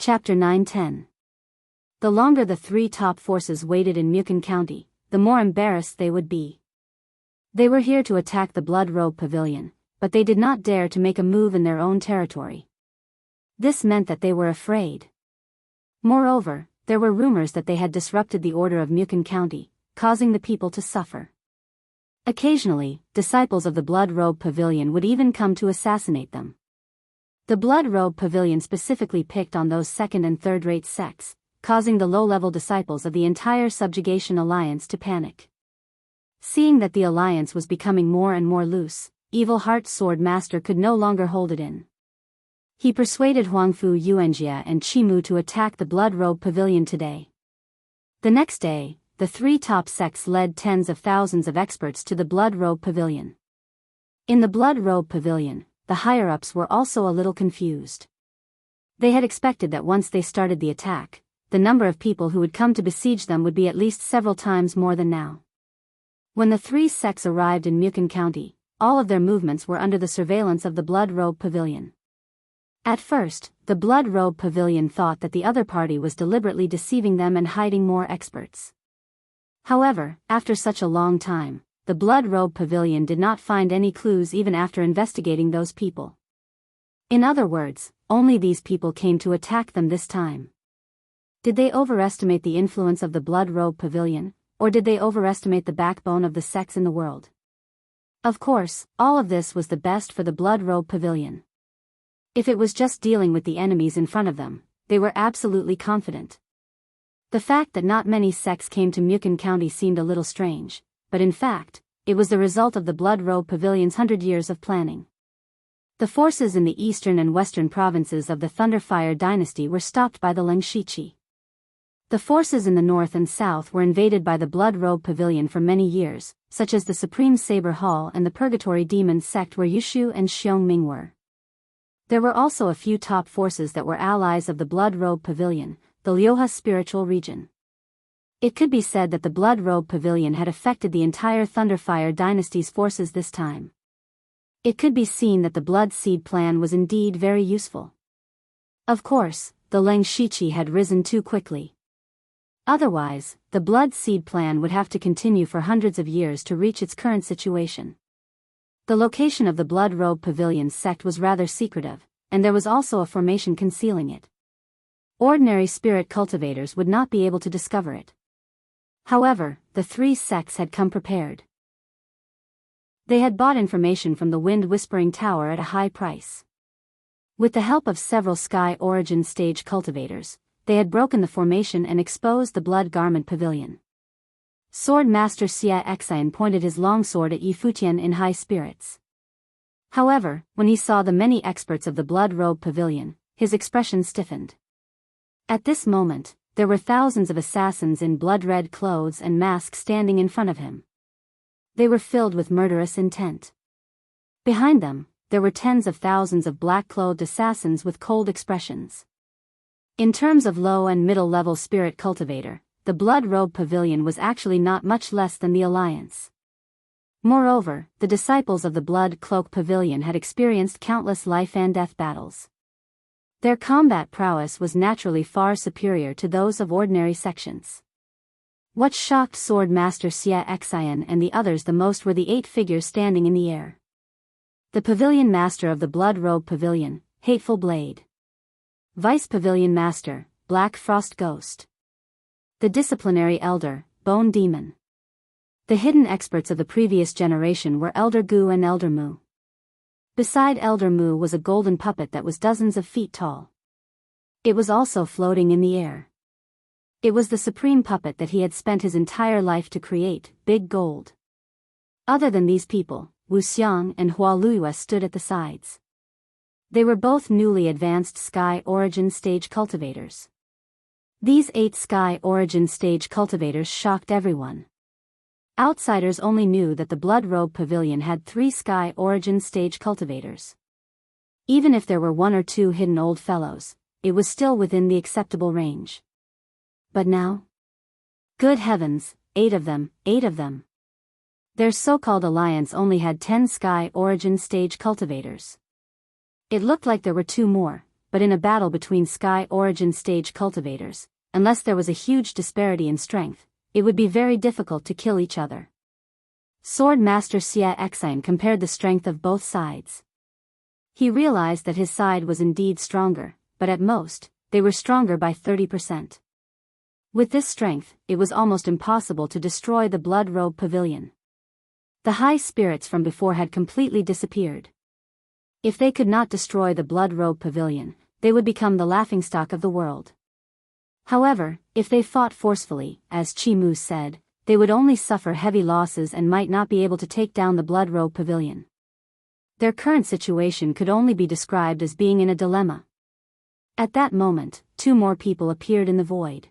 Chapter 9-10. The longer the three top forces waited in Mukon County, the more embarrassed they would be. They were here to attack the Blood Robe Pavilion, but they did not dare to make a move in their own territory. This meant that they were afraid. Moreover, there were rumors that they had disrupted the order of Mukon County, causing the people to suffer. Occasionally, disciples of the Blood Robe Pavilion would even come to assassinate them. The Blood Robe Pavilion specifically picked on those second- and third-rate sects, causing the low-level disciples of the entire Subjugation Alliance to panic. Seeing that the alliance was becoming more and more loose, Evil Heart's Sword Master could no longer hold it in. He persuaded Huangfu Yuanjia and Chimu to attack the Blood Robe Pavilion today. The next day, the three top sects led tens of thousands of experts to the Blood Robe Pavilion. In the Blood Robe Pavilion, the higher-ups were also a little confused. They had expected that once they started the attack, the number of people who would come to besiege them would be at least several times more than now. When the three sects arrived in Mukon County, all of their movements were under the surveillance of the Blood Robe Pavilion. At first, the Blood Robe Pavilion thought that the other party was deliberately deceiving them and hiding more experts. However, after such a long time, the Blood Robe Pavilion did not find any clues even after investigating those people. In other words, only these people came to attack them this time. Did they overestimate the influence of the Blood Robe Pavilion, or did they overestimate the backbone of the sects in the world? Of course, all of this was the best for the Blood Robe Pavilion. If it was just dealing with the enemies in front of them, they were absolutely confident. The fact that not many sects came to Mukon County seemed a little strange, but in fact, it was the result of the Blood Robe Pavilion's 100 years of planning. The forces in the eastern and western provinces of the Thunderfire dynasty were stopped by the Lengshichi. The forces in the north and south were invaded by the Blood Robe Pavilion for many years, such as the Supreme Saber Hall and the Purgatory Demon sect where Yushu and Xiongming were. There were also a few top forces that were allies of the Blood Robe Pavilion, the Lyoha spiritual region. It could be said that the Blood Robe Pavilion had affected the entire Thunderfire dynasty's forces this time. It could be seen that the Blood Seed plan was indeed very useful. Of course, the Lengshichi had risen too quickly. Otherwise, the Blood Seed plan would have to continue for hundreds of years to reach its current situation. The location of the Blood Robe Pavilion's sect was rather secretive, and there was also a formation concealing it. Ordinary spirit cultivators would not be able to discover it. However, the three sects had come prepared. They had bought information from the Wind Whispering Tower at a high price. With the help of several Sky Origin stage cultivators, they had broken the formation and exposed the Blood Garment Pavilion. Sword Master Xia Xian pointed his longsword at Yifutian in high spirits. However, when he saw the many experts of the Blood Robe Pavilion, his expression stiffened. At this moment, there were thousands of assassins in blood-red clothes and masks standing in front of him. They were filled with murderous intent. Behind them, there were tens of thousands of black-clothed assassins with cold expressions. In terms of low and middle-level spirit cultivator, the Blood Robe Pavilion was actually not much less than the Alliance. Moreover, the disciples of the Blood Cloak Pavilion had experienced countless life-and-death battles. Their combat prowess was naturally far superior to those of ordinary sections. What shocked Sword Master Xia Xian and the others the most were the 8 figures standing in the air. The Pavilion Master of the Blood Robe Pavilion, Hateful Blade. Vice Pavilion Master, Black Frost Ghost. The Disciplinary Elder, Bone Demon. The hidden experts of the previous generation were Elder Gu and Elder Mu. Beside Elder Mu was a golden puppet that was dozens of feet tall. It was also floating in the air. It was the supreme puppet that he had spent his entire life to create, Big Gold. Other than these people, Wu Xiang and Hua Luiyue stood at the sides. They were both newly advanced Sky Origin stage cultivators. These 8 Sky Origin stage cultivators shocked everyone. Outsiders only knew that the Blood Robe Pavilion had 3 Sky Origin stage cultivators. Even if there were 1 or 2 hidden old fellows, it was still within the acceptable range. But now? Good heavens, 8 of them, 8 of them. Their so-called alliance only had 10 Sky Origin stage cultivators. It looked like there were 2 more, but in a battle between Sky Origin stage cultivators, unless there was a huge disparity in strength, it would be very difficult to kill each other. Sword Master Xie Xian compared the strength of both sides. He realized that his side was indeed stronger, but at most, they were stronger by 30%. With this strength, it was almost impossible to destroy the Blood Robe Pavilion. The high spirits from before had completely disappeared. If they could not destroy the Blood Robe Pavilion, they would become the laughingstock of the world. However, if they fought forcefully, as Chi Mu said, they would only suffer heavy losses and might not be able to take down the Blood Robe Pavilion. Their current situation could only be described as being in a dilemma. At that moment, two more people appeared in the void.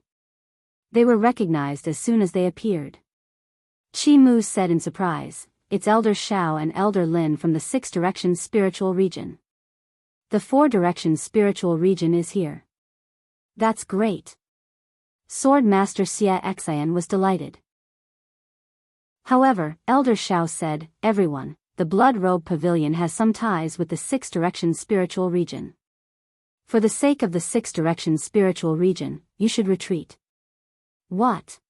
They were recognized as soon as they appeared. Chi Mu said in surprise, "It's Elder Shao and Elder Lin from the 6 Directions Spiritual Region. The 4 Directions Spiritual Region is here." "That's great." Sword Master Xie Xian was delighted. However, Elder Shao said, "Everyone, the Blood Robe Pavilion has some ties with the 6 Directions Spiritual Region. For the sake of the 6 Directions Spiritual Region, you should retreat." "What?"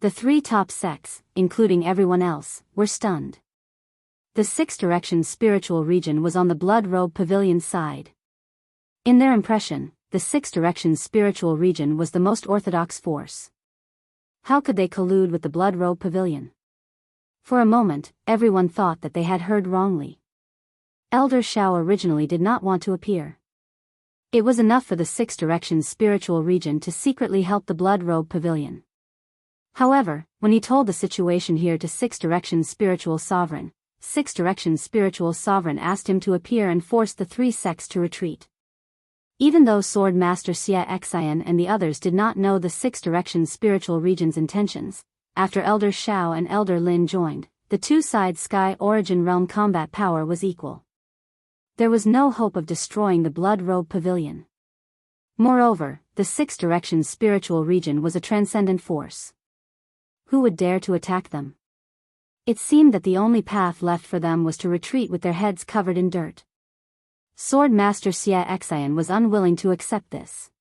The 3 top sects, including everyone else, were stunned. The 6 Directions Spiritual Region was on the Blood Robe Pavilion's side. In their impression, the 6 Directions Spiritual Region was the most orthodox force. How could they collude with the Blood Robe Pavilion? For a moment, everyone thought that they had heard wrongly. Elder Shao originally did not want to appear. It was enough for the 6 Directions Spiritual Region to secretly help the Blood Robe Pavilion. However, when he told the situation here to 6 Directions Spiritual Sovereign, 6 Directions Spiritual Sovereign asked him to appear and force the 3 sects to retreat. Even though Sword Master Xie Xian and the others did not know the 6 Directions Spiritual Region's intentions, after Elder Shao and Elder Lin joined, the two-side Sky Origin Realm combat power was equal. There was no hope of destroying the Blood Robe Pavilion. Moreover, the 6 Directions Spiritual Region was a transcendent force. Who would dare to attack them? It seemed that the only path left for them was to retreat with their heads covered in dirt. Sword Master Xie Xian was unwilling to accept this.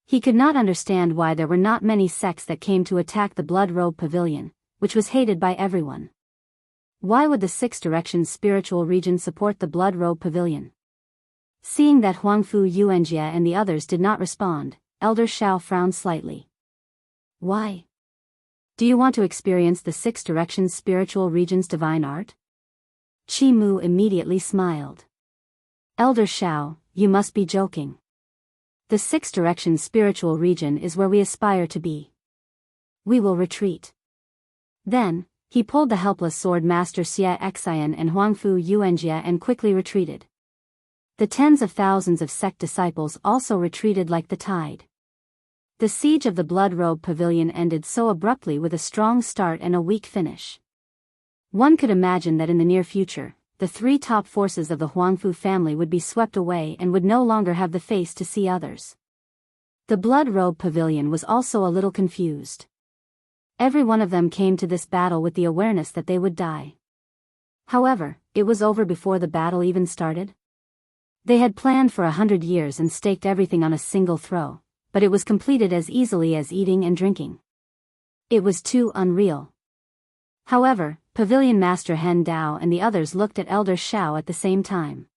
He could not understand why there were not many sects that came to attack the Blood Robe Pavilion, which was hated by everyone. Why would the 6 Directions Spiritual Region support the Blood Robe Pavilion? Seeing that Huangfu Yuanjie and the others did not respond, Elder Shao frowned slightly. "Why? Do you want to experience the 6 Directions Spiritual Region's divine art?" Chi Mu immediately smiled. "Elder Shao, you must be joking. The 6 Directions Spiritual Region is where we aspire to be. We will retreat." Then, he pulled the helpless Sword Master Xie Xian and Huangfu Yuanjie and quickly retreated. The tens of thousands of sect disciples also retreated like the tide. The siege of the Blood Robe Pavilion ended so abruptly with a strong start and a weak finish. One could imagine that in the near future, the 3 top forces of the Huangfu family would be swept away and would no longer have the face to see others. The Blood Robe Pavilion was also a little confused. Every one of them came to this battle with the awareness that they would die. However, it was over before the battle even started. They had planned for 100 years and staked everything on a single throw, but it was completed as easily as eating and drinking. It was too unreal. However, Pavilion Master Hen Dao and the others looked at Elder Shao at the same time.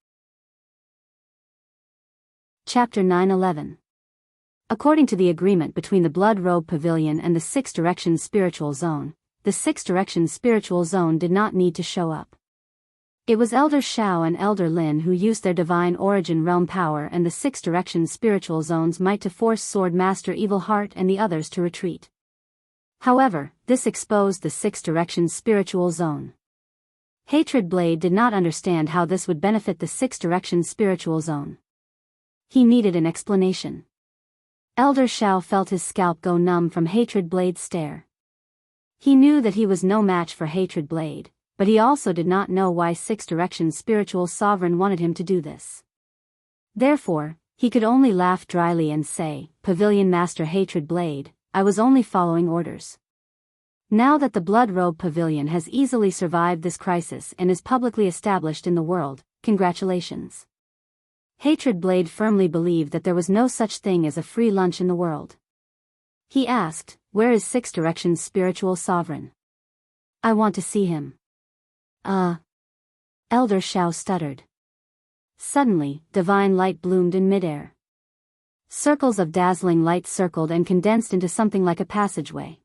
Chapter 9:11. According to the agreement between the Blood Robe Pavilion and the 6 Directions Spiritual Zone, the 6 Directions Spiritual Zone did not need to show up. It was Elder Shao and Elder Lin who used their divine origin realm power and the 6 Directions Spiritual Zone's might to force Sword Master Evil Heart and the others to retreat. However, this exposed the 6 Directions Spiritual Zone. Hatred Blade did not understand how this would benefit the 6 Directions Spiritual Zone. He needed an explanation. Elder Shao felt his scalp go numb from Hatred Blade's stare. He knew that he was no match for Hatred Blade, but he also did not know why 6 Directions Spiritual Sovereign wanted him to do this. Therefore, he could only laugh dryly and say, "Pavilion Master Hatred Blade, I was only following orders." Now that the Blood Robe Pavilion has easily survived this crisis and is publicly established in the world, congratulations. Hatred Blade firmly believed that there was no such thing as a free lunch in the world. He asked, "Where is Six Directions' spiritual sovereign? I want to see him." Elder Shao stuttered. Suddenly, divine light bloomed in midair. Circles of dazzling light circled and condensed into something like a passageway.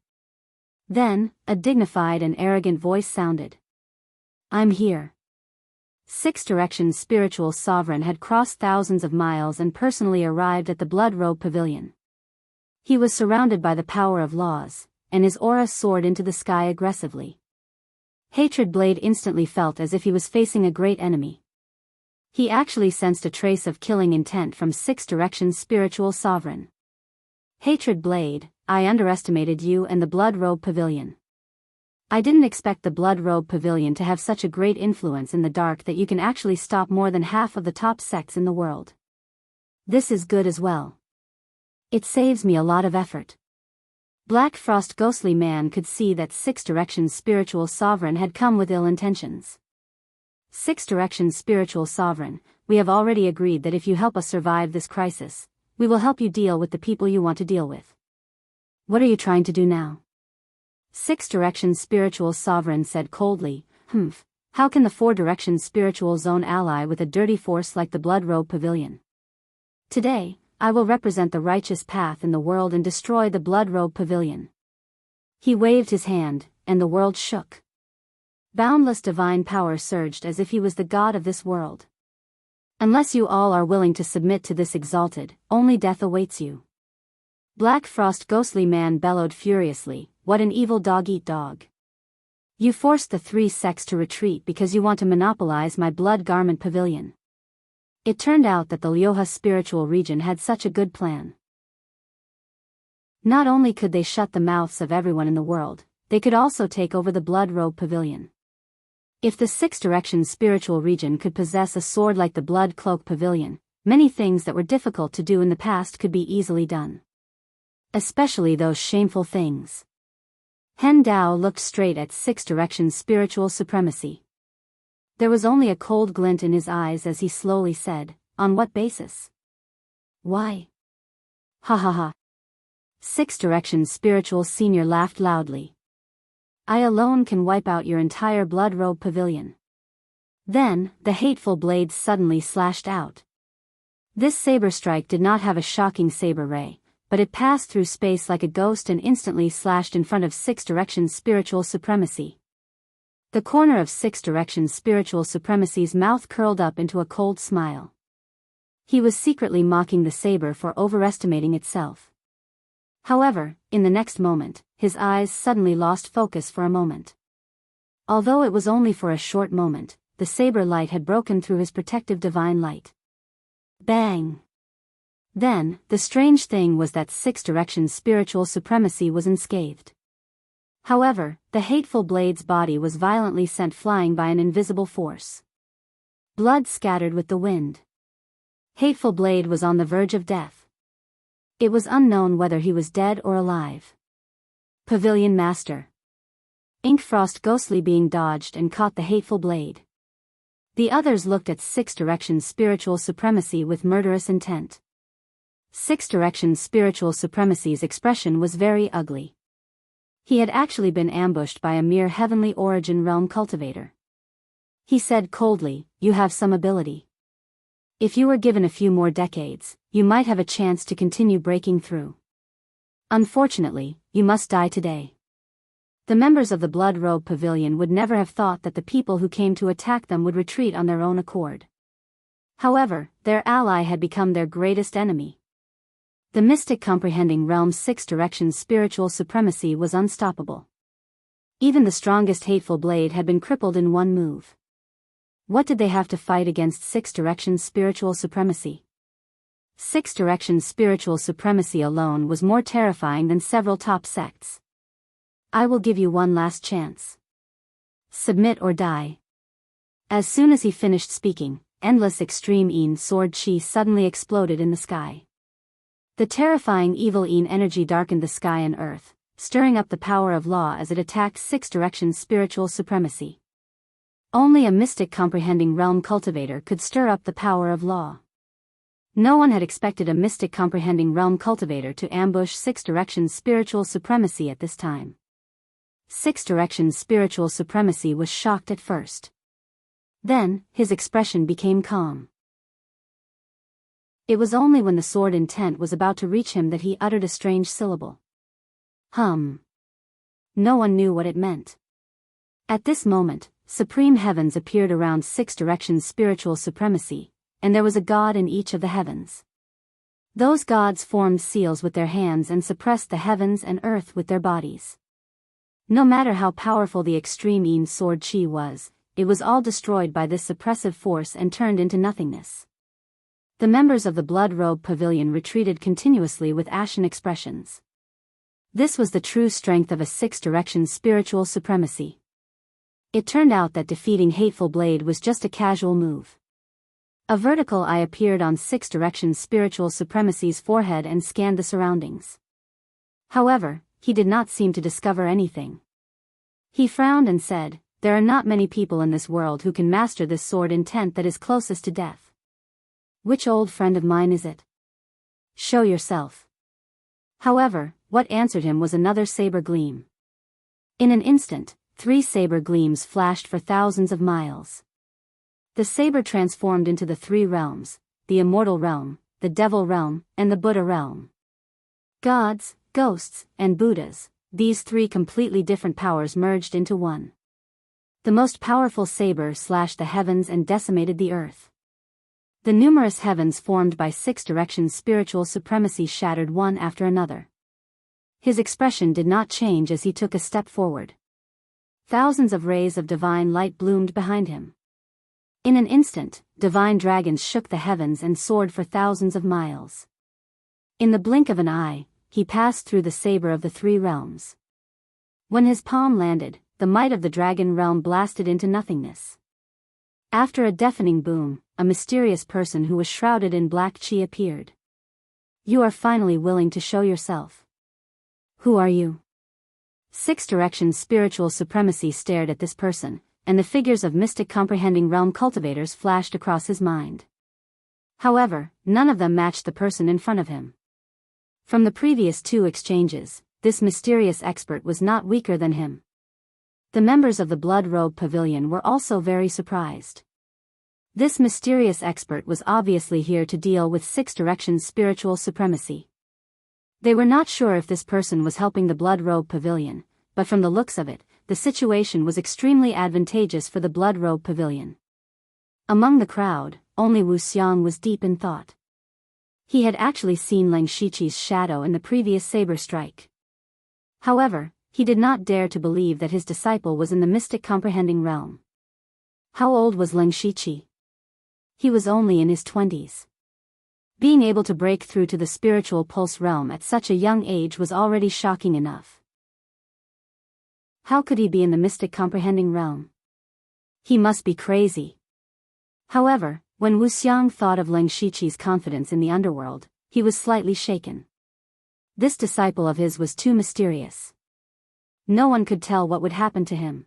Then, a dignified and arrogant voice sounded. "I'm here." Six Directions' spiritual sovereign had crossed thousands of miles and personally arrived at the Blood Robe Pavilion. He was surrounded by the power of laws, and his aura soared into the sky aggressively. Hatred Blade instantly felt as if he was facing a great enemy. He actually sensed a trace of killing intent from Six Directions' spiritual sovereign. "Hatred Blade, I underestimated you and the Blood Robe Pavilion. I didn't expect the Blood Robe Pavilion to have such a great influence in the dark that you can actually stop more than half of the top sects in the world. This is good as well. It saves me a lot of effort." Black Frost Ghostly Man could see that Six Directions' spiritual sovereign had come with ill intentions. "Six Directions' spiritual sovereign, we have already agreed that if you help us survive this crisis, we will help you deal with the people you want to deal with. What are you trying to do now?" Six Directions' spiritual sovereign said coldly, How can the Four Directions spiritual zone ally with a dirty force like the Blood Robe Pavilion? Today, I will represent the righteous path in the world and destroy the Blood Robe Pavilion." He waved his hand, and the world shook. Boundless divine power surged as if he was the god of this world. "Unless you all are willing to submit to this exalted, only death awaits you." Black Frost Ghostly Man bellowed furiously, "What an evil dog-eat-dog. You forced the three sects to retreat because you want to monopolize my Blood Garment Pavilion. It turned out that the Lyoha spiritual region had such a good plan. Not only could they shut the mouths of everyone in the world, they could also take over the Blood Robe Pavilion. If the Six Directions spiritual region could possess a sword like the Blood Cloak Pavilion, many things that were difficult to do in the past could be easily done. Especially those shameful things." Hen Dao looked straight at Six Directions' spiritual supremacy. There was only a cold glint in his eyes as he slowly said, "On what basis? Why?" "Ha ha ha." Six Directions' spiritual senior laughed loudly. "I alone can wipe out your entire Blood Robe Pavilion." Then, the hateful blade suddenly slashed out. This saber strike did not have a shocking saber ray, but it passed through space like a ghost and instantly slashed in front of Six Directions' spiritual supremacy. The corner of Six Directions' spiritual supremacy's mouth curled up into a cold smile. He was secretly mocking the saber for overestimating itself. However, in the next moment, his eyes suddenly lost focus for a moment. Although it was only for a short moment, the saber light had broken through his protective divine light. Bang! Then, the strange thing was that Six Directions' spiritual supremacy was unscathed. However, the hateful blade's body was violently sent flying by an invisible force. Blood scattered with the wind. Hateful Blade was on the verge of death. It was unknown whether he was dead or alive. Pavilion Master. Inkfrost Ghostly Being dodged and caught the hateful blade. The others looked at Six Directions' spiritual supremacy with murderous intent. Six Directions' spiritual supremacy's expression was very ugly. He had actually been ambushed by a mere heavenly origin realm cultivator. He said coldly, "You have some ability. If you were given a few more decades, you might have a chance to continue breaking through. Unfortunately, you must die today." The members of the Blood Robe Pavilion would never have thought that the people who came to attack them would retreat on their own accord. However, their ally had become their greatest enemy. The mystic comprehending realm's Six Directions spiritual supremacy was unstoppable. Even the strongest hateful blade had been crippled in one move. What did they have to fight against Six Directions spiritual supremacy? Six Directions spiritual supremacy alone was more terrifying than several top sects. "I will give you one last chance. Submit or die." As soon as he finished speaking, endless extreme Een sword chi suddenly exploded in the sky. The terrifying evil Een energy darkened the sky and earth, stirring up the power of law as it attacked Six Directions spiritual supremacy. Only a mystic comprehending realm cultivator could stir up the power of law. No one had expected a mystic comprehending realm cultivator to ambush Six Directions spiritual supremacy at this time. Six Directions spiritual supremacy was shocked at first. Then, his expression became calm. It was only when the sword intent was about to reach him that he uttered a strange syllable. No one knew what it meant. At this moment, supreme heavens appeared around Six Directions spiritual supremacy, and there was a god in each of the heavens. Those gods formed seals with their hands and suppressed the heavens and earth with their bodies. No matter how powerful the extreme Yin sword chi was, it was all destroyed by this suppressive force and turned into nothingness. The members of the Blood Robe Pavilion retreated continuously with ashen expressions. This was the true strength of a Six Directions spiritual supremacy. It turned out that defeating Hateful Blade was just a casual move. A vertical eye appeared on Six Directions spiritual supremacy's forehead and scanned the surroundings. However, he did not seem to discover anything. He frowned and said, "There are not many people in this world who can master this sword intent that is closest to death. Which old friend of mine is it? Show yourself." However, what answered him was another saber gleam. In an instant, 3 saber gleams flashed for thousands of miles. The saber transformed into the 3 realms, the Immortal Realm, the Devil Realm, and the Buddha Realm. Gods, ghosts, and Buddhas, these 3 completely different powers merged into one. The most powerful saber slashed the heavens and decimated the earth. The numerous heavens formed by Six Directions spiritual supremacy shattered one after another. His expression did not change as he took a step forward. Thousands of rays of divine light bloomed behind him. In an instant, divine dragons shook the heavens and soared for thousands of miles. In the blink of an eye, he passed through the saber of the 3 realms. When his palm landed, the might of the dragon realm blasted into nothingness. After a deafening boom, a mysterious person who was shrouded in black chi appeared. "You are finally willing to show yourself. Who are you?" Six Directions spiritual supremacy stared at this person, and the figures of mystic comprehending realm cultivators flashed across his mind. However, none of them matched the person in front of him. From the previous 2 exchanges, this mysterious expert was not weaker than him. The members of the Blood Robe Pavilion were also very surprised. This mysterious expert was obviously here to deal with Six Directions spiritual supremacy. They were not sure if this person was helping the Blood Robe Pavilion, but from the looks of it, the situation was extremely advantageous for the Blood Robe Pavilion. Among the crowd, only Wu Xiang was deep in thought. He had actually seen Leng Shiqi's shadow in the previous saber strike. However, he did not dare to believe that his disciple was in the mystic comprehending realm. How old was Leng Shiqi? He was only in his 20s. Being able to break through to the spiritual pulse realm at such a young age was already shocking enough. How could he be in the mystic comprehending realm? He must be crazy. However, when Wu Xiang thought of Leng Shiqi's confidence in the underworld, he was slightly shaken. This disciple of his was too mysterious. No one could tell what would happen to him.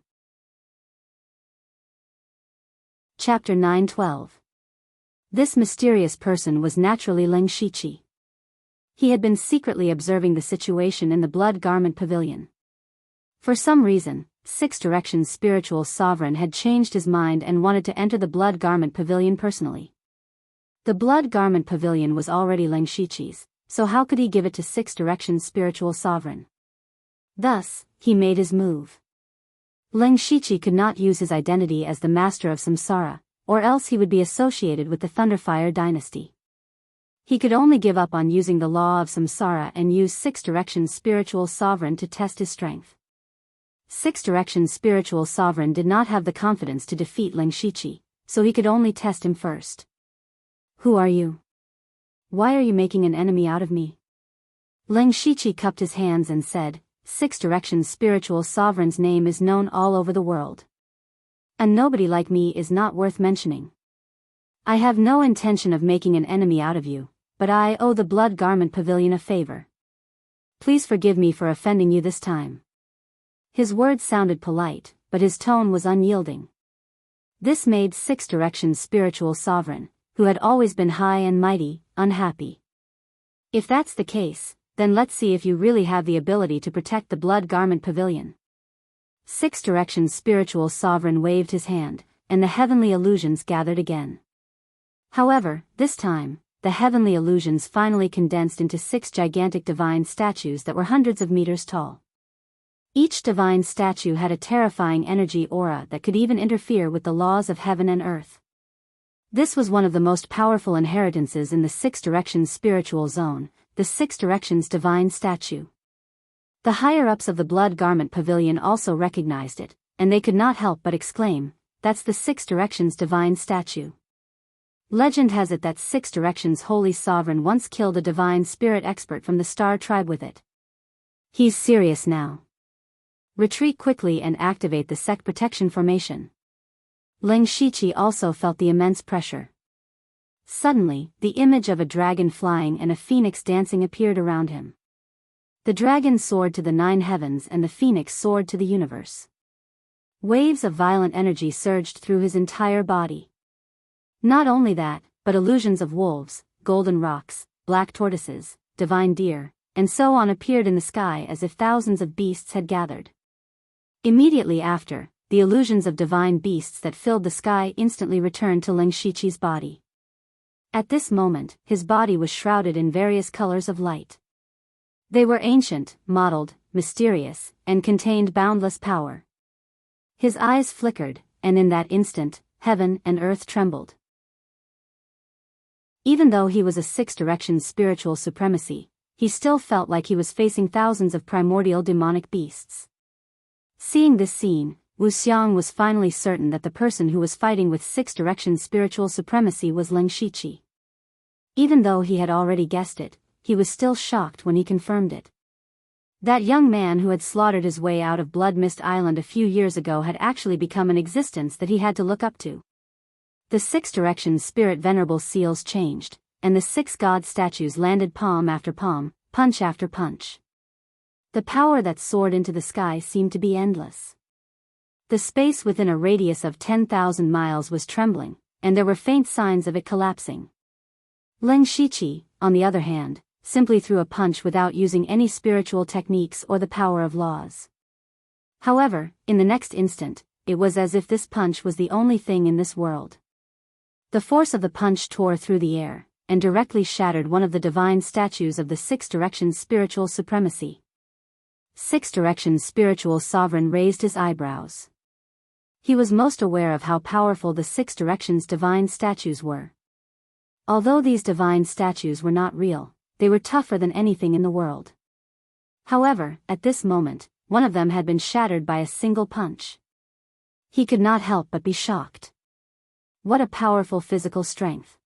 Chapter 9:12. This mysterious person was naturally Leng Shiqi. He had been secretly observing the situation in the Blood Garment Pavilion. For some reason, Six Directions spiritual sovereign had changed his mind and wanted to enter the Blood Garment Pavilion personally. The Blood Garment Pavilion was already Leng Shiqi's, so how could he give it to Six Directions spiritual sovereign? Thus, he made his move. Leng Shiqi could not use his identity as the master of samsara, or else he would be associated with the Thunderfire dynasty. He could only give up on using the law of samsara and use Six Directions spiritual sovereign to test his strength. Six Directions spiritual sovereign did not have the confidence to defeat Leng Shiqi, so he could only test him first. "Who are you? Why are you making an enemy out of me?" Leng Shiqi cupped his hands and said, "Six Directions spiritual sovereign's name is known all over the world. A nobody like me is not worth mentioning. I have no intention of making an enemy out of you, but I owe the Blood Garment Pavilion a favor. Please forgive me for offending you this time." His words sounded polite, but his tone was unyielding. This made Six Directions spiritual sovereign, who had always been high and mighty, unhappy. If that's the case, then let's see if you really have the ability to protect the Blood Garment Pavilion. Six Directions Spiritual Sovereign waved his hand, and the heavenly illusions gathered again. However, this time, the heavenly illusions finally condensed into 6 gigantic divine statues that were hundreds of meters tall. Each divine statue had a terrifying energy aura that could even interfere with the laws of heaven and earth. This was one of the most powerful inheritances in the Six Directions spiritual zone, the Six Directions divine statue. The higher-ups of the Blood Garment Pavilion also recognized it, and they could not help but exclaim, "That's the Six Directions divine statue." Legend has it that Six Directions Holy Sovereign once killed a divine spirit expert from the Star Tribe with it. He's serious now. Retreat quickly and activate the sect protection formation. Ling Shiqi also felt the immense pressure. Suddenly, the image of a dragon flying and a phoenix dancing appeared around him. The dragon soared to the 9 heavens and the phoenix soared to the universe. Waves of violent energy surged through his entire body. Not only that, but illusions of wolves, golden rocks, black tortoises, divine deer, and so on appeared in the sky as if thousands of beasts had gathered. Immediately after, the illusions of divine beasts that filled the sky instantly returned to Ling Shiqi's body. At this moment, his body was shrouded in various colors of light. They were ancient, mottled, mysterious, and contained boundless power. His eyes flickered, and in that instant, heaven and earth trembled. Even though he was a Six Directions spiritual supremacy, he still felt like he was facing thousands of primordial demonic beasts. Seeing this scene, Wu Xiang was finally certain that the person who was fighting with Six Directions spiritual supremacy was Ling Shiqi. Even though he had already guessed it, he was still shocked when he confirmed it. That young man who had slaughtered his way out of Blood Mist Island a few years ago had actually become an existence that he had to look up to. The Six Directions spirit venerable seals changed, and the 6 god statues landed palm after palm, punch after punch. The power that soared into the sky seemed to be endless. The space within a radius of 10,000 miles was trembling, and there were faint signs of it collapsing. Ling Shiqi, on the other hand, simply threw a punch without using any spiritual techniques or the power of laws. However, in the next instant, it was as if this punch was the only thing in this world. The force of the punch tore through the air, and directly shattered one of the divine statues of the Six Directions spiritual supremacy. Six Directions spiritual sovereign raised his eyebrows. He was most aware of how powerful the Six Directions divine statues were. Although these divine statues were not real, they were tougher than anything in the world. However, at this moment, one of them had been shattered by a single punch. He could not help but be shocked. What a powerful physical strength.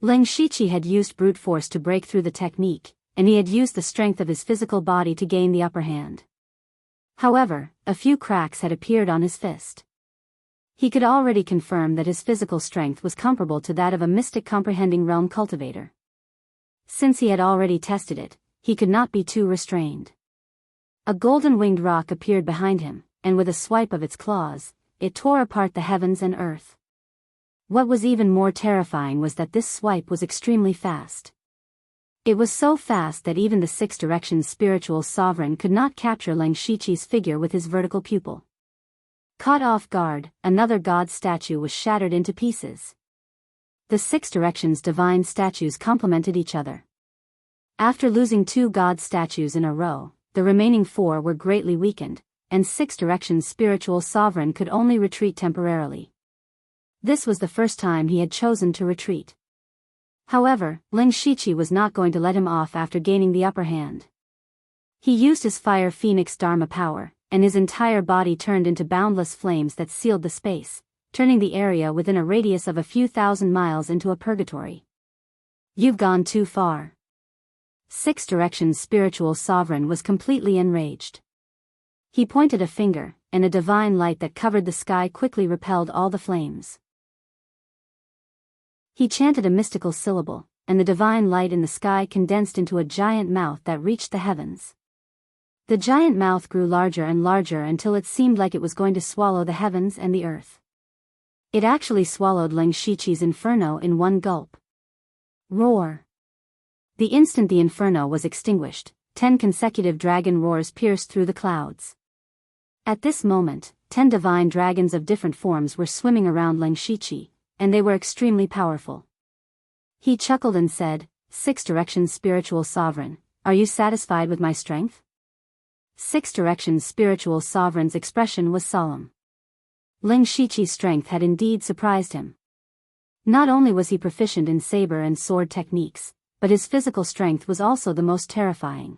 Ling Shiqi had used brute force to break through the technique, and he had used the strength of his physical body to gain the upper hand. However, a few cracks had appeared on his fist. He could already confirm that his physical strength was comparable to that of a mystic comprehending realm cultivator. Since he had already tested it, he could not be too restrained. A golden-winged rock appeared behind him, and with a swipe of its claws, it tore apart the heavens and earth. What was even more terrifying was that this swipe was extremely fast. It was so fast that even the Six Directions spiritual sovereign could not capture Ling Shiqi's figure with his vertical pupil. Caught off guard, another god statue was shattered into pieces. The Six Directions divine statues complemented each other. After losing 2 god statues in a row, the remaining 4 were greatly weakened, and Six Directions spiritual sovereign could only retreat temporarily. This was the first time he had chosen to retreat. However, Ling Shiqi was not going to let him off after gaining the upper hand. He used his Fire Phoenix Dharma power, and his entire body turned into boundless flames that sealed the space, turning the area within a radius of a few thousand miles into a purgatory. You've gone too far. Six Directions spiritual sovereign was completely enraged. He pointed a finger, and a divine light that covered the sky quickly repelled all the flames. He chanted a mystical syllable, and the divine light in the sky condensed into a giant mouth that reached the heavens. The giant mouth grew larger and larger until it seemed like it was going to swallow the heavens and the earth. It actually swallowed Ling Shiqi's inferno in one gulp. Roar. The instant the inferno was extinguished, 10 consecutive dragon roars pierced through the clouds. At this moment, 10 divine dragons of different forms were swimming around Leng Shiqi, and they were extremely powerful. He chuckled and said, "Six Directions Spiritual Sovereign, are you satisfied with my strength?" Six Directions Spiritual Sovereign's expression was solemn. Leng Shiqi's strength had indeed surprised him. Not only was he proficient in saber and sword techniques, but his physical strength was also the most terrifying.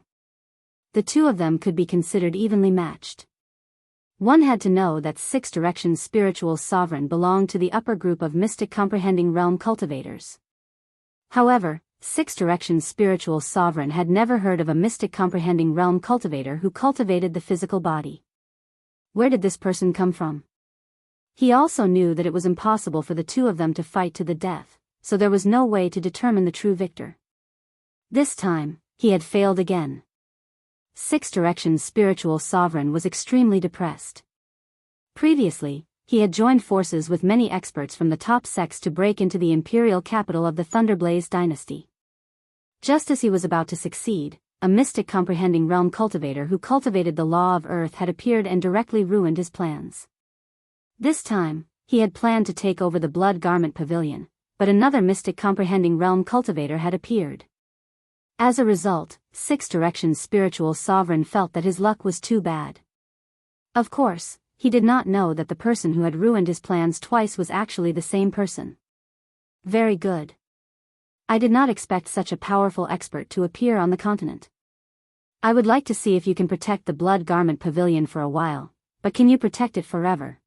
The two of them could be considered evenly matched. One had to know that Six Directions Spiritual Sovereign belonged to the upper group of mystic comprehending realm cultivators. However, Six Directions Spiritual Sovereign had never heard of a mystic comprehending realm cultivator who cultivated the physical body. Where did this person come from? He also knew that it was impossible for the two of them to fight to the death, so there was no way to determine the true victor. This time, he had failed again. Six Directions Spiritual Sovereign was extremely depressed. Previously, he had joined forces with many experts from the top sects to break into the imperial capital of the Thunderblaze dynasty. Just as he was about to succeed, a mystic comprehending realm cultivator who cultivated the law of earth had appeared and directly ruined his plans. This time, he had planned to take over the Blood Garment Pavilion, but another mystic comprehending realm cultivator had appeared. As a result, Six Directions Spiritual Sovereign felt that his luck was too bad. Of course, he did not know that the person who had ruined his plans twice was actually the same person. Very good. I did not expect such a powerful expert to appear on the continent. I would like to see if you can protect the Blood Garment Pavilion for a while, but can you protect it forever?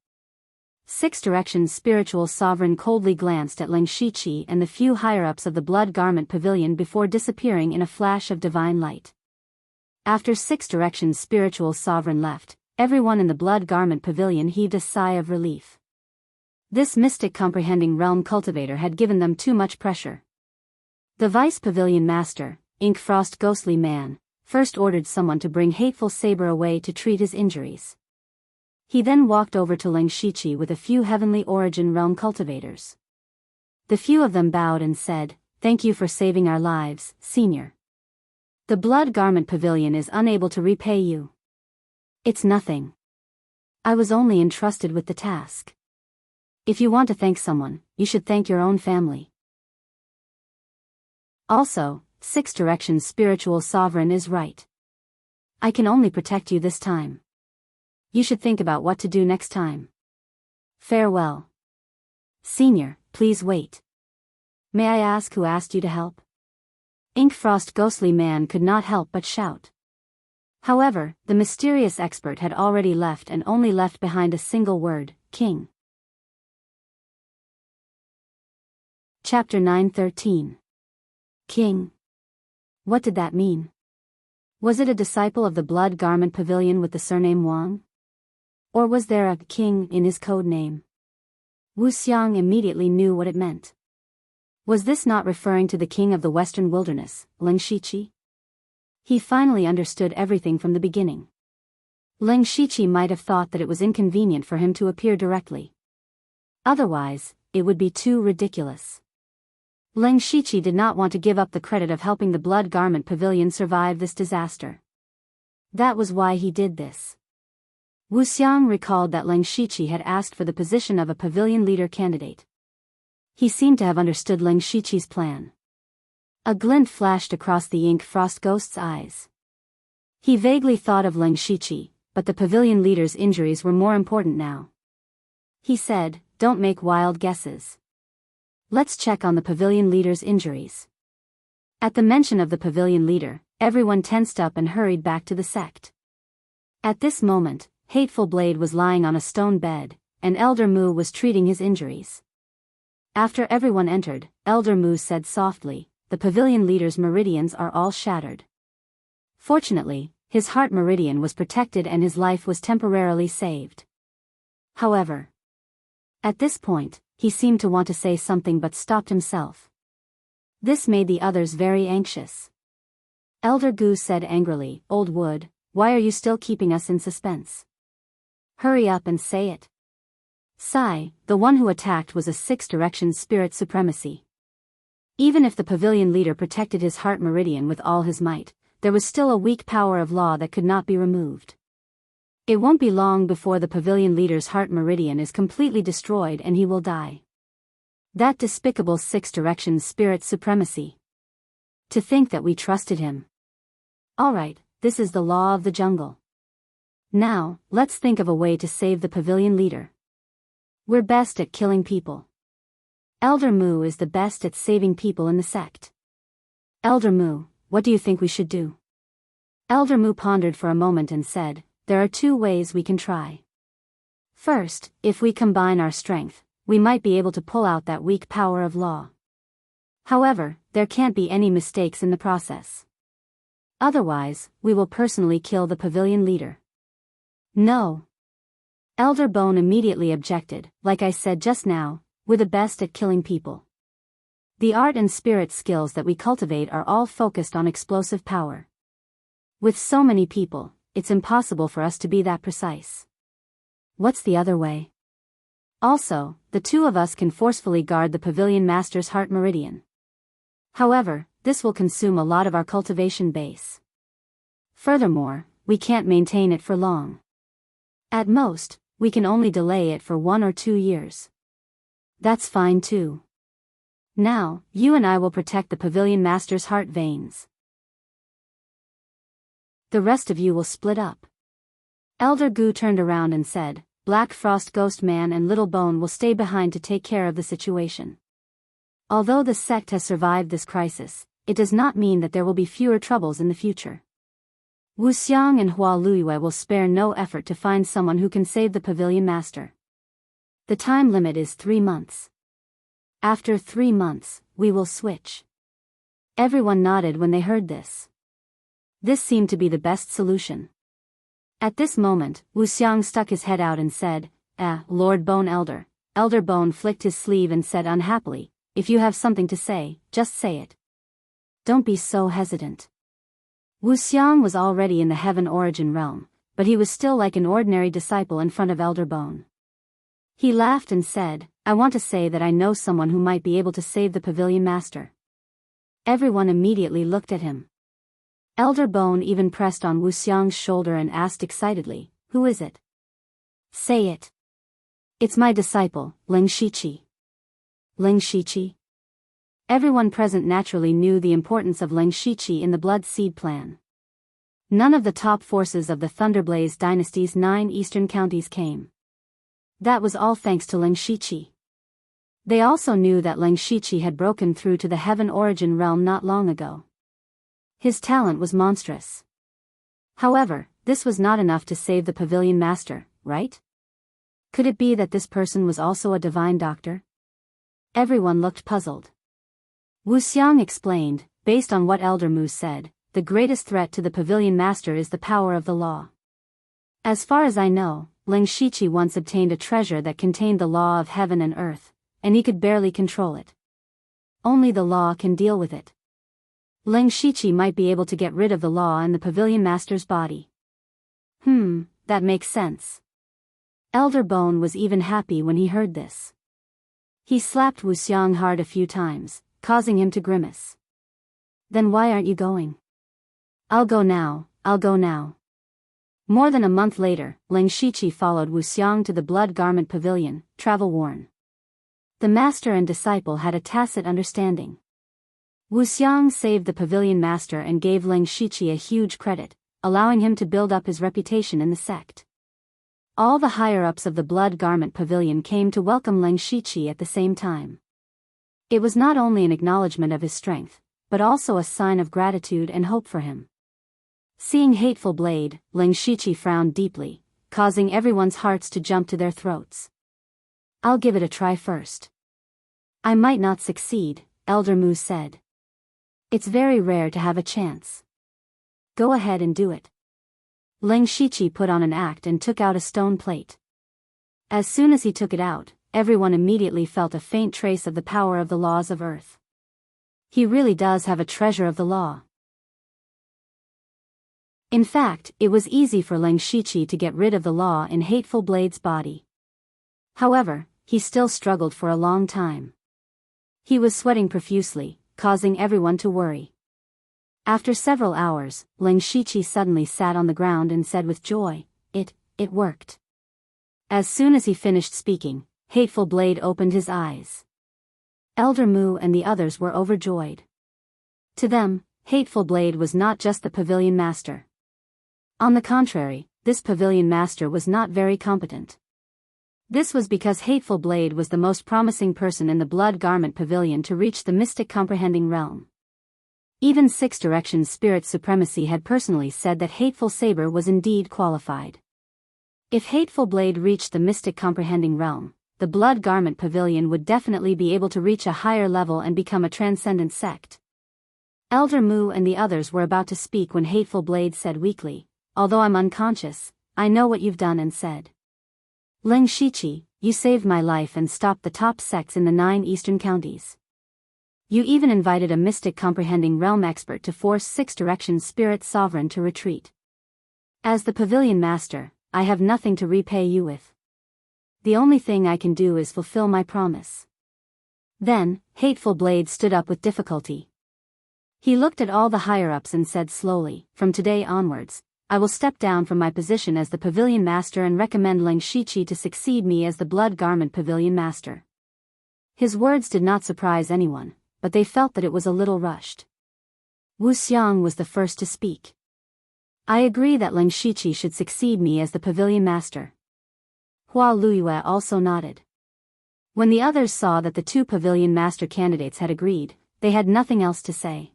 Six Directions Spiritual Sovereign coldly glanced at Leng Shiqi and the few higher-ups of the Blood Garment Pavilion before disappearing in a flash of divine light. After Six Directions Spiritual Sovereign left, everyone in the Blood Garment Pavilion heaved a sigh of relief. This mystic comprehending realm cultivator had given them too much pressure. The Vice Pavilion Master, Inkfrost Ghostly Man, first ordered someone to bring Hateful Saber away to treat his injuries. He then walked over to Leng Shiqi with a few Heavenly Origin realm cultivators. The few of them bowed and said, "Thank you for saving our lives, Senior. The Blood Garment Pavilion is unable to repay you." "It's nothing. I was only entrusted with the task. If you want to thank someone, you should thank your own family. Also, Six Directions Spiritual Sovereign is right. I can only protect you this time. You should think about what to do next time. Farewell. Senior, please wait. May I ask who asked you to help?" Inkfrost Ghostly Man could not help but shout. However, the mysterious expert had already left and only left behind a single word, King. Chapter 9:13. King. What did that mean? Was it a disciple of the Blood Garment Pavilion with the surname Wang? Or was there a king in his code name? Wu Xiang immediately knew what it meant. Was this not referring to the king of the Western Wilderness, Leng Shiqi? He finally understood everything from the beginning. Leng Shiqi might have thought that it was inconvenient for him to appear directly. Otherwise, it would be too ridiculous. Leng Shiqi did not want to give up the credit of helping the Blood Garment Pavilion survive this disaster. That was why he did this. Wu Xiang recalled that Leng Shiqi had asked for the position of a pavilion leader candidate. He seemed to have understood Leng Shiqi's plan. A glint flashed across the ink frost ghost's eyes. He vaguely thought of Leng Shiqi, but the pavilion leader's injuries were more important now. He said, "Don't make wild guesses. Let's check on the pavilion leader's injuries." At the mention of the pavilion leader, everyone tensed up and hurried back to the sect. At this moment, Hateful Blade was lying on a stone bed, and Elder Mu was treating his injuries. After everyone entered, Elder Mu said softly, "The pavilion leader's meridians are all shattered." Fortunately, his heart meridian was protected and his life was temporarily saved. However, at this point, he seemed to want to say something but stopped himself. This made the others very anxious. Elder Gu said angrily, "Old Wood, why are you still keeping us in suspense? Hurry up and say it." Sai, the one who attacked was a Six Directions Spirit Supremacy. Even if the pavilion leader protected his heart meridian with all his might, there was still a weak power of law that could not be removed. It won't be long before the pavilion leader's heart meridian is completely destroyed and he will die. That despicable Six Directions spirit's supremacy. To think that we trusted him. Alright, this is the law of the jungle. Now, let's think of a way to save the pavilion leader. We're best at killing people. Elder Mu is the best at saving people in the sect. Elder Mu, what do you think we should do? Elder Mu pondered for a moment and said, there are two ways we can try. First, if we combine our strength, we might be able to pull out that weak power of law. However, there can't be any mistakes in the process. Otherwise, we will personally kill the pavilion leader. No. Elder Bone immediately objected. Like I said just now, we're the best at killing people. The art and spirit skills that we cultivate are all focused on explosive power. With so many people, it's impossible for us to be that precise. What's the other way? Also, the two of us can forcefully guard the pavilion master's heart meridian. However, this will consume a lot of our cultivation base. Furthermore, we can't maintain it for long. At most, we can only delay it for 1 or 2 years. That's fine too. Now, you and I will protect the pavilion master's heart veins. The rest of you will split up. Elder Gu turned around and said, Black Frost Ghost Man and Little Bone will stay behind to take care of the situation. Although the sect has survived this crisis, it does not mean that there will be fewer troubles in the future. Wu Xiang and Hua Luiyue will spare no effort to find someone who can save the pavilion master. The time limit is 3 months. After 3 months, we will switch. Everyone nodded when they heard this. This seemed to be the best solution. At this moment, Wu Xiang stuck his head out and said, Lord Bone Elder. Elder Bone flicked his sleeve and said unhappily, if you have something to say, just say it. Don't be so hesitant. Wu Xiang was already in the Heaven Origin realm, but he was still like an ordinary disciple in front of Elder Bone. He laughed and said, I want to say that I know someone who might be able to save the pavilion master. Everyone immediately looked at him. Elder Bone even pressed on Wu Xiang's shoulder and asked excitedly, who is it? Say it. It's my disciple, Ling Shiqi. Ling Shiqi? Everyone present naturally knew the importance of Ling Shiqi in the Blood Seed plan. None of the top forces of the Thunderblaze dynasty's 9 eastern counties came. That was all thanks to Ling Shiqi. They also knew that Ling Shiqi had broken through to the Heaven Origin realm not long ago. His talent was monstrous. However, this was not enough to save the pavilion master, right? Could it be that this person was also a divine doctor? Everyone looked puzzled. Wu Xiang explained, based on what Elder Mu said, the greatest threat to the pavilion master is the power of the law. As far as I know, Ling Shiqi once obtained a treasure that contained the law of heaven and earth, and he could barely control it. Only the law can deal with it. Ling Shiqi might be able to get rid of the law in the pavilion master's body. That makes sense. Elder Bone was even happy when he heard this. He slapped Wu Xiang hard a few times, causing him to grimace. Then why aren't you going? I'll go now. More than a month later, Ling Shiqi followed Wu Xiang to the Blood Garment Pavilion, travel-worn. The master and disciple had a tacit understanding. Wu Xiang saved the pavilion master and gave Ling Shiqi a huge credit, allowing him to build up his reputation in the sect. All the higher-ups of the Blood Garment Pavilion came to welcome Ling Shiqi at the same time. It was not only an acknowledgement of his strength, but also a sign of gratitude and hope for him. Seeing Hateful Blade, Ling Shiqi frowned deeply, causing everyone's hearts to jump to their throats. I'll give it a try first. I might not succeed, Elder Mu said. It's very rare to have a chance. Go ahead and do it. Ling Shiqi put on an act and took out a stone plate. As soon as he took it out, everyone immediately felt a faint trace of the power of the laws of earth. He really does have a treasure of the law. In fact, it was easy for Ling Shiqi to get rid of the law in Hateful Blade's body. However, he still struggled for a long time. He was sweating profusely, causing everyone to worry. After several hours, Ling Shiqi suddenly sat on the ground and said with joy, It worked. As soon as he finished speaking, Hateful Blade opened his eyes. Elder Mu and the others were overjoyed. To them, Hateful Blade was not just the pavilion master. On the contrary, this pavilion master was not very competent. This was because Hateful Blade was the most promising person in the Blood Garment Pavilion to reach the mystic comprehending realm. Even Six Directions Spirit Supremacy had personally said that Hateful Saber was indeed qualified. If Hateful Blade reached the mystic comprehending realm, the Blood Garment Pavilion would definitely be able to reach a higher level and become a transcendent sect. Elder Mu and the others were about to speak when Hateful Blade said weakly, "Although I'm unconscious, I know what you've done and said. Ling Shiqi, you saved my life and stopped the top sects in the 9 eastern counties. You even invited a mystic comprehending realm expert to force Six Directions Spirit Sovereign to retreat. As the pavilion master, I have nothing to repay you with. The only thing I can do is fulfill my promise." Then, Hateful Blade stood up with difficulty. He looked at all the higher-ups and said slowly, "From today onwards, I will step down from my position as the pavilion master and recommend Ling Shiqi to succeed me as the Blood Garment Pavilion master." His words did not surprise anyone, but they felt that it was a little rushed. Wu Xiang was the first to speak. "I agree that Ling Shiqi should succeed me as the pavilion master." Hua Luiyue also nodded. When the others saw that the 2 pavilion master candidates had agreed, they had nothing else to say.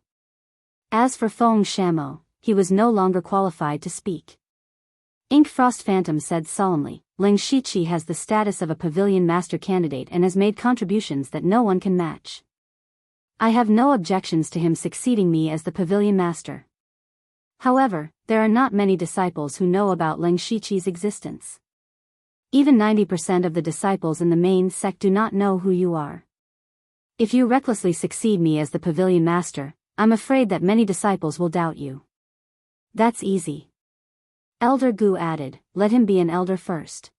As for Feng Shamo, he was no longer qualified to speak. Ink Frost Phantom said solemnly, "Ling Shiqi has the status of a pavilion master candidate and has made contributions that no one can match. I have no objections to him succeeding me as the pavilion master. However, there are not many disciples who know about Ling Shiqi's existence. Even 90% of the disciples in the main sect do not know who you are. If you recklessly succeed me as the pavilion master, I'm afraid that many disciples will doubt you." "That's easy." Elder Gu added, "Let him be an elder first.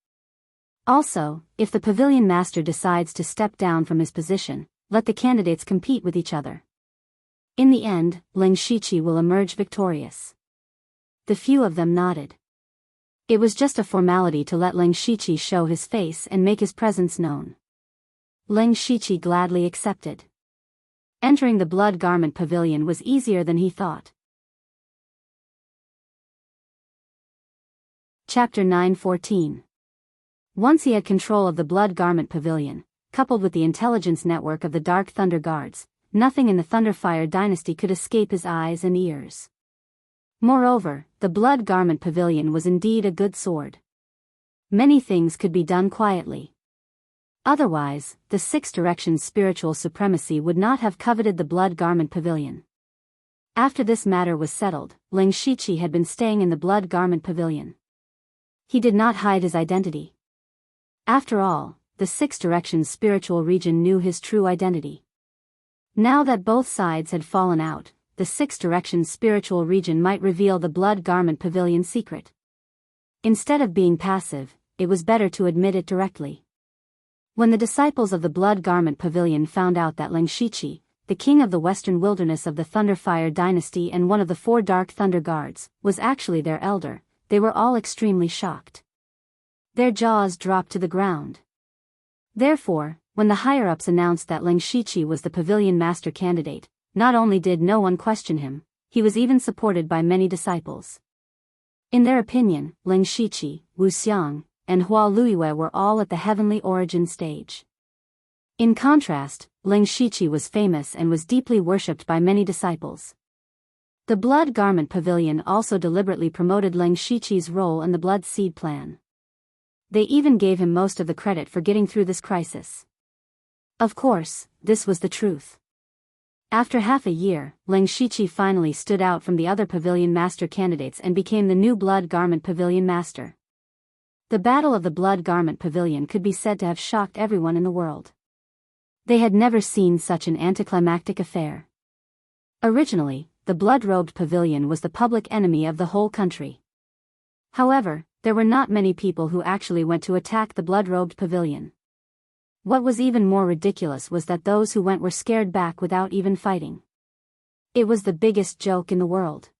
Also, if the pavilion master decides to step down from his position, let the candidates compete with each other. In the end, Ling Shiqi will emerge victorious." The few of them nodded. It was just a formality to let Ling Shiqi show his face and make his presence known. Ling Shiqi gladly accepted. Entering the Blood Garment Pavilion was easier than he thought. Chapter 9:14. Once he had control of the Blood Garment Pavilion, coupled with the intelligence network of the Dark Thunder Guards, nothing in the Thunderfire dynasty could escape his eyes and ears. Moreover, the Blood Garment Pavilion was indeed a good sword. Many things could be done quietly. Otherwise, the Six Directions Spiritual Supremacy would not have coveted the Blood Garment Pavilion. After this matter was settled, Ling Shiqi had been staying in the Blood Garment Pavilion. He did not hide his identity. After all, the Six Directions Spiritual Region knew his true identity. Now that both sides had fallen out, the Six Directions Spiritual Region might reveal the Blood Garment Pavilion secret. Instead of being passive, it was better to admit it directly. When the disciples of the Blood Garment Pavilion found out that Ling Shiqi, the king of the western wilderness of the Thunderfire dynasty and one of the 4 Dark Thunder Guards, was actually their elder, they were all extremely shocked. Their jaws dropped to the ground. Therefore, when the higher-ups announced that Ling Shiqi was the pavilion master candidate, not only did no one question him, he was even supported by many disciples. In their opinion, Ling Shiqi, Wu Xiang, and Hua Luiyue were all at the heavenly origin stage. In contrast, Ling Shiqi was famous and was deeply worshipped by many disciples. The Blood Garment Pavilion also deliberately promoted Ling Shiqi's role in the Blood Seed Plan. They even gave him most of the credit for getting through this crisis. Of course, this was the truth. After half a year, Ling Shiqi finally stood out from the other pavilion master candidates and became the new Blood Garment Pavilion master. The Battle of the Blood Garment Pavilion could be said to have shocked everyone in the world. They had never seen such an anticlimactic affair. Originally, the Blood-Robed Pavilion was the public enemy of the whole country. However, there were not many people who actually went to attack the Blood-Robed Pavilion. What was even more ridiculous was that those who went were scared back without even fighting. It was the biggest joke in the world.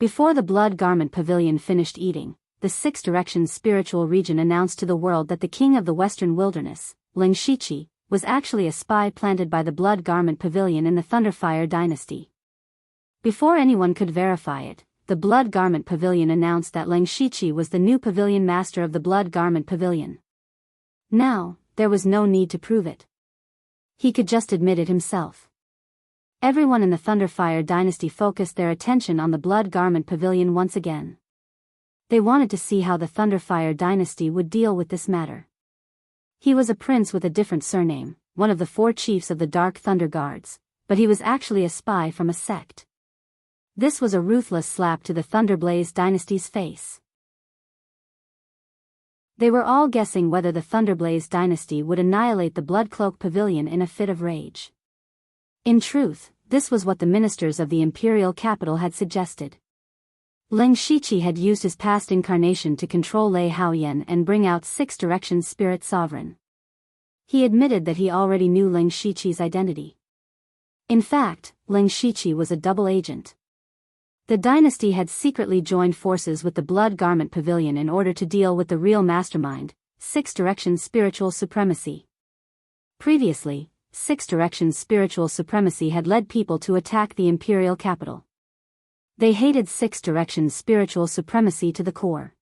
Before the Blood Garment Pavilion finished eating, the Six Directions spiritual region announced to the world that the king of the Western Wilderness, Ling Shichi, was actually a spy planted by the Blood Garment Pavilion in the Thunderfire dynasty. Before anyone could verify it, the Blood Garment Pavilion announced that Ling Shichi was the new pavilion master of the Blood Garment Pavilion. Now, there was no need to prove it. He could just admit it himself. Everyone in the Thunderfire dynasty focused their attention on the Blood Garment Pavilion once again. They wanted to see how the Thunderfire dynasty would deal with this matter. He was a prince with a different surname, one of the 4 chiefs of the Dark Thunder Guards, but he was actually a spy from a sect. This was a ruthless slap to the Thunderblaze dynasty's face. They were all guessing whether the Thunderblaze dynasty would annihilate the Bloodcloak Pavilion in a fit of rage. In truth, this was what the ministers of the imperial capital had suggested. Ling Shichi had used his past incarnation to control Lei Haoyan and bring out Six Directions Spirit Sovereign. He admitted that he already knew Ling Shichi's identity. In fact, Ling Shichi was a double agent. The dynasty had secretly joined forces with the Blood Garment Pavilion in order to deal with the real mastermind, Six Directions Spiritual Supremacy. Previously, Six Directions Spiritual Supremacy had led people to attack the imperial capital. They hated Six Directions Spiritual Supremacy to the core.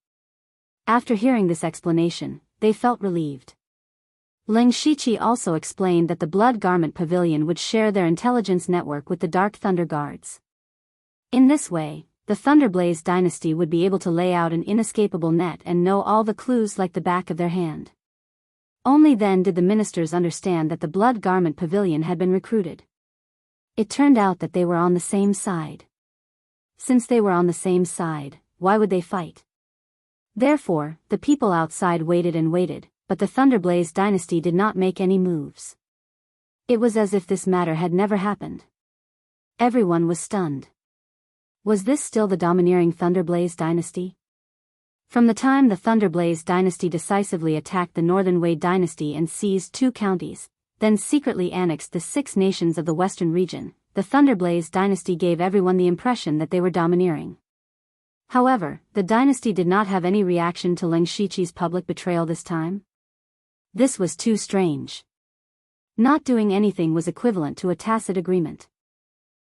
After hearing this explanation, they felt relieved. Ling Shichi also explained that the Blood Garment Pavilion would share their intelligence network with the Dark Thunder Guards. In this way, the Thunderblaze dynasty would be able to lay out an inescapable net and know all the clues like the back of their hand. Only then did the ministers understand that the Blood Garment Pavilion had been recruited. It turned out that they were on the same side. Since they were on the same side, why would they fight? Therefore, the people outside waited and waited, but the Thunderblaze dynasty did not make any moves. It was as if this matter had never happened. Everyone was stunned. Was this still the domineering Thunderblaze dynasty? From the time the Thunderblaze dynasty decisively attacked the Northern Wei dynasty and seized 2 counties, then secretly annexed the 6 nations of the Western region, the Thunderblaze dynasty gave everyone the impression that they were domineering. However, the dynasty did not have any reaction to Ling Shichi's public betrayal this time. This was too strange. Not doing anything was equivalent to a tacit agreement.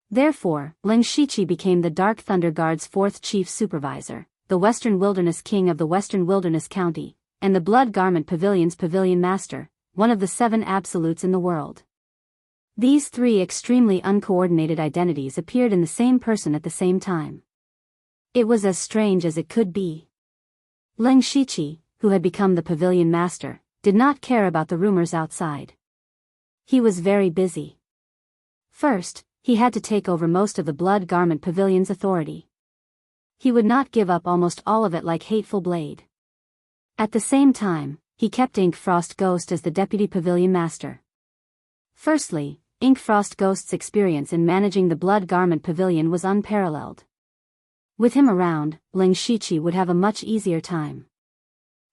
Therefore, Ling Shichi became the Dark Thunder Guard's 4th chief supervisor, the Western Wilderness King of the Western Wilderness County, and the Blood Garment Pavilion's Pavilion Master, one of the 7 absolutes in the world. These 3 extremely uncoordinated identities appeared in the same person at the same time. It was as strange as it could be. Ling Shichi, who had become the Pavilion Master, did not care about the rumors outside. He was very busy. First, he had to take over most of the Blood Garment Pavilion's authority. He would not give up almost all of it like Hateful Blade. At the same time, he kept Ink Frost Ghost as the Deputy Pavilion Master. Firstly, Ink Frost Ghost's experience in managing the Blood Garment Pavilion was unparalleled. With him around, Ling Shichi would have a much easier time.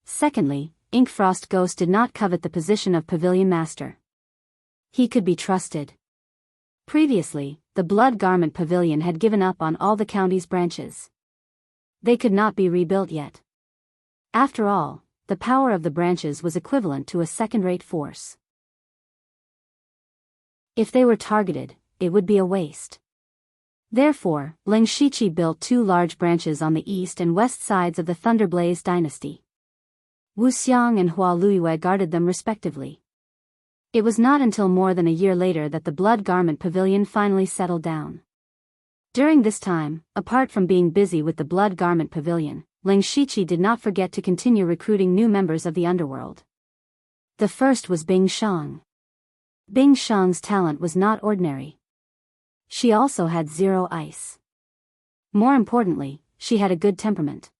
Secondly, Ink Frost Ghost did not covet the position of Pavilion Master. He could be trusted. Previously, the Blood Garment Pavilion had given up on all the county's branches. They could not be rebuilt yet. After all, the power of the branches was equivalent to a second-rate force. If they were targeted, it would be a waste. Therefore, Ling Shichi built 2 large branches on the east and west sides of the Thunderblaze dynasty. Wu Xiang and Hua Luiyue guarded them respectively. It was not until more than a year later that the Blood Garment Pavilion finally settled down. During this time, apart from being busy with the Blood Garment Pavilion, Ling Shichi did not forget to continue recruiting new members of the underworld. The first was Bing Shang. Bing Shang's talent was not ordinary. She also had 0 ice. More importantly, she had a good temperament.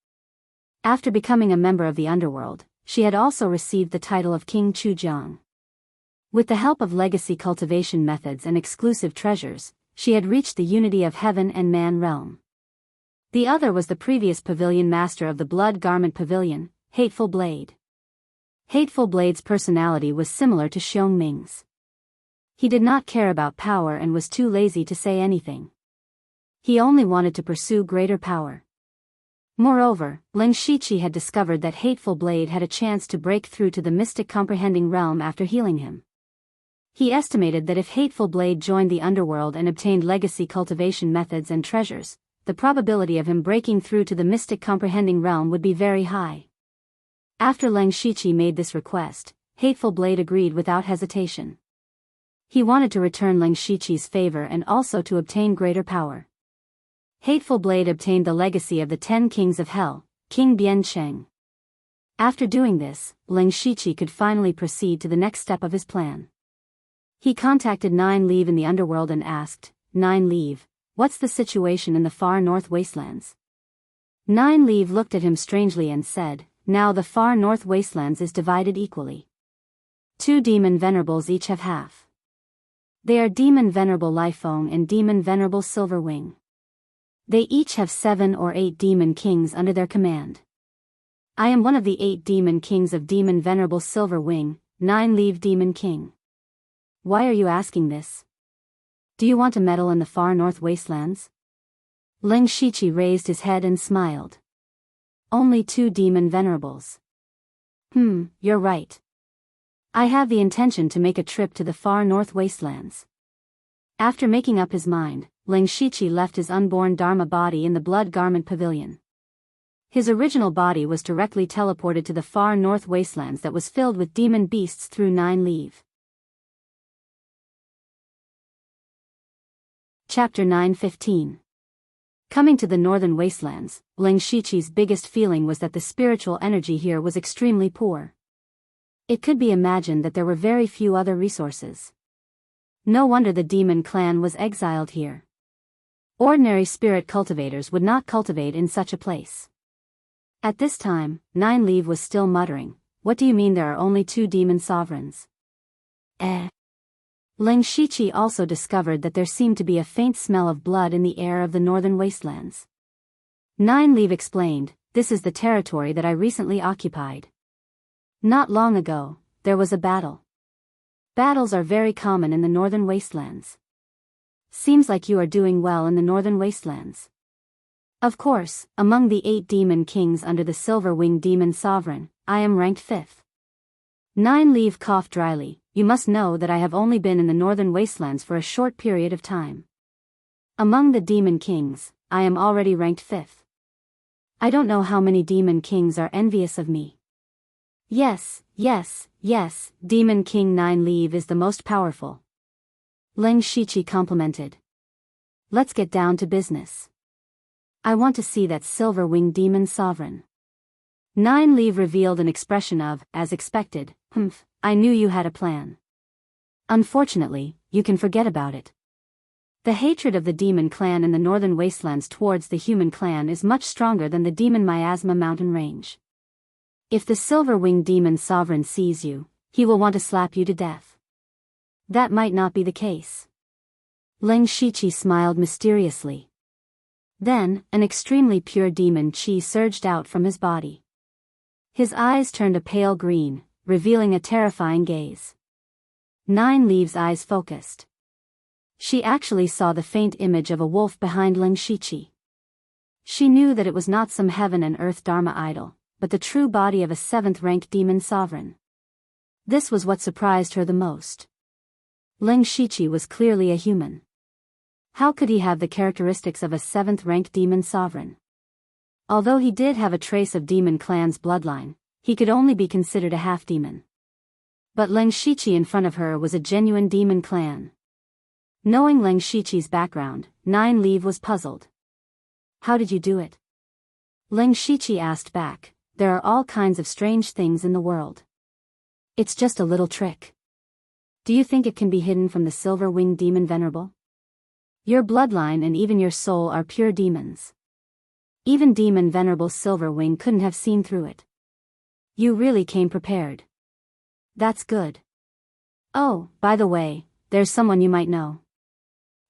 After becoming a member of the underworld, she had also received the title of King Chujiang. With the help of legacy cultivation methods and exclusive treasures, she had reached the unity of heaven and man realm. The other was the previous Pavilion Master of the Blood Garment Pavilion, Hateful Blade. Hateful Blade's personality was similar to Xiong Ming's. He did not care about power and was too lazy to say anything. He only wanted to pursue greater power. Moreover, Ling Shiqi had discovered that Hateful Blade had a chance to break through to the mystic comprehending realm after healing him. He estimated that if Hateful Blade joined the underworld and obtained legacy cultivation methods and treasures, the probability of him breaking through to the mystic comprehending realm would be very high. After Ling Shiqi made this request, Hateful Blade agreed without hesitation. He wanted to return Ling Shiqi's favor and also to obtain greater power. Hateful Blade obtained the legacy of the 10 kings of hell, King Bian Cheng. After doing this, Ling Shiqi could finally proceed to the next step of his plan. He contacted Nine Leave in the underworld and asked, "Nine Leave, what's the situation in the far north wastelands?" Nine Leave looked at him strangely and said, "Now the far north wastelands is divided equally. 2 demon venerables each have half. They are Demon Venerable Lifeng and Demon Venerable Silverwing. They each have 7 or 8 demon kings under their command. I am one of the 8 demon kings of Demon Venerable Silverwing, Nine Leave Demon King. Why are you asking this? Do you want a medal in the far north wastelands?" Ling Shiqi raised his head and smiled. "Only 2 demon venerables. You're right. I have the intention to make a trip to the far north wastelands." After making up his mind, Ling Shiqi left his unborn Dharma body in the Blood Garment Pavilion. His original body was directly teleported to the far north wastelands that was filled with demon beasts through Nine Leave. Chapter 9:15. Coming to the northern wastelands, Ling Shiqi's biggest feeling was that the spiritual energy here was extremely poor. It could be imagined that there were very few other resources. No wonder the demon clan was exiled here. Ordinary spirit cultivators would not cultivate in such a place. At this time, Nine Leave was still muttering, "What do you mean there are only 2 demon sovereigns?" Ling Shiqi also discovered that there seemed to be a faint smell of blood in the air of the northern wastelands. Nine Leave explained, "This is the territory that I recently occupied. Not long ago, there was a battle. Battles are very common in the northern wastelands. Seems like you are doing well in the northern wastelands. Of course, among the 8 demon kings under the Silver-Winged Demon Sovereign, I am ranked 5th. Nine Leave coughed dryly. "You must know that I have only been in the northern wastelands for a short period of time. Among the demon kings, I am already ranked 5th. I don't know how many demon kings are envious of me." Yes, Demon King Nine Leave is the most powerful," Ling Shiqi complimented. "Let's get down to business. I want to see that Silver-Winged Demon Sovereign." Nine Leave revealed an expression of, as expected, "Humph, I knew you had a plan. Unfortunately, you can forget about it. The hatred of the demon clan in the northern wastelands towards the human clan is much stronger than the demon miasma mountain range. If the Silver-Winged Demon Sovereign sees you, he will want to slap you to death. That might not be the case." Ling Shiqi smiled mysteriously. Then, an extremely pure demon chi surged out from his body. His eyes turned a pale green, revealing a terrifying gaze. Nine Leave's eyes focused. She actually saw the faint image of a wolf behind Ling Shiqi. She knew that it was not some heaven and earth Dharma idol, but the true body of a 7th-ranked demon sovereign. This was what surprised her the most. Ling Shiqi was clearly a human. How could he have the characteristics of a 7th-ranked demon sovereign? Although he did have a trace of demon clan's bloodline, he could only be considered a half-demon. But Ling Shiqi in front of her was a genuine demon clan. Knowing Ling Shiqi's background, Nine Leave was puzzled. "How did you do it?" Ling Shiqi asked back. "There are all kinds of strange things in the world. It's just a little trick. Do you think it can be hidden from the Silver-Winged Demon Venerable? Your bloodline and even your soul are pure demons. Even Demon Venerable Silverwing couldn't have seen through it. You really came prepared. That's good. Oh, by the way, there's someone you might know."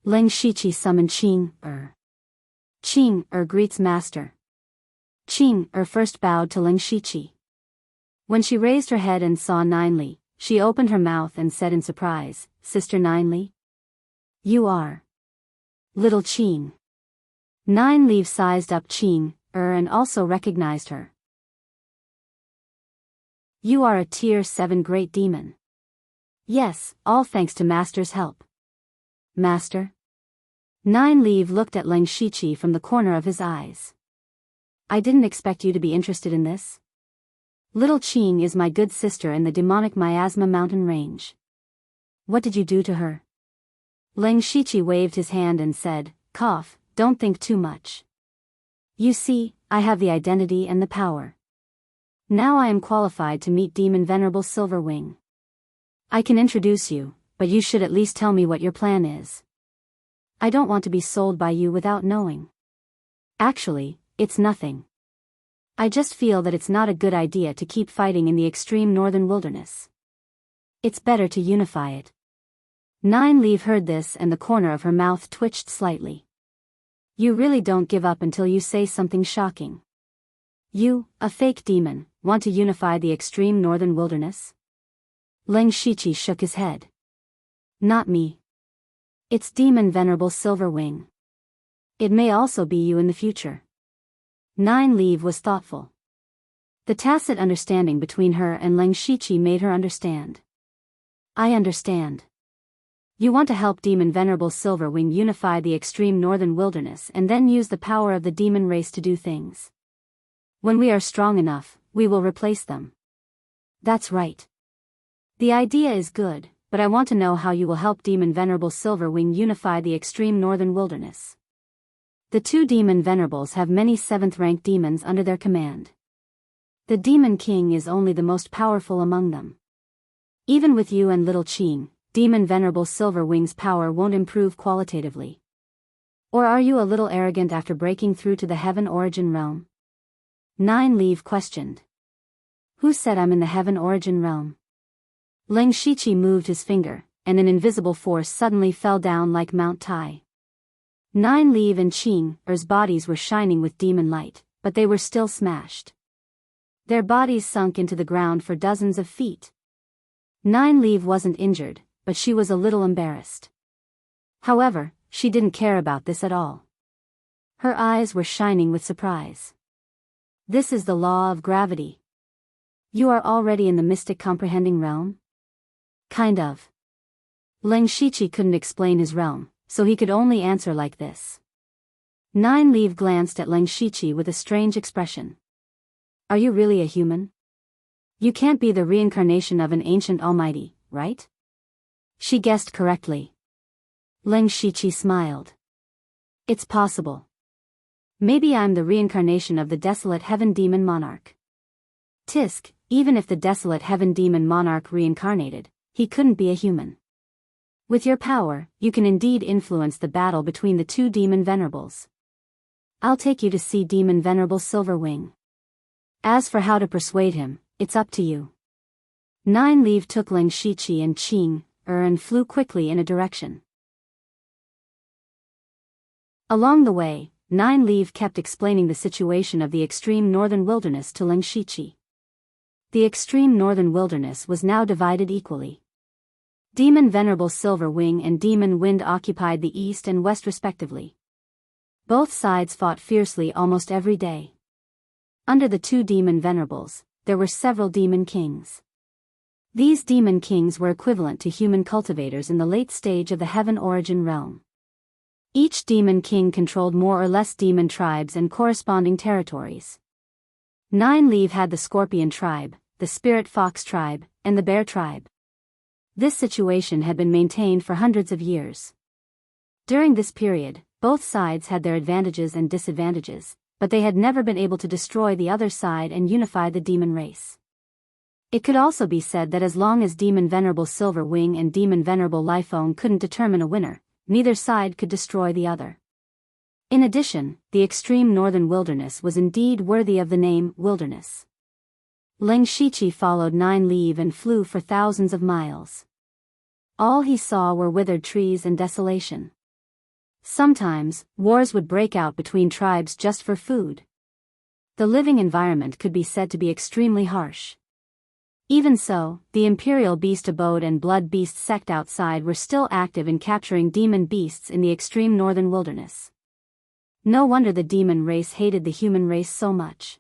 Ling Shiqi summoned Qing-er. Qing-er greets master. Qing-er first bowed to Ling Shiqi. When she raised her head and saw Ninely, she opened her mouth and said in surprise, "Sister Ninely? You are little Ching." Ninely sized up Ching, and also recognized her. "You are a Tier 7 great demon." "Yes, all thanks to Master's help." "Master?" Ninely looked at Leng Shiqi from the corner of his eyes. "I didn't expect you to be interested in this. Little Ching is my good sister in the demonic Miasma mountain range." "What did you do to her?" Leng Shiqi waved his hand and said, "Cough, don't think too much. You see, I have the identity and the power. Now I am qualified to meet Demon Venerable Silverwing. I can introduce you, but you should at least tell me what your plan is. I don't want to be sold by you without knowing. Actually, it's nothing. I just feel that it's not a good idea to keep fighting in the extreme northern wilderness. It's better to unify it." Ninely heard this and the corner of her mouth twitched slightly. "You really don't give up until you say something shocking. You, a fake demon, want to unify the extreme northern wilderness?" Leng Shiqi shook his head. "Not me. It's Demon Venerable Silverwing. It may also be you in the future." Ninely was thoughtful. The tacit understanding between her and Leng Shiqi made her understand. "I understand. You want to help Demon Venerable Silverwing unify the extreme northern wilderness and then use the power of the demon race to do things. When we are strong enough, we will replace them." "That's right. The idea is good, but I want to know how you will help Demon Venerable Silverwing unify the extreme northern wilderness. The two Demon Venerables have many 7th-rank demons under their command. The Demon King is only the most powerful among them. Even with you and Little Ching, Demon Venerable Silverwing's power won't improve qualitatively. Or are you a little arrogant after breaking through to the Heaven Origin realm?" Ninely questioned. "Who said I'm in the Heaven Origin realm?" Leng Shiqi moved his finger, and an invisible force suddenly fell down like Mount Tai. Ninely and Ching's bodies were shining with demon light, but they were still smashed. Their bodies sunk into the ground for dozens of feet. Ninely wasn't injured, but she was a little embarrassed. However, she didn't care about this at all. Her eyes were shining with surprise. "This is the law of gravity. You are already in the mystic comprehending realm?" "Kind of." Leng Shiqi couldn't explain his realm, so he could only answer like this. Ninely glanced at Leng Shiqi with a strange expression. "Are you really a human? You can't be the reincarnation of an ancient almighty, right?" She guessed correctly. Leng Shiqi smiled. "It's possible. Maybe I'm the reincarnation of the desolate heaven demon monarch." Tisk, even if the desolate heaven demon monarch reincarnated, he couldn't be a human. "With your power, you can indeed influence the battle between the two demon venerables. I'll take you to see Demon Venerable Silverwing. As for how to persuade him, it's up to you." Ninely took Leng Shiqi and Ching and flew quickly in a direction. Along the way, Ninely kept explaining the situation of the extreme northern wilderness to Leng Shiqi. The extreme northern wilderness was now divided equally. Demon Venerable Silverwing and Demon Wind occupied the east and west respectively. Both sides fought fiercely almost every day. Under the two Demon Venerables, there were several Demon Kings. These Demon Kings were equivalent to human cultivators in the late stage of the Heaven Origin realm. Each Demon King controlled more or less demon tribes and corresponding territories. Ninely had the Scorpion tribe, the Spirit Fox tribe, and the Bear tribe. This situation had been maintained for hundreds of years. During this period, both sides had their advantages and disadvantages, but they had never been able to destroy the other side and unify the demon race. It could also be said that as long as Demon Venerable Silverwing and Demon Venerable Lifeone couldn't determine a winner, neither side could destroy the other. In addition, the extreme northern wilderness was indeed worthy of the name wilderness. Leng Shiqi followed Ninely and flew for thousands of miles. All he saw were withered trees and desolation. Sometimes, wars would break out between tribes just for food. The living environment could be said to be extremely harsh. Even so, the Imperial Beast Abode and Blood Beast sect outside were still active in capturing demon beasts in the extreme northern wilderness. No wonder the demon race hated the human race so much.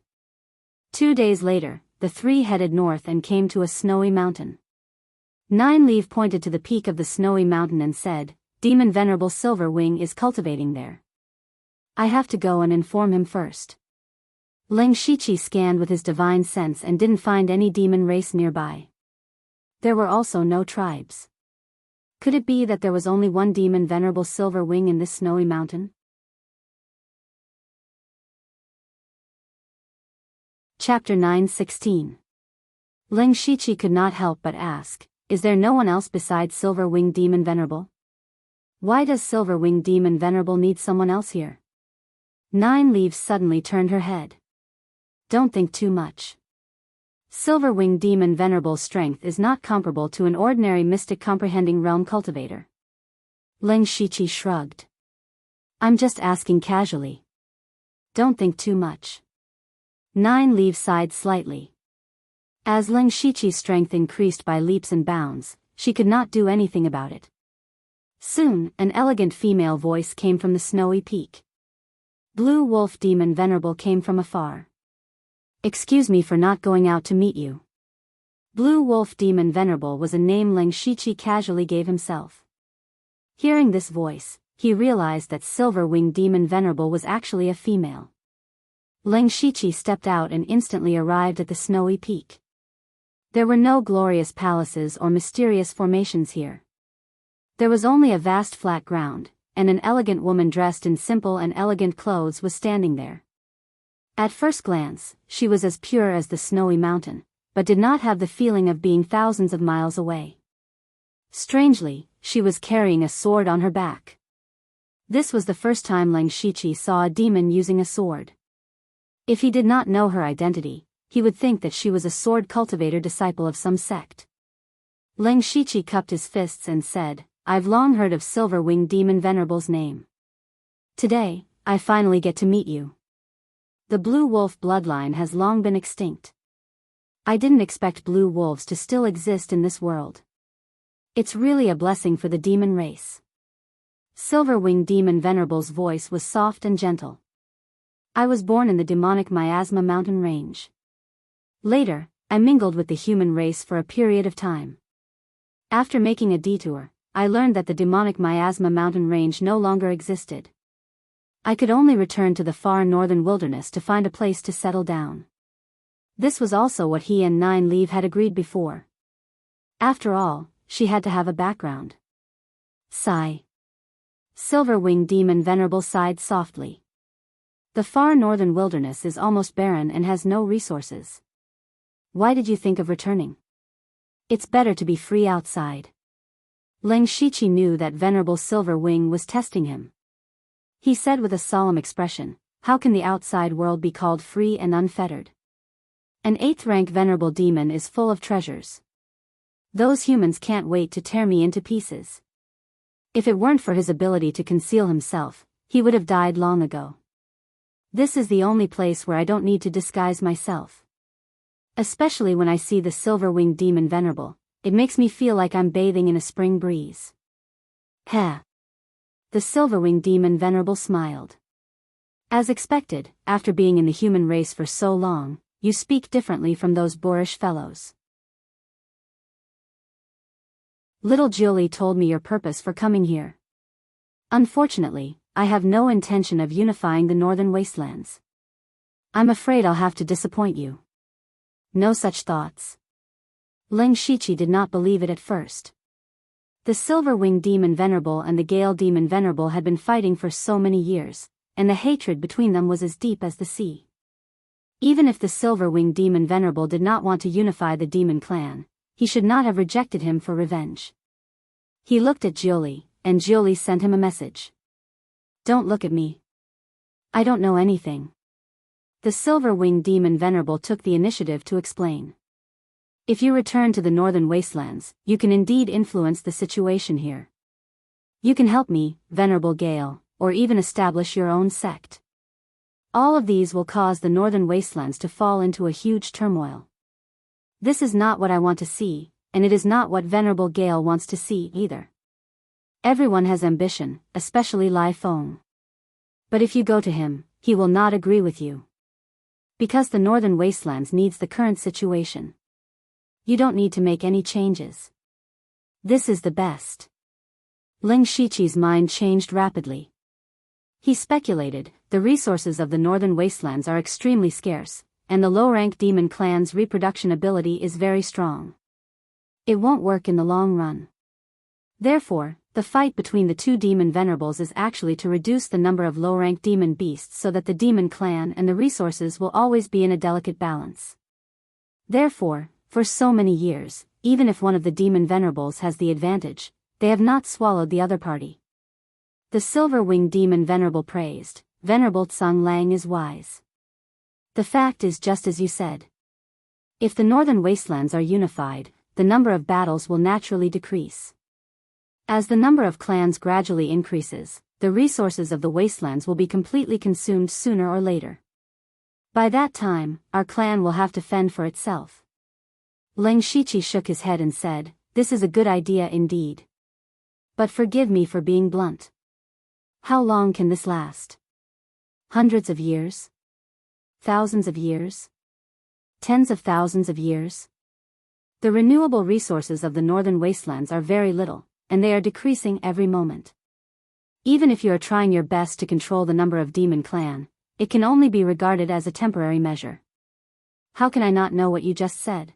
2 days later, the three headed north and came to a snowy mountain. Nine-Leaf pointed to the peak of the snowy mountain and said, "Demon Venerable Silverwing is cultivating there. I have to go and inform him first." Ling Shiqi scanned with his divine sense and didn't find any demon race nearby. There were also no tribes. Could it be that there was only one demon Venerable Silverwing in this snowy mountain? Chapter 9:16. Ling Shiqi could not help but ask, "Is there no one else besides Silverwing Demon Venerable? Why does Silverwing Demon Venerable need someone else here?" Nine-Leaf suddenly turned her head. "Don't think too much. Silverwing Demon Venerable's strength is not comparable to an ordinary mystic comprehending realm cultivator." Ling Shiqi shrugged. "I'm just asking casually. Don't think too much." Nine-Leaf sighed slightly. As Ling Shiqi's strength increased by leaps and bounds, she could not do anything about it. Soon, an elegant female voice came from the snowy peak. Blue Wolf Demon Venerable came from afar. "Excuse me for not going out to meet you." Blue Wolf Demon Venerable was a name Ling Shiqi casually gave himself. Hearing this voice, he realized that Silverwing Demon Venerable was actually a female. Ling Shiqi stepped out and instantly arrived at the snowy peak. There were no glorious palaces or mysterious formations here. There was only a vast flat ground, and an elegant woman dressed in simple and elegant clothes was standing there. At first glance, she was as pure as the snowy mountain, but did not have the feeling of being thousands of miles away. Strangely, she was carrying a sword on her back. This was the first time Ling Shiqi saw a demon using a sword. If he did not know her identity, he would think that she was a sword cultivator disciple of some sect. Ling Shiqi cupped his fists and said, "I've long heard of Silverwing Demon Venerable's name. Today, I finally get to meet you. The Blue Wolf bloodline has long been extinct. I didn't expect blue wolves to still exist in this world. It's really a blessing for the demon race." Silverwing Demon Venerable's voice was soft and gentle. "I was born in the demonic Miasma mountain range. Later, I mingled with the human race for a period of time. After making a detour, I learned that the demonic Miasma mountain range no longer existed. I could only return to the far northern wilderness to find a place to settle down. This was also what he and Nine-Leaf had agreed before. After all, she had to have a background." Sigh. Silverwing Demon Venerable sighed softly. "The far northern wilderness is almost barren and has no resources. Why did you think of returning? It's better to be free outside." Ling Shiqi knew that Venerable Silverwing was testing him. He said with a solemn expression, "How can the outside world be called free and unfettered? An 8th-rank Venerable Demon is full of treasures. Those humans can't wait to tear me into pieces. If it weren't for his ability to conceal himself, he would have died long ago. This is the only place where I don't need to disguise myself. Especially when I see the Silverwing Demon Venerable, it makes me feel like I'm bathing in a spring breeze." Heh. The Silverwing Demon Venerable smiled. "As expected, after being in the human race for so long, you speak differently from those boorish fellows. Little Julie told me your purpose for coming here. Unfortunately, I have no intention of unifying the northern wastelands. I'm afraid I'll have to disappoint you." "No such thoughts." Ling Shiqi did not believe it at first. The Silverwing Demon Venerable and the Gale Demon Venerable had been fighting for so many years, and the hatred between them was as deep as the sea. Even if the Silverwing Demon Venerable did not want to unify the demon clan, he should not have rejected him for revenge. He looked at Julie, and Julie sent him a message. "Don't look at me. I don't know anything." The Silverwing Demon Venerable took the initiative to explain. "If you return to the northern wastelands, you can indeed influence the situation here. You can help me, Venerable Gale, or even establish your own sect. All of these will cause the northern wastelands to fall into a huge turmoil. This is not what I want to see, and it is not what Venerable Gale wants to see either. Everyone has ambition, especially Lai Feng. But if you go to him, he will not agree with you. Because the Northern Wastelands needs the current situation. You don't need to make any changes. This is the best. Ling Shiqi's mind changed rapidly. He speculated, the resources of the Northern Wastelands are extremely scarce, and the low-rank demon clan's reproduction ability is very strong. It won't work in the long run. Therefore, the fight between the two demon venerables is actually to reduce the number of low-rank demon beasts so that the demon clan and the resources will always be in a delicate balance. Therefore, for so many years, even if one of the demon venerables has the advantage, they have not swallowed the other party. The silver-winged demon venerable praised, Venerable Tsang Lang is wise. The fact is just as you said. If the Northern Wastelands are unified, the number of battles will naturally decrease. As the number of clans gradually increases, the resources of the Wastelands will be completely consumed sooner or later. By that time, our clan will have to fend for itself. Ling Shiqi shook his head and said, this is a good idea indeed. But forgive me for being blunt. How long can this last? Hundreds of years? Thousands of years? Tens of thousands of years? The renewable resources of the Northern Wastelands are very little, and they are decreasing every moment. Even if you are trying your best to control the number of demon clan, it can only be regarded as a temporary measure. How can I not know what you just said?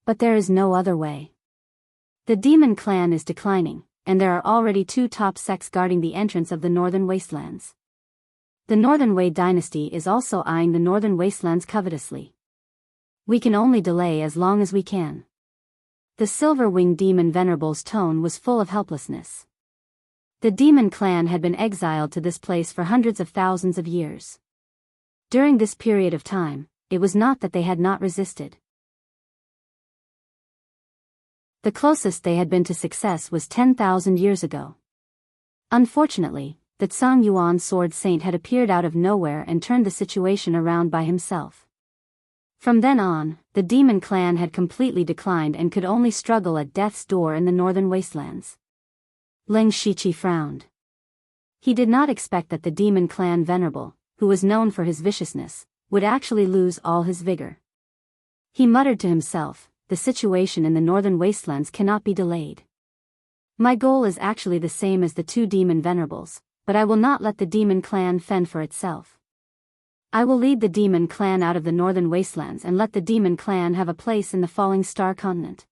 But there is no other way. The demon clan is declining, and there are already 2 top sects guarding the entrance of the Northern Wastelands. The Northern Wei dynasty is also eyeing the Northern Wastelands covetously. We can only delay as long as we can. The silver-winged demon venerable's tone was full of helplessness. The demon clan had been exiled to this place for hundreds of thousands of years. During this period of time, it was not that they had not resisted. The closest they had been to success was 10,000 years ago. Unfortunately, the Tsang Yuan Sword Saint had appeared out of nowhere and turned the situation around by himself. From then on, the demon clan had completely declined and could only struggle at death's door in the Northern Wastelands. Ling Shiqi frowned. He did not expect that the demon clan venerable, who was known for his viciousness, would actually lose all his vigor. He muttered to himself, the situation in the Northern Wastelands cannot be delayed. My goal is actually the same as the 2 demon venerables, but I will not let the demon clan fend for itself. I will lead the demon clan out of the Northern Wastelands and let the demon clan have a place in the Falling Star continent.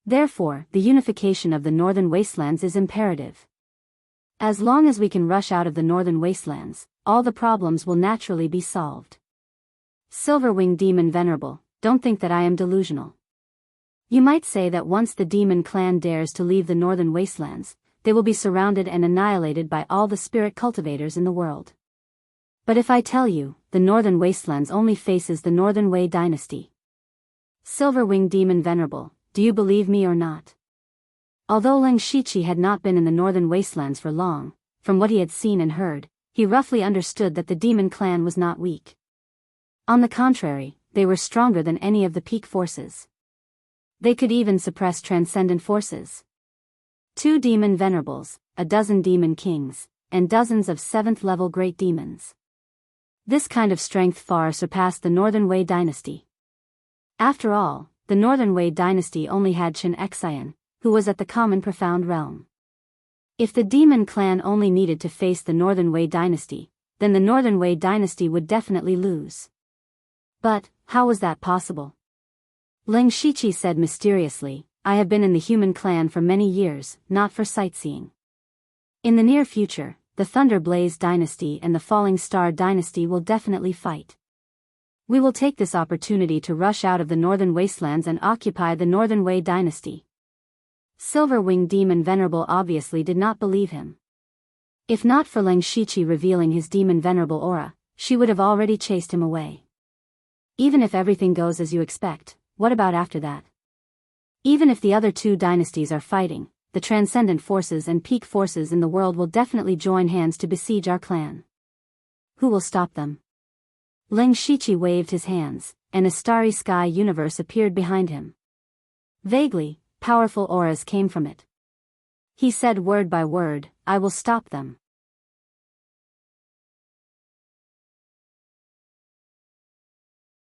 Therefore, the unification of the Northern Wastelands is imperative. As long as we can rush out of the Northern Wastelands, all the problems will naturally be solved. Silverwing Demon Venerable, don't think that I am delusional. You might say that once the demon clan dares to leave the Northern Wastelands, they will be surrounded and annihilated by all the spirit cultivators in the world. But if I tell you, the Northern Wastelands only faces the Northern Wei dynasty. Silverwing Demon Venerable, do you believe me or not? Although Ling Shiqi had not been in the Northern Wastelands for long, from what he had seen and heard, he roughly understood that the demon clan was not weak. On the contrary, they were stronger than any of the peak forces. They could even suppress transcendent forces. 2 demon venerables, a dozen demon kings, and dozens of 7th-level great demons. This kind of strength far surpassed the Northern Wei dynasty. After all, the Northern Wei dynasty only had Chen Xian, who was at the common profound realm. If the demon clan only needed to face the Northern Wei dynasty, then the Northern Wei dynasty would definitely lose. But, how was that possible? Ling Shiqi said mysteriously, I have been in the human clan for many years, not for sightseeing. In the near future, the Thunder Blaze dynasty and the Falling Star dynasty will definitely fight. We will take this opportunity to rush out of the Northern Wastelands and occupy the Northern Wei dynasty. Silverwing Demon Venerable obviously did not believe him. If not for Ling Shiqi revealing his Demon Venerable aura, she would have already chased him away. Even if everything goes as you expect, what about after that? Even if the other 2 dynasties are fighting, the transcendent forces and peak forces in the world will definitely join hands to besiege our clan. Who will stop them? Ling Shiqi waved his hands, and a starry sky universe appeared behind him. Vaguely, powerful auras came from it. He said word by word, "I will stop them."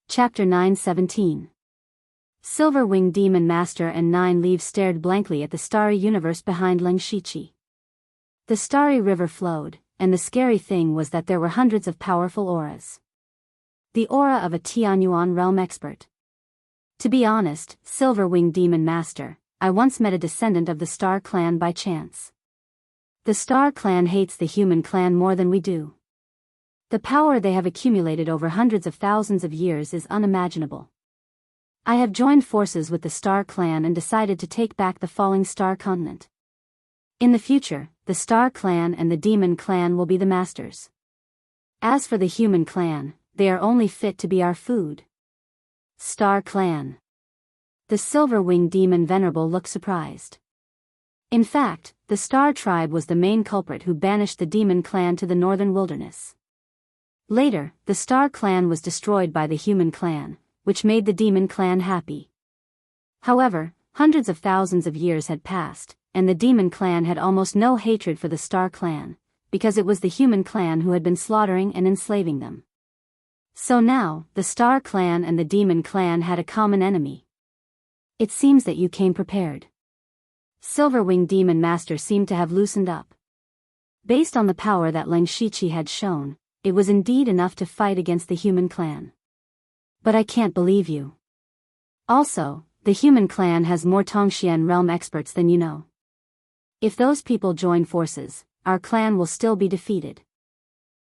Chapter 9:17. Silver-winged demon master and 9 leaves stared blankly at the starry universe behind Leng Shiqi. The starry river flowed, and the scary thing was that there were hundreds of powerful auras. The aura of a Tianyuan realm expert. To be honest, Silver-winged demon master, I once met a descendant of the Star clan by chance. The Star clan hates the human clan more than we do. The power they have accumulated over hundreds of thousands of years is unimaginable. I have joined forces with the Star clan and decided to take back the falling Star continent. In the future, the Star clan and the Demon clan will be the masters. As for the human clan, they are only fit to be our food. Star clan. The silver-winged demon venerable looked surprised. In fact, the Star tribe was the main culprit who banished the Demon clan to the northern wilderness. Later, the Star clan was destroyed by the human clan, which made the Demon clan happy. However, hundreds of thousands of years had passed, and the Demon clan had almost no hatred for the Star clan, because it was the human clan who had been slaughtering and enslaving them. So now, the Star clan and the Demon clan had a common enemy. It seems that you came prepared. Silver-winged demon master seemed to have loosened up. Based on the power that Leng Shiqi had shown, it was indeed enough to fight against the human clan. But I can't believe you. Also, the human clan has more Tongxian realm experts than you know. If those people join forces, our clan will still be defeated.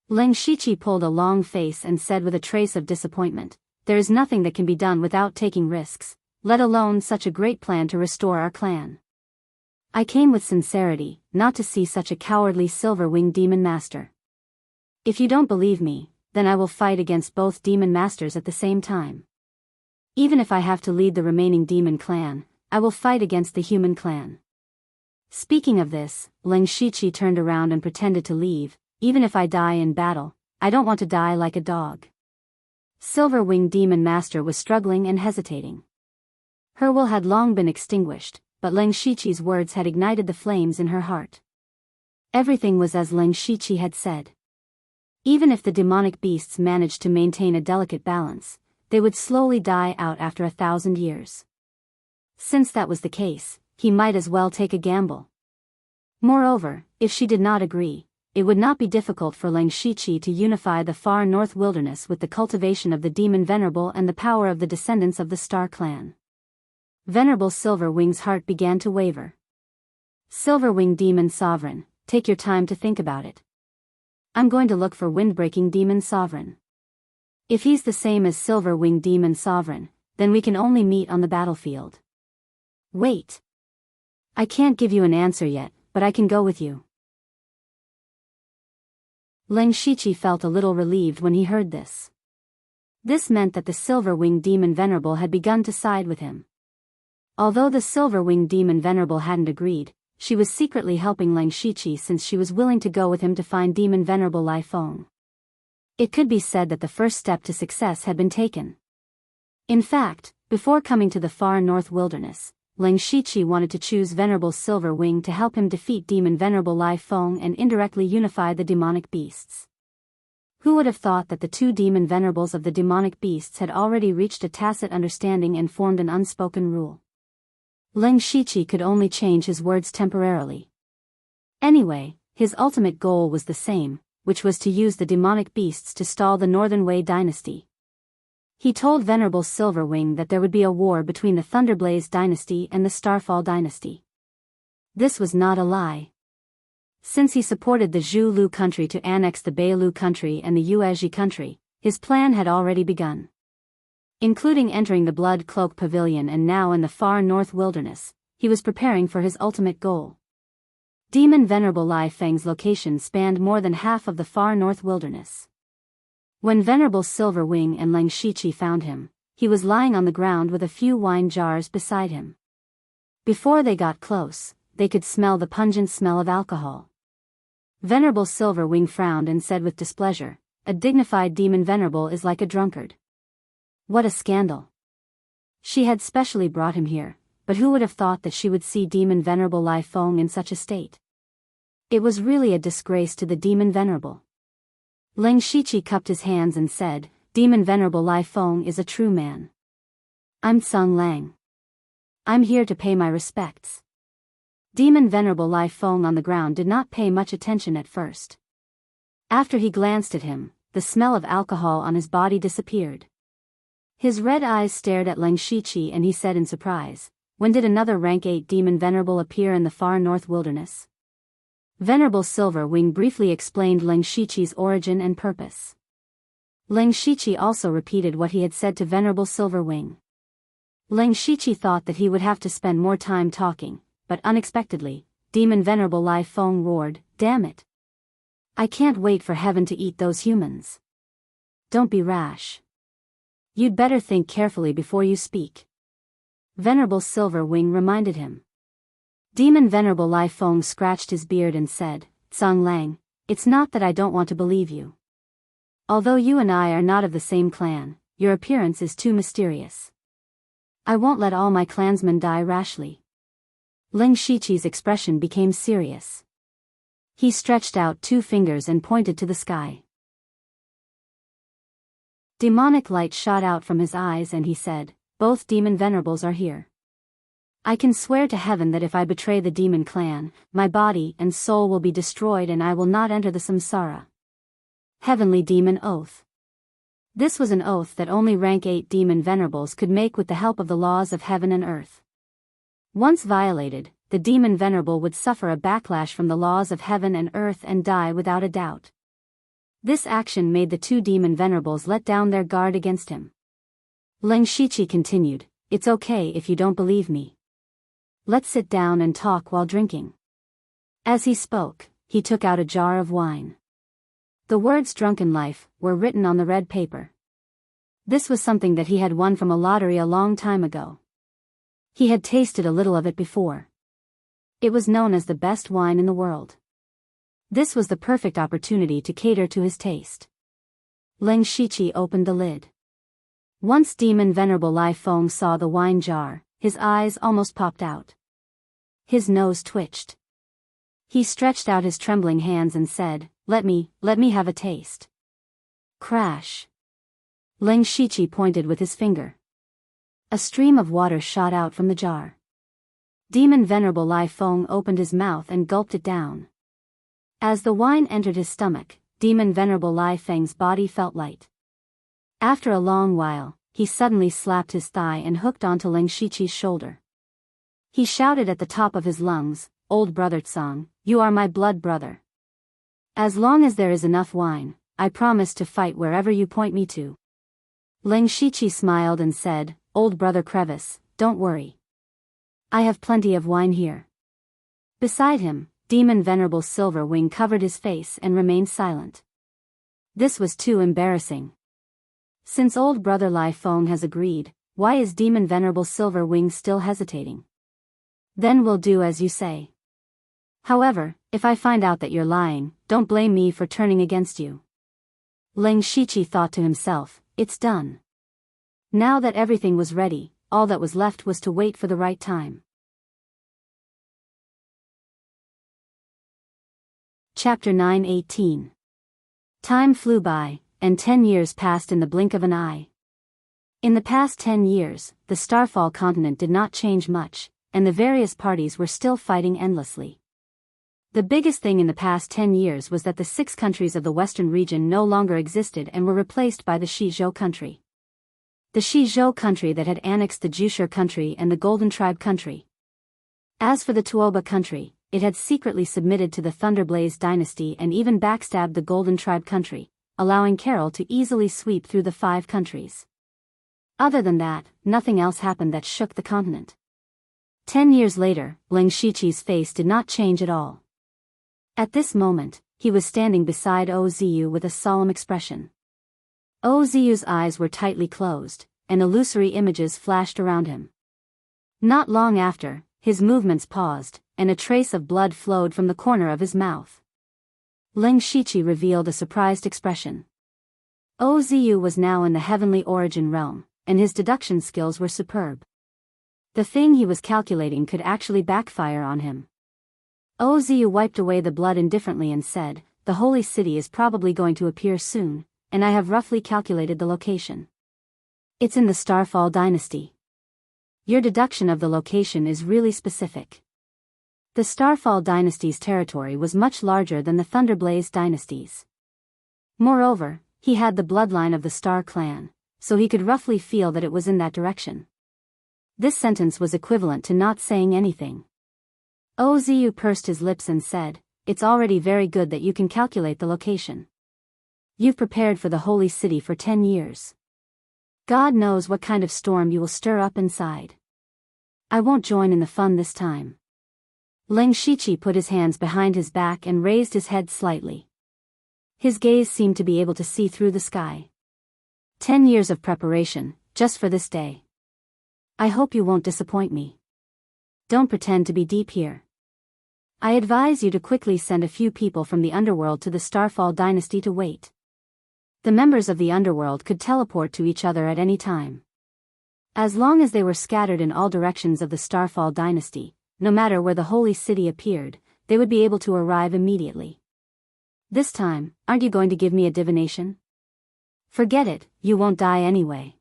Leng Shiqi pulled a long face and said with a trace of disappointment, "There is nothing that can be done without taking risks, let alone such a great plan to restore our clan. I came with sincerity, not to see such a cowardly silver-winged demon master. If you don't believe me, then I will fight against both demon masters at the same time. Even if I have to lead the remaining demon clan, I will fight against the human clan." Speaking of this, Leng Shiqi turned around and pretended to leave. "Even if I die in battle, I don't want to die like a dog." Silver-winged demon master was struggling and hesitating. Her will had long been extinguished, but Leng Shiqi's words had ignited the flames in her heart. Everything was as Leng Shiqi had said. Even if the demonic beasts managed to maintain a delicate balance, they would slowly die out after 1,000 years. Since that was the case, he might as well take a gamble. Moreover, if she did not agree, it would not be difficult for Leng Shiqi to unify the far north wilderness with the cultivation of the demon venerable and the power of the descendants of the Star clan. Venerable Silver-wing's heart began to waver. "Silver-winged demon sovereign, take your time to think about it. I'm going to look for wind-breaking demon sovereign. If he's the same as silver-winged demon sovereign, then we can only meet on the battlefield." "Wait. I can't give you an answer yet, but I can go with you." Leng Shiqi felt a little relieved when he heard this. This meant that the silver-winged demon venerable had begun to side with him. Although the silver-winged demon venerable hadn't agreed, she was secretly helping Leng Shiqi since she was willing to go with him to find demon venerable Lai Feng. It could be said that the first step to success had been taken. In fact, before coming to the far north wilderness, Leng Shiqi wanted to choose Venerable Silver Wing to help him defeat demon venerable Lai Feng and indirectly unify the demonic beasts. Who would have thought that the two demon venerables of the demonic beasts had already reached a tacit understanding and formed an unspoken rule? Leng Shiqi could only change his words temporarily. Anyway, his ultimate goal was the same, which was to use the demonic beasts to stall the Northern Wei dynasty. He told Venerable Silverwing that there would be a war between the Thunderblaze dynasty and the Starfall dynasty. This was not a lie. Since he supported the Zhu Lu country to annex the Beilu country and the Yuezhi country, his plan had already begun. Including entering the Blood Cloak Pavilion and now in the far north wilderness, he was preparing for his ultimate goal. Demon Venerable Lai Feng's location spanned more than half of the far north wilderness. When Venerable Silver Wing and Leng Shiqi found him, he was lying on the ground with a few wine jars beside him. Before they got close, they could smell the pungent smell of alcohol. Venerable Silver Wing frowned and said with displeasure, "A dignified demon venerable is like a drunkard. What a scandal. She had specially brought him here, but who would have thought that she would see Demon Venerable Lai Feng in such a state? It was really a disgrace to the Demon Venerable. Leng Shiqi cupped his hands and said, Demon Venerable Lai Feng is a true man. I'm Tsang Lang. I'm here to pay my respects. Demon Venerable Lai Feng on the ground did not pay much attention at first. After he glanced at him, the smell of alcohol on his body disappeared. His red eyes stared at Leng Shiqi and he said in surprise, when did another rank 8 Demon Venerable appear in the far north wilderness? Venerable Silver Wing briefly explained Leng Shiqi's origin and purpose. Leng Shiqi also repeated what he had said to Venerable Silver Wing. Leng Shiqi thought that he would have to spend more time talking, but unexpectedly, Demon Venerable Lai Feng roared, Damn it! I can't wait for heaven to eat those humans. Don't be rash. You'd better think carefully before you speak. Venerable Silver Wing reminded him. Demon Venerable Lai Feng scratched his beard and said, Tsang Lang, it's not that I don't want to believe you. Although you and I are not of the same clan, your appearance is too mysterious. I won't let all my clansmen die rashly. Leng Shiqi's expression became serious. He stretched out 2 fingers and pointed to the sky. Demonic light shot out from his eyes and he said, Both Demon Venerables are here. I can swear to heaven that if I betray the demon clan, my body and soul will be destroyed and I will not enter the samsara. Heavenly Demon Oath. This was an oath that only rank 8 Demon Venerables could make with the help of the laws of heaven and earth. Once violated, the Demon Venerable would suffer a backlash from the laws of heaven and earth and die without a doubt. This action made the 2 Demon Venerables let down their guard against him. Leng Shiqi continued, It's okay if you don't believe me. Let's sit down and talk while drinking. As he spoke, he took out a jar of wine. The words Drunken Life were written on the red paper. This was something that he had won from a lottery a long time ago. He had tasted a little of it before. It was known as the best wine in the world. This was the perfect opportunity to cater to his taste. Leng Shiqi opened the lid. Once Demon Venerable Lai Feng saw the wine jar, his eyes almost popped out. His nose twitched. He stretched out his trembling hands and said, Let me have a taste. Crash. Leng Shiqi pointed with his finger. A stream of water shot out from the jar. Demon Venerable Lai Feng opened his mouth and gulped it down. As the wine entered his stomach, Demon Venerable Lai Feng's body felt light. After a long while, he suddenly slapped his thigh and hooked onto Leng Shiqi's shoulder. He shouted at the top of his lungs, Old brother Tsang, you are my blood brother. As long as there is enough wine, I promise to fight wherever you point me to. Leng Shiqi smiled and said, Old brother Crevice, don't worry. I have plenty of wine here. Beside him, Demon Venerable Silver Wing covered his face and remained silent. This was too embarrassing. Since old brother Lai Feng has agreed, why is Demon Venerable Silver Wing still hesitating? Then we'll do as you say. However, if I find out that you're lying, don't blame me for turning against you. Leng Shiqi thought to himself, it's done. Now that everything was ready, all that was left was to wait for the right time. Chapter 9:18. Time flew by, and 10 years passed in the blink of an eye. In the past 10 years, the Starfall continent did not change much, and the various parties were still fighting endlessly. The biggest thing in the past 10 years was that the 6 countries of the western region no longer existed and were replaced by the Shizhou country. The Shizhou country that had annexed the Jushur country and the Golden Tribe country. As for the Tuoba country, it had secretly submitted to the Thunderblaze dynasty and even backstabbed the Golden Tribe country, allowing Carol to easily sweep through the 5 countries. Other than that, nothing else happened that shook the continent. 10 years later, Leng Shiqi's face did not change at all. At this moment, he was standing beside Ozu with a solemn expression. Ozu's eyes were tightly closed, and illusory images flashed around him. Not long after, his movements paused, and a trace of blood flowed from the corner of his mouth. Leng Shiqi revealed a surprised expression. Ozu was now in the heavenly origin realm, and his deduction skills were superb. The thing he was calculating could actually backfire on him. Ozu wiped away the blood indifferently and said, "The holy city is probably going to appear soon, and I have roughly calculated the location. It's in the Starfall dynasty. Your deduction of the location is really specific." The Starfall dynasty's territory was much larger than the Thunderblaze dynasty's. Moreover, he had the bloodline of the Star clan, so he could roughly feel that it was in that direction. This sentence was equivalent to not saying anything. Ozu pursed his lips and said, "It's already very good that you can calculate the location. You've prepared for the holy city for 10 years. God knows what kind of storm you will stir up inside. I won't join in the fun this time." Ling Shiqi put his hands behind his back and raised his head slightly. His gaze seemed to be able to see through the sky. 10 years of preparation, just for this day. I hope you won't disappoint me. Don't pretend to be deep here. I advise you to quickly send a few people from the underworld to the Starfall dynasty to wait. The members of the underworld could teleport to each other at any time. As long as they were scattered in all directions of the Starfall dynasty, no matter where the holy city appeared, they would be able to arrive immediately. This time, aren't you going to give me a divination? Forget it, you won't die anyway.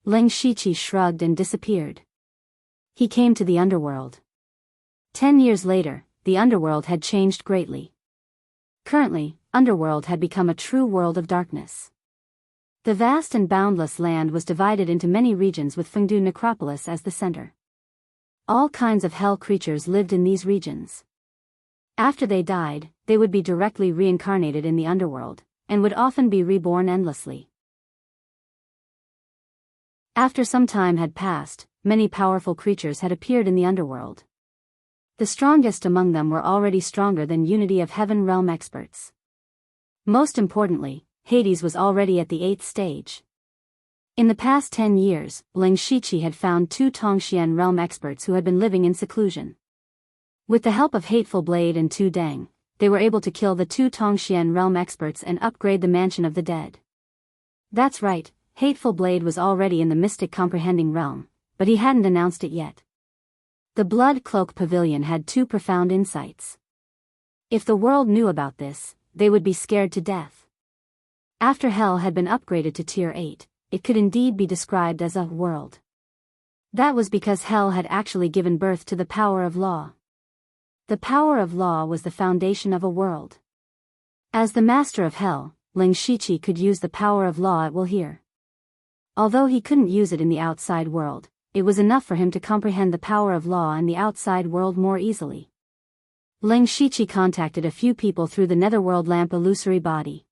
Ling Shiqi shrugged and disappeared. He came to the underworld. 10 years later, the underworld had changed greatly. Currently, underworld had become a true world of darkness. The vast and boundless land was divided into many regions with Fengdu Necropolis as the center. All kinds of hell creatures lived in these regions. After they died, they would be directly reincarnated in the underworld, and would often be reborn endlessly. After some time had passed, many powerful creatures had appeared in the underworld. The strongest among them were already stronger than Unity of Heaven realm experts. Most importantly, Hades was already at the 8th stage. In the past 10 years, Ling Shiqi had found 2 Tongxian realm experts who had been living in seclusion. With the help of Hateful Blade and Tu Deng, they were able to kill the 2 Tongxian realm experts and upgrade the Mansion of the Dead. That's right, Hateful Blade was already in the Mystic Comprehending realm, but he hadn't announced it yet. The Blood Cloak Pavilion had 2 profound insights. If the world knew about this, they would be scared to death. After Hell had been upgraded to Tier 8, it could indeed be described as a world. That was because Hell had actually given birth to the power of law. The power of law was the foundation of a world. As the master of Hell, Ling Shiqi could use the power of law at will here. Although he couldn't use it in the outside world, it was enough for him to comprehend the power of law in the outside world more easily. Ling Shiqi contacted a few people through the netherworld lamp illusory body.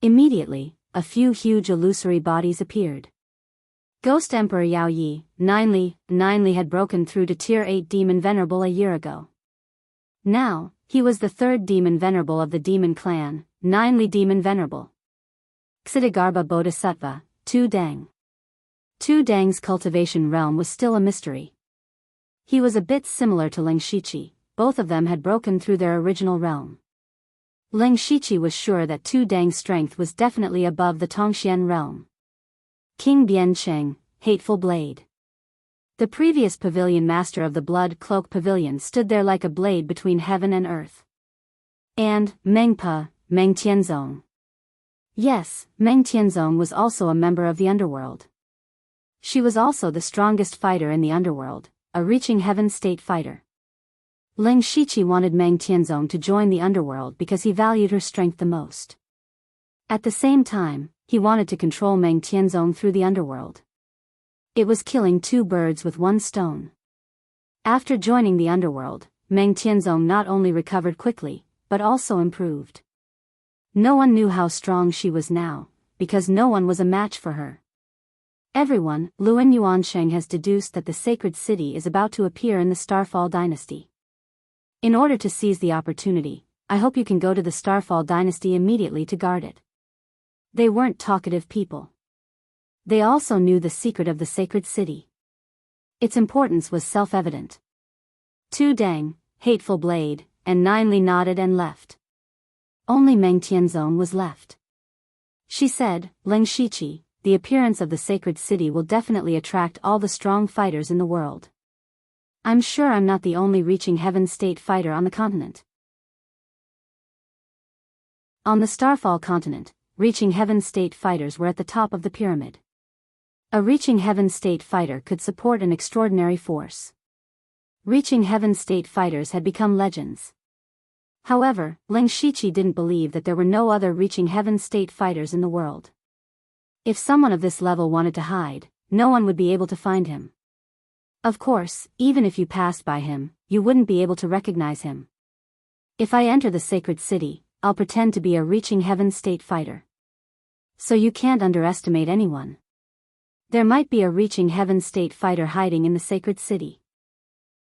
Immediately, a few huge illusory bodies appeared. Ghost Emperor Yao Yi, Ninely had broken through to Tier 8 Demon Venerable a year ago. Now, he was the 3rd Demon Venerable of the Demon Clan, Ninely Demon Venerable. Xitigarbha Bodhisattva, Tu Deng. Tu Deng's cultivation realm was still a mystery. He was a bit similar to Ling Shiqi, both of them had broken through their original realm. Ling Shiqi was sure that Tu Deng's strength was definitely above the Tongxian realm. King Biancheng, Hateful Blade. The previous pavilion master of the Blood Cloak Pavilion stood there like a blade between heaven and earth. And, Meng Tianzong. Yes, Meng Tianzong was also a member of the underworld. She was also the strongest fighter in the underworld, a reaching heaven state fighter. Ling Shiqi wanted Meng Tianzong to join the underworld because he valued her strength the most. At the same time, he wanted to control Meng Tianzong through the underworld. It was killing 2 birds with 1 stone. After joining the underworld, Meng Tianzong not only recovered quickly, but also improved. No one knew how strong she was now, because no one was a match for her. Everyone, Luan Yuansheng has deduced that the sacred city is about to appear in the Starfall dynasty. In order to seize the opportunity, I hope you can go to the Starfall dynasty immediately to guard it. They weren't talkative people. They also knew the secret of the sacred city. Its importance was self-evident. Tu Deng, Hateful Blade, and Ninely nodded and left. Only Meng Tianzong was left. She said, Ling Shiqi, the appearance of the sacred city will definitely attract all the strong fighters in the world. I'm sure I'm not the only reaching heaven state fighter on the continent. On the Starfall continent, reaching heaven state fighters were at the top of the pyramid. A reaching heaven state fighter could support an extraordinary force. Reaching heaven state fighters had become legends. However, Ling Shiqi didn't believe that there were no other reaching heaven state fighters in the world. If someone of this level wanted to hide, no one would be able to find him. Of course, even if you passed by him, you wouldn't be able to recognize him. If I enter the sacred city, I'll pretend to be a reaching heaven state fighter. So you can't underestimate anyone. There might be a reaching heaven state fighter hiding in the sacred city.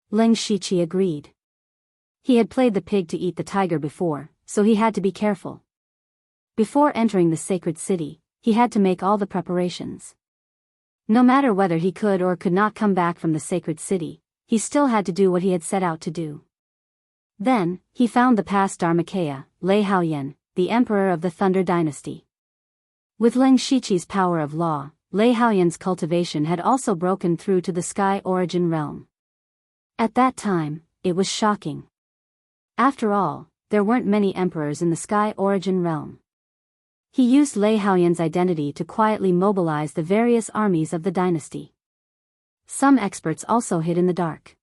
Ling Shiqi agreed. He had played the pig to eat the tiger before, so he had to be careful. Before entering the sacred city, he had to make all the preparations. No matter whether he could or could not come back from the sacred city, he still had to do what he had set out to do. Then, he found the past Dharmakaya, Lei Haoyan, the emperor of the Thunder Dynasty. With Ling Shiqi's power of law, Lei Haoyan's cultivation had also broken through to the Sky Origin realm. At that time, it was shocking. After all, there weren't many emperors in the Sky Origin realm. He used Lei Haoyan's identity to quietly mobilize the various armies of the dynasty. Some experts also hid in the dark.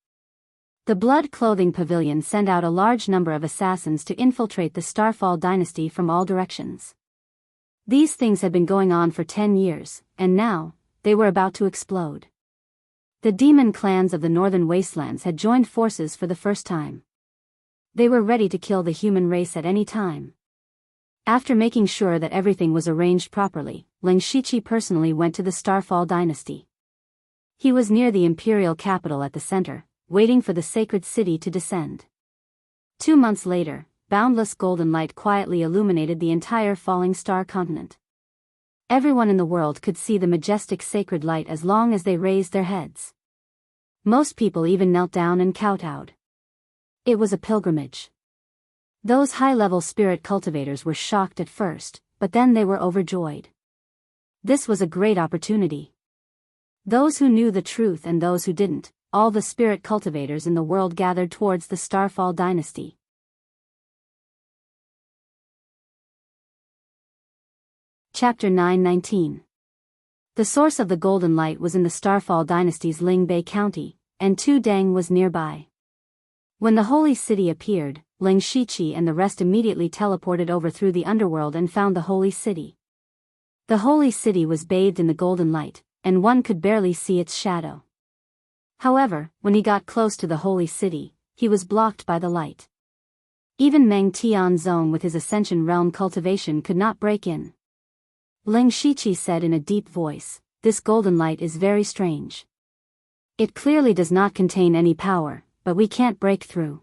The Blood Clothing Pavilion sent out a large number of assassins to infiltrate the Starfall dynasty from all directions. These things had been going on for 10 years, and now, they were about to explode. The demon clans of the northern wastelands had joined forces for the first time. They were ready to kill the human race at any time. After making sure that everything was arranged properly, Ling Shiqi personally went to the Starfall dynasty. He was near the imperial capital at the center, waiting for the sacred city to descend. 2 months later, boundless golden light quietly illuminated the entire falling star continent. Everyone in the world could see the majestic sacred light as long as they raised their heads. Most people even knelt down and kowtowed. It was a pilgrimage. Those high-level spirit cultivators were shocked at first, but then they were overjoyed. This was a great opportunity. Those who knew the truth and those who didn't, all the spirit cultivators in the world gathered towards the Starfall dynasty. Chapter 9:19. The source of the golden light was in the Starfall dynasty's Lingbei County, and Tudang was nearby. When the holy city appeared, Ling Shiqi and the rest immediately teleported over through the underworld and found the holy city. The holy city was bathed in the golden light, and one could barely see its shadow. However, when he got close to the holy city, he was blocked by the light. Even Meng Tianzong with his Ascension Realm cultivation could not break in. Ling Shiqi said in a deep voice, "This golden light is very strange. It clearly does not contain any power, but we can't break through.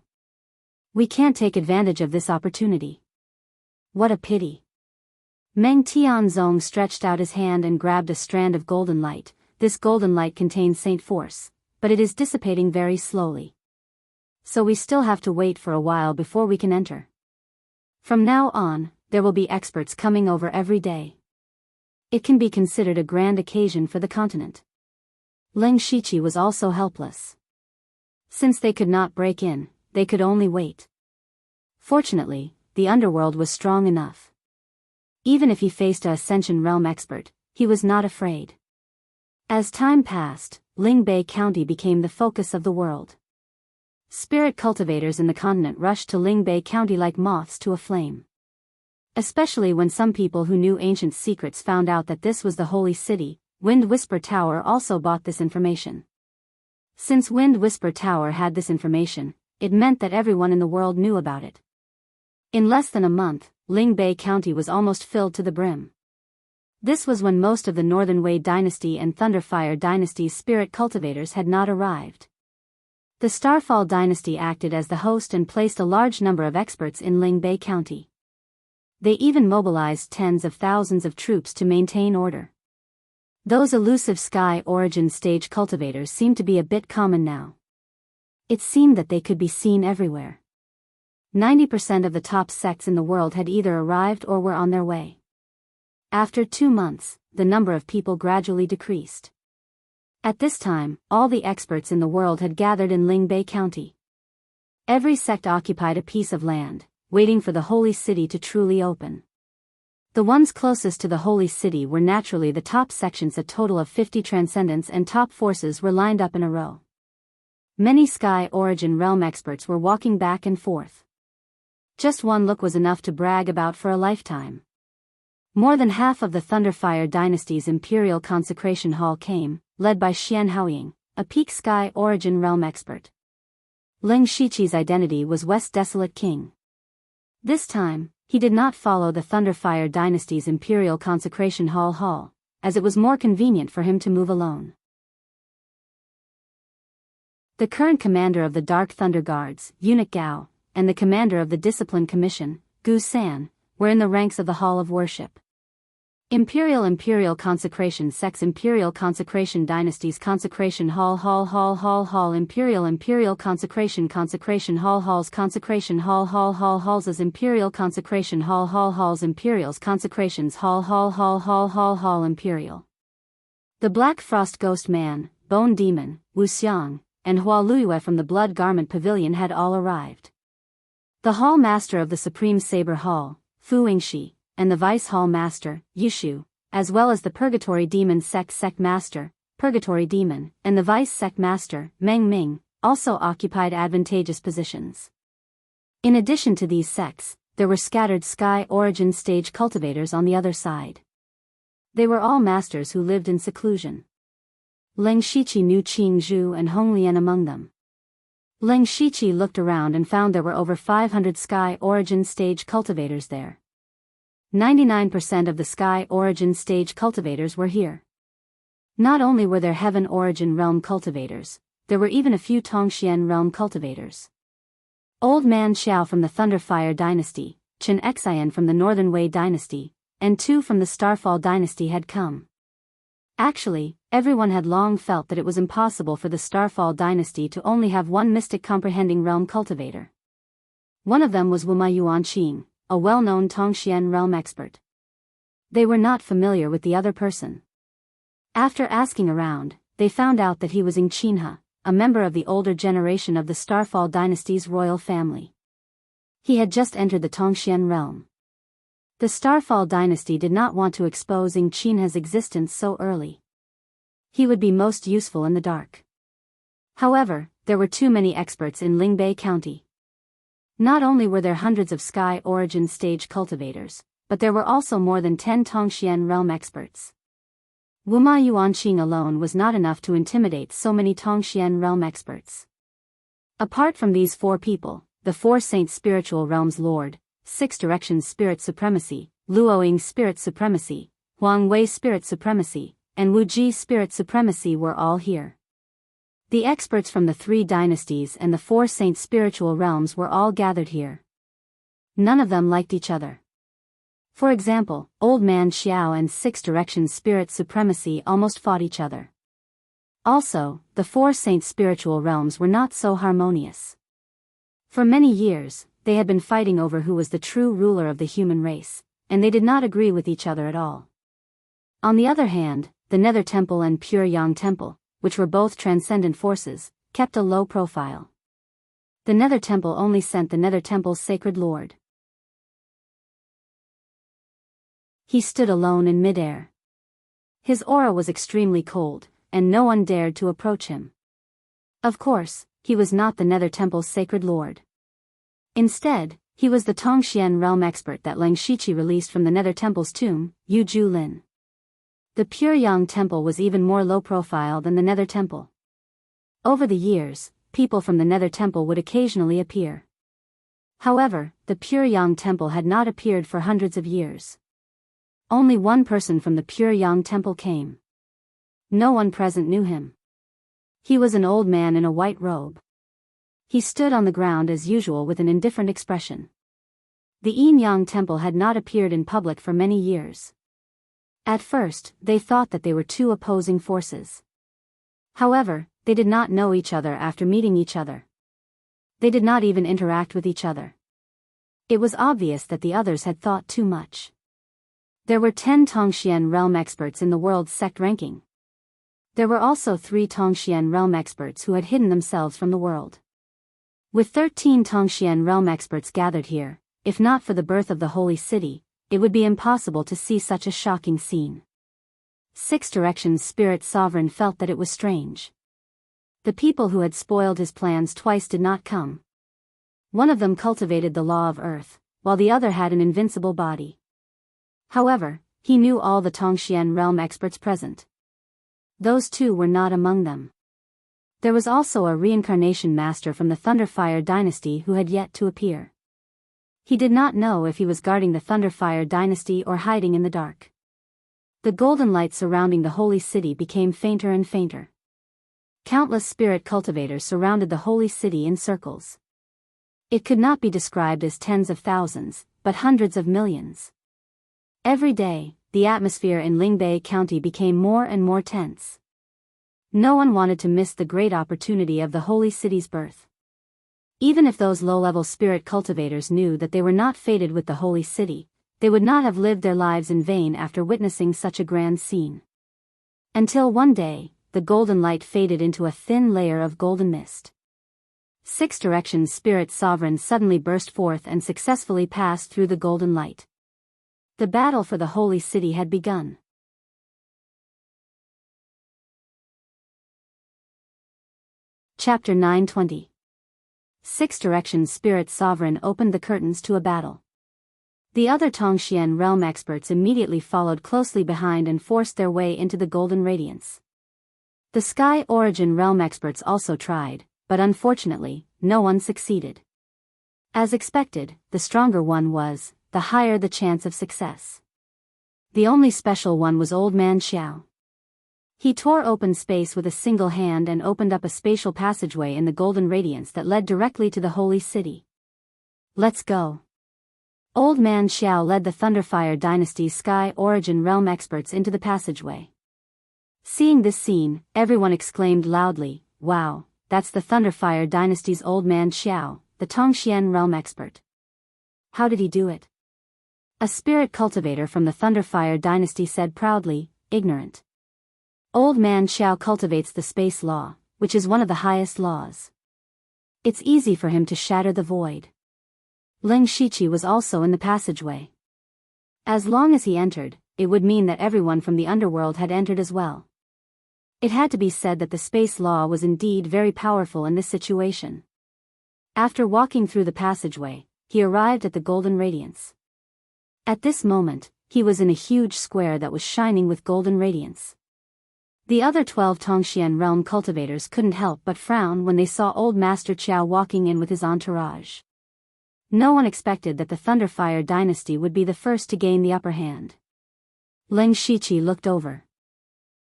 We can't take advantage of this opportunity. What a pity." Meng Tianzong stretched out his hand and grabbed a strand of golden light. This golden light contains Saint Force, but it is dissipating very slowly. So we still have to wait for a while before we can enter. From now on, there will be experts coming over every day. It can be considered a grand occasion for the continent. Ling Shiqi was also helpless. Since they could not break in, they could only wait. Fortunately, the underworld was strong enough. Even if he faced a Ascension Realm expert, he was not afraid. As time passed, Lingbei County became the focus of the world. Spirit cultivators in the continent rushed to Lingbei County like moths to a flame. Especially when some people who knew ancient secrets found out that this was the holy city. Wind Whisper Tower also bought this information. Since Wind Whisper Tower had this information, it meant that everyone in the world knew about it. In less than a month, Lingbei County was almost filled to the brim. This was when most of the Northern Wei Dynasty and Thunderfire Dynasty's spirit cultivators had not arrived. The Starfall Dynasty acted as the host and placed a large number of experts in Lingbei County. They even mobilized tens of thousands of troops to maintain order. Those elusive Sky Origin stage cultivators seemed to be a bit common now. It seemed that they could be seen everywhere. 90% of the top sects in the world had either arrived or were on their way. After 2 months, the number of people gradually decreased. At this time, all the experts in the world had gathered in Lingbei County. Every sect occupied a piece of land, waiting for the holy city to truly open. The ones closest to the holy city were naturally the top sections. A total of 50 transcendents and top forces were lined up in a row. Many Sky Origin Realm experts were walking back and forth. Just one look was enough to brag about for a lifetime. More than half of the Thunderfire Dynasty's Imperial Consecration Hall came, led by Xian Haoying, a peak Sky Origin Realm expert. Ling Shiqi's identity was West Desolate King. This time, he did not follow the Thunderfire Dynasty's Imperial Consecration Hall, as it was more convenient for him to move alone. The current commander of the Dark Thunder Guards, Eunuch Gao, and the commander of the Discipline Commission, Gu San, were in the ranks of the Hall of Worship. Imperial Consecration Sects, Imperial Consecration Dynasties, Consecration Hall, Imperial Consecration Hall, Halls, Consecration Hall, Halls as Imperial Consecration Hall, Halls, Imperials, Consecrations Hall, Imperial. The Black Frost Ghost Man, Bone Demon, Wu Xiang, and Hua Luyue from the Blood Garment Pavilion had all arrived. The Hall Master of the Supreme Saber Hall, Fu Yingxi, and the Vice Hall Master, Yushu, as well as the Purgatory Demon Sect Master, Purgatory Demon, and the Vice Sect Master, Meng Ming, also occupied advantageous positions. In addition to these sects, there were scattered Sky Origin stage cultivators on the other side. They were all masters who lived in seclusion. Ling Shiqi knew Qing Zhu and Hong Lian among them. Ling Shiqi looked around and found there were over 500 Sky Origin stage cultivators there. 99% of the Sky Origin stage cultivators were here. Not only were there Heaven Origin realm cultivators, there were even a few Tongxian realm cultivators. Old Man Xiao from the Thunderfire Dynasty, Chen Xian from the Northern Wei Dynasty, and 2 from the Starfall Dynasty had come. Actually, everyone had long felt that it was impossible for the Starfall Dynasty to only have one mystic comprehending realm cultivator. One of them was Wuma Yuanqing, a well-known Tongxian realm expert. They were not familiar with the other person. After asking around, they found out that he was Qinhe, a member of the older generation of the Starfall Dynasty's royal family. He had just entered the Tongxian realm. The Starfall Dynasty did not want to expose Qinhe's existence so early. He would be most useful in the dark. However, there were too many experts in Lingbei County. Not only were there hundreds of Sky Origin stage cultivators, but there were also more than 10 Tongxian realm experts. Wuma Yuanqing alone was not enough to intimidate so many Tongxian realm experts. Apart from these 4 people, the 4 Saint Spiritual Realms Lord, 6 Directions Spirit Supremacy, Luoying Spirit Supremacy, Huang Wei Spirit Supremacy, and Wu Ji Spirit Supremacy were all here. The experts from the 3 dynasties and the 4 Saint Spiritual Realms were all gathered here. None of them liked each other. For example, Old Man Xiao and 6 Directions Spirit Supremacy almost fought each other. Also, the 4 Saint Spiritual Realms were not so harmonious. For many years, they had been fighting over who was the true ruler of the human race, and they did not agree with each other at all. On the other hand, the Nether Temple and Pure Yang Temple, which were both transcendent forces, kept a low profile. The Nether Temple only sent the Nether Temple's sacred lord. He stood alone in midair. His aura was extremely cold, and no one dared to approach him. Of course, he was not the Nether Temple's sacred lord. Instead, he was the Tongxian realm expert that Ling Shiqi released from the Nether Temple's tomb, Yu Lin. The Pure Yang Temple was even more low-profile than the Nether Temple. Over the years, people from the Nether Temple would occasionally appear. However, the Pure Yang Temple had not appeared for hundreds of years. Only one person from the Pure Yang Temple came. No one present knew him. He was an old man in a white robe. He stood on the ground as usual with an indifferent expression. The Yin Yang Temple had not appeared in public for many years. At first, they thought that they were 2 opposing forces. However, they did not know each other after meeting each other. They did not even interact with each other. It was obvious that the others had thought too much. There were 10 Tongxian realm experts in the world's sect ranking. There were also 3 Tongxian realm experts who had hidden themselves from the world. With 13 Tongxian realm experts gathered here, if not for the birth of the holy city, it would be impossible to see such a shocking scene. Six Directions Spirit Sovereign felt that it was strange. The people who had spoiled his plans twice did not come. One of them cultivated the law of earth, while the other had an invincible body. However, he knew all the Tongxian realm experts present. Those two were not among them. There was also a reincarnation master from the Thunderfire dynasty who had yet to appear. He did not know if he was guarding the Thunderfire dynasty or hiding in the dark. The golden light surrounding the holy city became fainter and fainter. Countless spirit cultivators surrounded the holy city in circles. It could not be described as tens of thousands, but hundreds of millions. Every day, the atmosphere in Lingbei County became more and more tense. No one wanted to miss the great opportunity of the holy city's birth. Even if those low-level spirit cultivators knew that they were not fated with the holy city, they would not have lived their lives in vain after witnessing such a grand scene. Until one day, the golden light faded into a thin layer of golden mist. Six Directions Spirit Sovereign suddenly burst forth and successfully passed through the golden light. The battle for the holy city had begun. Chapter 920. Six Directions Spirit Sovereign opened the curtains to a battle. The other Tongxian realm experts immediately followed closely behind and forced their way into the golden radiance. The Sky Origin realm experts also tried, but unfortunately, no one succeeded. As expected, the stronger one was, the higher the chance of success. The only special one was Old Man Xiao. He tore open space with a single hand and opened up a spatial passageway in the golden radiance that led directly to the holy city. Let's go. Old Man Xiao led the Thunderfire dynasty's Sky Origin realm experts into the passageway. Seeing this scene, everyone exclaimed loudly, "Wow, that's the Thunderfire dynasty's Old Man Xiao, the Tongxian realm expert. How did he do it?" A spirit cultivator from the Thunderfire dynasty said proudly, "Ignorant. Old Man Xiao cultivates the space law, which is one of the highest laws. It's easy for him to shatter the void." Ling Shiqi was also in the passageway. As long as he entered, it would mean that everyone from the underworld had entered as well. It had to be said that the space law was indeed very powerful in this situation. After walking through the passageway, he arrived at the golden radiance. At this moment, he was in a huge square that was shining with golden radiance. The other 12 Tongxian realm cultivators couldn't help but frown when they saw old Master Qiao walking in with his entourage. No one expected that the Thunderfire dynasty would be the first to gain the upper hand. Ling Shiqi looked over.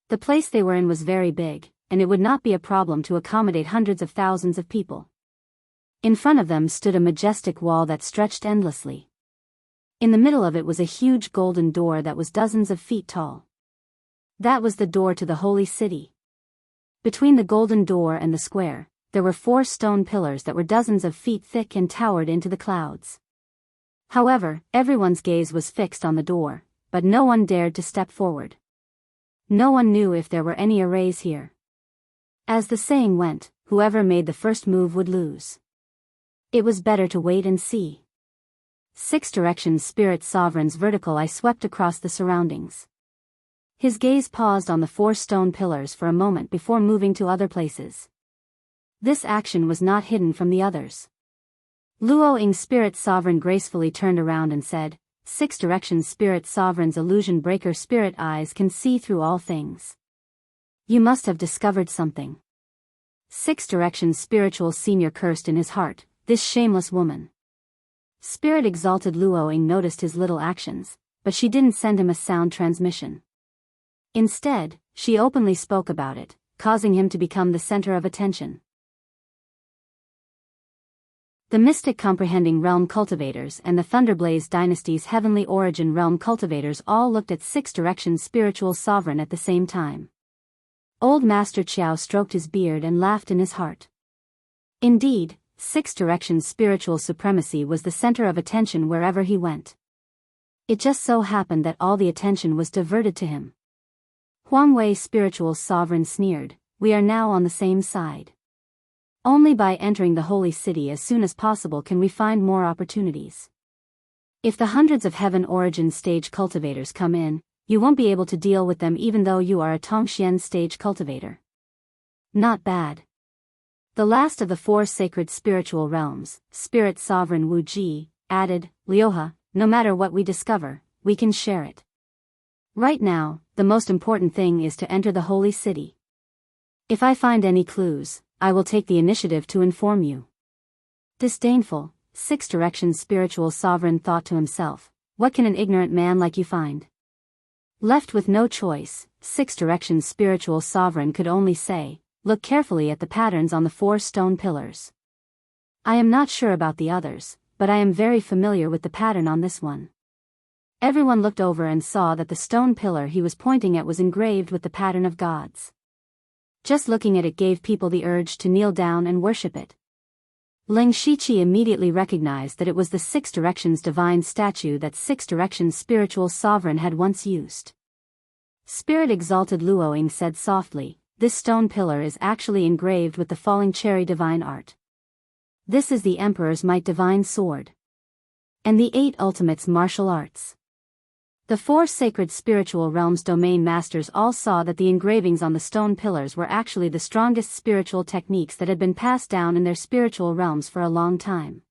The place they were in was very big, and it would not be a problem to accommodate hundreds of thousands of people. In front of them stood a majestic wall that stretched endlessly. In the middle of it was a huge golden door that was dozens of feet tall. That was the door to the holy city. Between the golden door and the square, there were 4 stone pillars that were dozens of feet thick and towered into the clouds. However, everyone's gaze was fixed on the door, but no one dared to step forward. No one knew if there were any arrays here. As the saying went, whoever made the first move would lose. It was better to wait and see. Six Directions Spirit Sovereign's vertical eye swept across the surroundings. His gaze paused on the 4 stone pillars for a moment before moving to other places. This action was not hidden from the others. Luo Ying Spirit Sovereign gracefully turned around and said, "Six Directions Spirit Sovereign's illusion breaker spirit eyes can see through all things. You must have discovered something." Six Directions Spiritual Senior cursed in his heart, "This shameless woman." Spirit Exalted Luo Ying noticed his little actions, but she didn't send him a sound transmission. Instead, she openly spoke about it, causing him to become the center of attention. The Mystic Comprehending Realm Cultivators and the Thunderblaze Dynasty's Heavenly Origin Realm Cultivators all looked at Six Directions Spiritual Sovereign at the same time. Old Master Qiao stroked his beard and laughed in his heart. Indeed, Six Directions Spiritual Supremacy was the center of attention wherever he went. It just so happened that all the attention was diverted to him. Huang Wei, spiritual sovereign, sneered, "We are now on the same side. Only by entering the holy city as soon as possible can we find more opportunities. If the hundreds of heaven origin stage cultivators come in, you won't be able to deal with them even though you are a Tongxian stage cultivator. Not bad." The last of the four sacred spiritual realms, Spirit Sovereign Wu Ji, added, "Liuhe, no matter what we discover, we can share it. Right now, the most important thing is to enter the holy city. If I find any clues, I will take the initiative to inform you." Disdainful, Six Directions spiritual sovereign thought to himself, "What can an ignorant man like you find?" Left with no choice, Six Directions spiritual sovereign could only say, "Look carefully at the patterns on the four stone pillars. I am not sure about the others, but I am very familiar with the pattern on this one." Everyone looked over and saw that the stone pillar he was pointing at was engraved with the pattern of gods. Just looking at it gave people the urge to kneel down and worship it. Ling Shiqi immediately recognized that it was the Six Directions divine statue that Six Directions spiritual sovereign had once used. Spirit Exalted Luoying said softly, "This stone pillar is actually engraved with the falling cherry divine art. This is the Emperor's might divine sword. And the 8 ultimates martial arts." The 4 sacred spiritual realms domain masters all saw that the engravings on the stone pillars were actually the strongest spiritual techniques that had been passed down in their spiritual realms for a long time.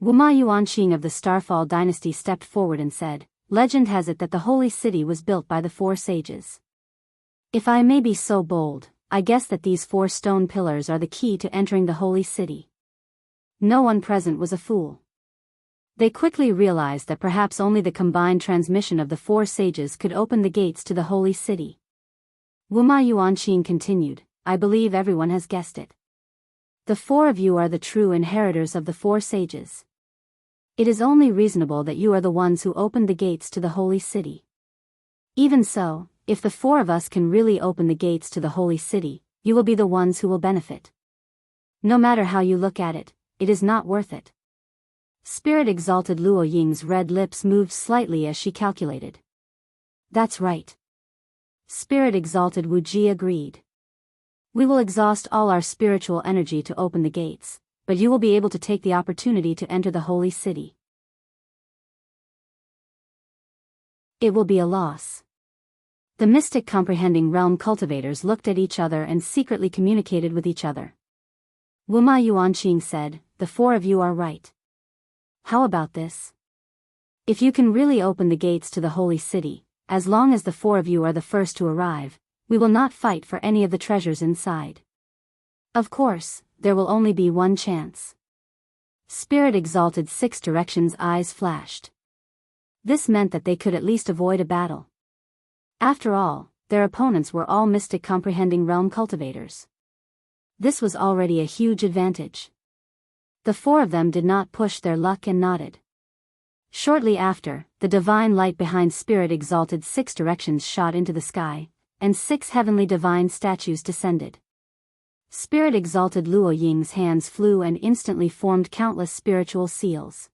Wuma Yuanqing of the Starfall dynasty stepped forward and said, "Legend has it that the holy city was built by the 4 sages. If I may be so bold, I guess that these 4 stone pillars are the key to entering the holy city." No one present was a fool. They quickly realized that perhaps only the combined transmission of the 4 sages could open the gates to the holy city. Wuma Yuanqing continued, "I believe everyone has guessed it. The 4 of you are the true inheritors of the 4 sages. It is only reasonable that you are the ones who opened the gates to the holy city. Even so, if the 4 of us can really open the gates to the holy city, you will be the ones who will benefit. No matter how you look at it, it is not worth it." Spirit Exalted Luo Ying's red lips moved slightly as she calculated. "That's right." Spirit Exalted Wu Ji agreed. "We will exhaust all our spiritual energy to open the gates, but you will be able to take the opportunity to enter the holy city. It will be a loss." The mystic comprehending realm cultivators looked at each other and secretly communicated with each other. Wuma Yuanqing said, "The 4 of you are right. How about this? If you can really open the gates to the holy city, as long as the 4 of you are the first to arrive, we will not fight for any of the treasures inside. Of course, there will only be one chance." Spirit Exalted Six Directions eyes flashed. This meant that they could at least avoid a battle. After all, their opponents were all mystic comprehending realm cultivators. This was already a huge advantage. The 4 of them did not push their luck and nodded. Shortly after, the divine light behind Spirit Exalted Six Directions shot into the sky, and 6 heavenly divine statues descended. Spirit Exalted Luo Ying's hands flew and instantly formed countless spiritual seals.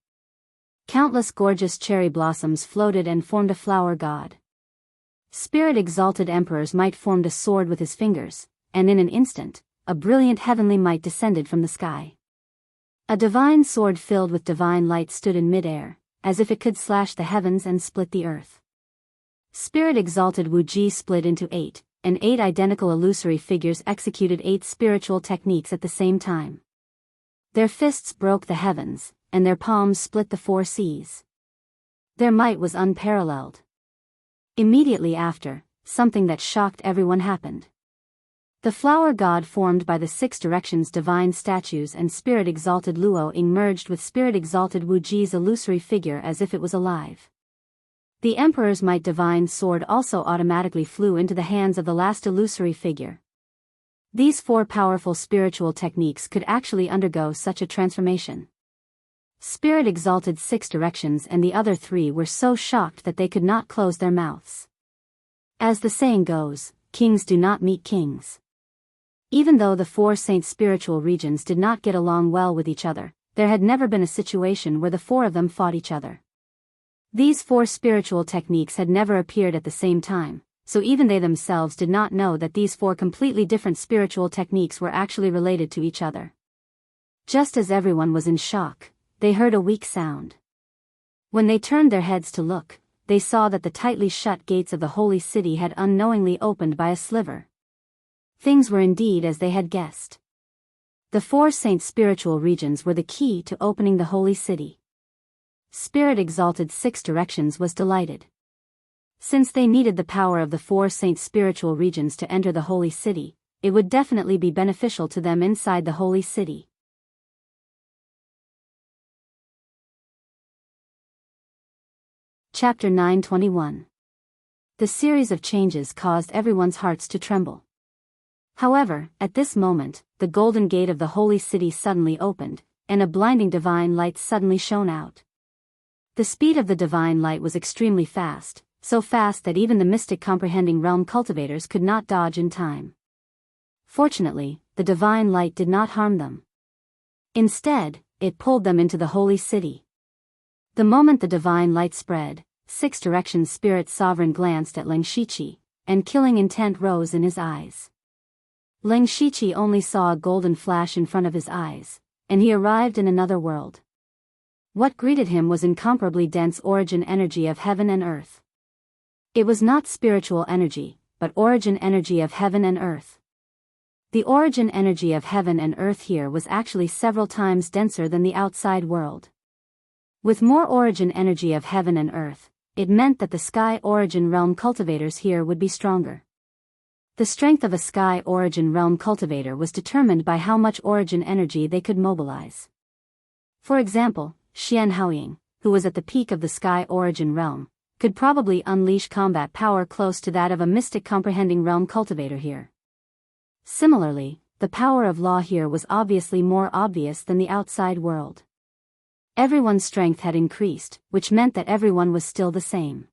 Countless gorgeous cherry blossoms floated and formed a flower god. Spirit Exalted Emperor's might formed a sword with his fingers, and in an instant, a brilliant heavenly might descended from the sky. A divine sword filled with divine light stood in mid-air, as if it could slash the heavens and split the earth. Spirit Exalted Wu Ji split into 8, and 8 identical illusory figures executed 8 spiritual techniques at the same time. Their fists broke the heavens, and their palms split the 4 seas. Their might was unparalleled. Immediately after, something that shocked everyone happened. The flower god formed by the 6 Directions divine statues and Spirit Exalted Luo Ying merged with Spirit Exalted Wu Ji's illusory figure as if it was alive. The Emperor's might divine sword also automatically flew into the hands of the last illusory figure. These 4 powerful spiritual techniques could actually undergo such a transformation. Spirit Exalted Six Directions and the other 3 were so shocked that they could not close their mouths. As the saying goes, kings do not meet kings. Even though the 4 saint spiritual regions did not get along well with each other, there had never been a situation where the 4 of them fought each other. These 4 spiritual techniques had never appeared at the same time, so even they themselves did not know that these 4 completely different spiritual techniques were actually related to each other. Just as everyone was in shock, they heard a weak sound. When they turned their heads to look, they saw that the tightly shut gates of the holy city had unknowingly opened by a sliver. Things were indeed as they had guessed. The 4 saint spiritual regions were the key to opening the holy city. Spirit exalted 6 directions was delighted. Since they needed the power of the 4 saint spiritual regions to enter the holy city, it would definitely be beneficial to them inside the holy city. Chapter 9:21. The series of changes caused everyone's hearts to tremble. However, at this moment, the golden gate of the holy city suddenly opened, and a blinding divine light suddenly shone out. The speed of the divine light was extremely fast, so fast that even the mystic comprehending realm cultivators could not dodge in time. Fortunately, the divine light did not harm them. Instead, it pulled them into the holy city. The moment the divine light spread, 6 directions Spirit Sovereign glanced at Leng Shiqi, and killing intent rose in his eyes. Leng Shiqi only saw a golden flash in front of his eyes, and he arrived in another world. What greeted him was incomparably dense origin energy of heaven and earth. It was not spiritual energy, but origin energy of heaven and earth. The origin energy of heaven and earth here was actually several times denser than the outside world. With more origin energy of heaven and earth, it meant that the sky origin realm cultivators here would be stronger. The strength of a sky origin realm cultivator was determined by how much origin energy they could mobilize. For example, Xian Haoying, who was at the peak of the sky origin realm, could probably unleash combat power close to that of a mystic comprehending realm cultivator here. Similarly, the power of law here was obviously more obvious than the outside world. Everyone's strength had increased, which meant that everyone was still the same.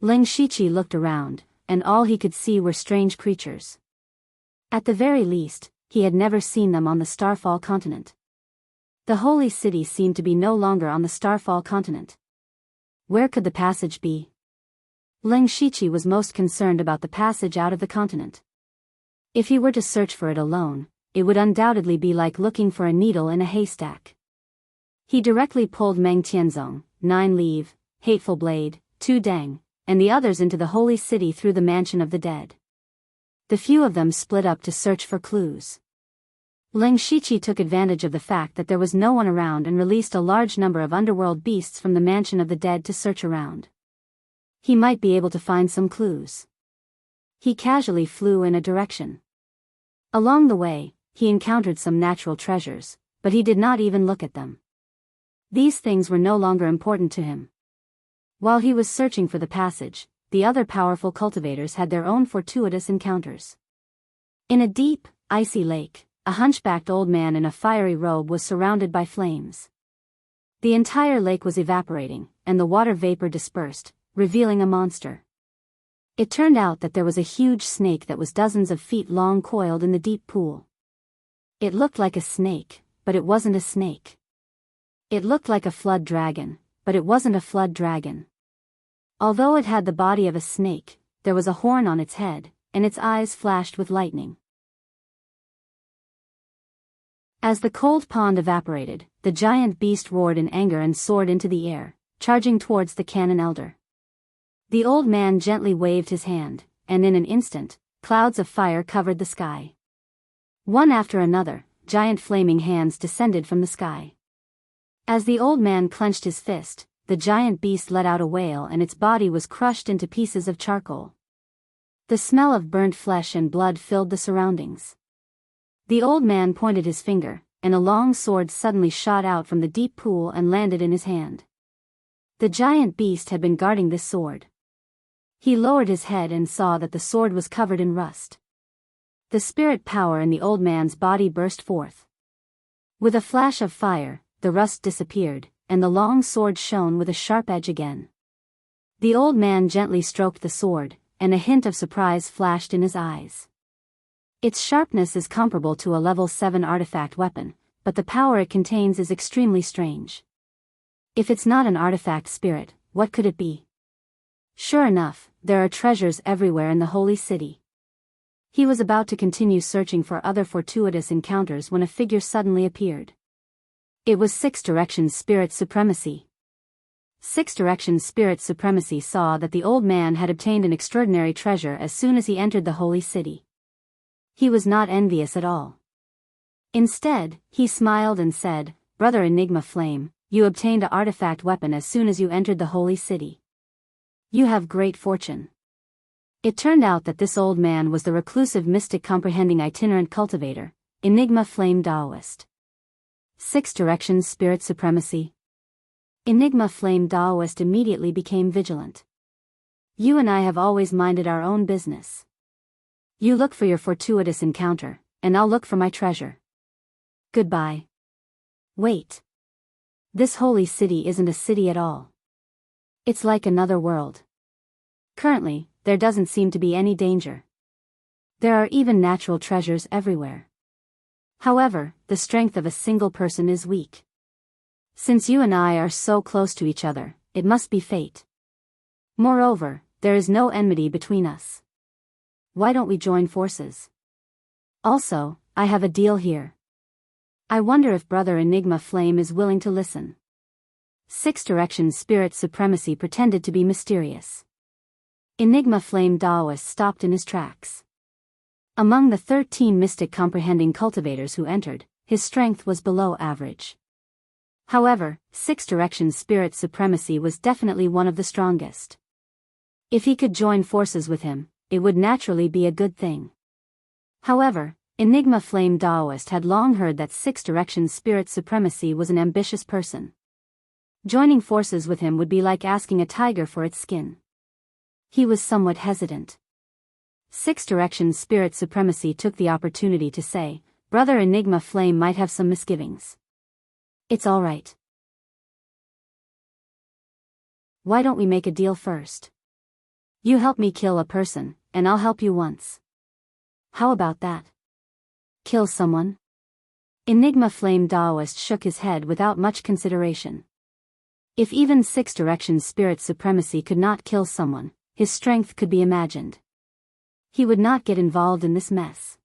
Leng Shiqi looked around, and all he could see were strange creatures. At the very least, he had never seen them on the Starfall continent. The holy city seemed to be no longer on the Starfall continent. Where could the passage be? Leng Shiqi was most concerned about the passage out of the continent. If he were to search for it alone, it would undoubtedly be like looking for a needle in a haystack. He directly pulled Meng Tianzong, 9 Leave, Hateful Blade, 2 Deng, and the others into the holy city through the mansion of the dead. The few of them split up to search for clues. Leng Shiqi took advantage of the fact that there was no one around and released a large number of underworld beasts from the mansion of the dead to search around. He might be able to find some clues. He casually flew in a direction. Along the way, he encountered some natural treasures, but he did not even look at them. These things were no longer important to him. While he was searching for the passage, the other powerful cultivators had their own fortuitous encounters. In a deep, icy lake, a hunchbacked old man in a fiery robe was surrounded by flames. The entire lake was evaporating, and the water vapor dispersed, revealing a monster. It turned out that there was a huge snake that was dozens of feet long coiled in the deep pool. It looked like a snake, but it wasn't a snake. It looked like a flood dragon, but it wasn't a flood dragon. Although it had the body of a snake, there was a horn on its head, and its eyes flashed with lightning. As the cold pond evaporated, the giant beast roared in anger and soared into the air, charging towards the Canon Elder. The old man gently waved his hand, and in an instant, clouds of fire covered the sky. One after another, giant flaming hands descended from the sky. As the old man clenched his fist, the giant beast let out a wail and its body was crushed into pieces of charcoal. The smell of burnt flesh and blood filled the surroundings. The old man pointed his finger, and a long sword suddenly shot out from the deep pool and landed in his hand. The giant beast had been guarding this sword. He lowered his head and saw that the sword was covered in rust. The spirit power in the old man's body burst forth. With a flash of fire, the rust disappeared, and the long sword shone with a sharp edge again. The old man gently stroked the sword, and a hint of surprise flashed in his eyes. Its sharpness is comparable to a level 7 artifact weapon, but the power it contains is extremely strange. If it's not an artifact spirit, what could it be? Sure enough, there are treasures everywhere in the holy city. He was about to continue searching for other fortuitous encounters when a figure suddenly appeared. It was Six Directions Spirit Supremacy. Six Directions Spirit Supremacy saw that the old man had obtained an extraordinary treasure as soon as he entered the holy city. He was not envious at all. Instead, he smiled and said, "Brother Enigma Flame, you obtained an artifact weapon as soon as you entered the holy city. You have great fortune." It turned out that this old man was the reclusive mystic comprehending itinerant cultivator, Enigma Flame Daoist. Six Directions Spirit Supremacy. Enigma Flame Daoist immediately became vigilant. "You and I have always minded our own business. You look for your fortuitous encounter, and I'll look for my treasure. Goodbye." Wait. This holy city isn't a city at all. It's like another world. Currently, there doesn't seem to be any danger. There are even natural treasures everywhere. However, the strength of a single person is weak. Since you and I are so close to each other, it must be fate. Moreover, there is no enmity between us. Why don't we join forces? Also, I have a deal here. I wonder if Brother Enigma Flame is willing to listen. Six Directions Spirit Supremacy pretended to be mysterious. Enigma Flame Daoist stopped in his tracks. Among the 13 mystic comprehending cultivators who entered, his strength was below average. However, Six Directions Spirit Supremacy was definitely one of the strongest. If he could join forces with him, it would naturally be a good thing. However, Enigma Flame Daoist had long heard that Six Directions Spirit Supremacy was an ambitious person. Joining forces with him would be like asking a tiger for its skin. He was somewhat hesitant. Six Directions Spirit Supremacy took the opportunity to say, "Brother Enigma Flame might have some misgivings. It's all right. Why don't we make a deal first? You help me kill a person, and I'll help you once. How about that? Kill someone?" Enigma Flame Daoist shook his head without much consideration. If even Six Directions Spirit Supremacy could not kill someone, his strength could be imagined. He would not get involved in this mess.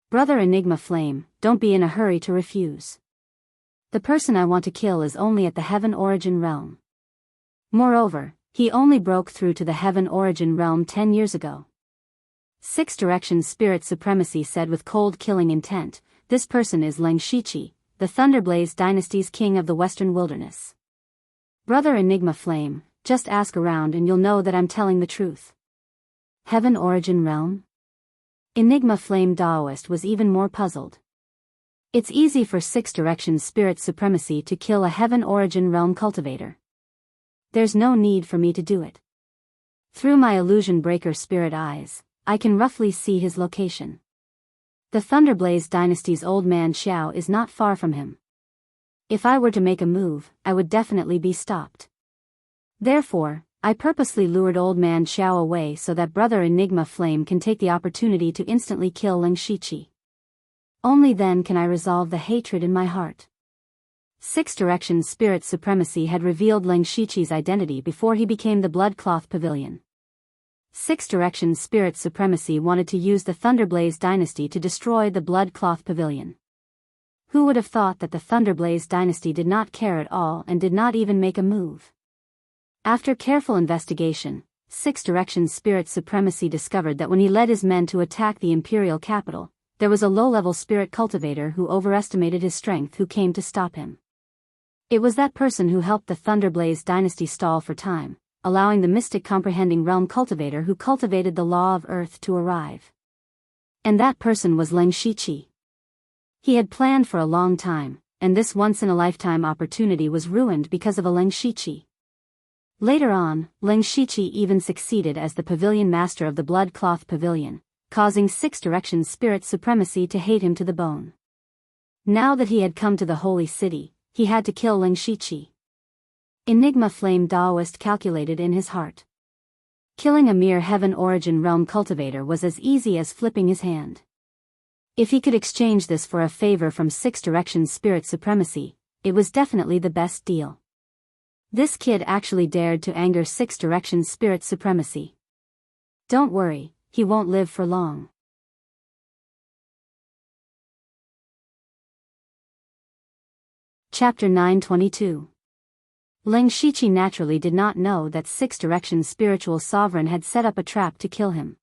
"Brother Enigma Flame, don't be in a hurry to refuse. The person I want to kill is only at the Heaven Origin Realm. Moreover, he only broke through to the Heaven Origin Realm 10 years ago." Six Directions Spirit Supremacy said with cold killing intent, "This person is Leng Shiqi, the Thunderblaze Dynasty's king of the Western Wilderness. Brother Enigma Flame, just ask around and you'll know that I'm telling the truth." Heaven Origin Realm? Enigma Flame Daoist was even more puzzled. It's easy for Six Directions Spirit Supremacy to kill a Heaven Origin Realm cultivator. There's no need for me to do it. Through my illusion breaker spirit eyes, I can roughly see his location. The Thunderblaze Dynasty's old man Xiao is not far from him. If I were to make a move, I would definitely be stopped. Therefore, I purposely lured old man Xiao away so that Brother Enigma Flame can take the opportunity to instantly kill Leng Shiqi. Only then can I resolve the hatred in my heart. Six Directions Spirit Supremacy had revealed Leng Shiqi's identity before he became the Blood Cloth Pavilion. Six Directions Spirit Supremacy wanted to use the Thunderblaze Dynasty to destroy the Blood Cloth Pavilion. Who would have thought that the Thunderblaze Dynasty did not care at all and did not even make a move? After careful investigation, Six Directions Spirit Supremacy discovered that when he led his men to attack the imperial capital, there was a low-level spirit cultivator who overestimated his strength who came to stop him. It was that person who helped the Thunderblaze Dynasty stall for time, allowing the mystic comprehending realm cultivator who cultivated the law of earth to arrive. And that person was Leng Shiqi. He had planned for a long time, and this once-in-a-lifetime opportunity was ruined because of a Leng Shiqi. Later on, Leng Shiqi even succeeded as the pavilion master of the Blood Cloth Pavilion, causing Six Directions Spirit Supremacy to hate him to the bone. Now that he had come to the holy city, he had to kill Leng Shiqi. Enigma Flame Daoist calculated in his heart. Killing a mere Heaven Origin Realm cultivator was as easy as flipping his hand. If he could exchange this for a favor from Six Directions Spirit Supremacy, it was definitely the best deal. This kid actually dared to anger Six Directions spirit supremacy. Don't worry, he won't live for long. Chapter 922. Leng Shiqi naturally did not know that Six Directions spiritual sovereign had set up a trap to kill him.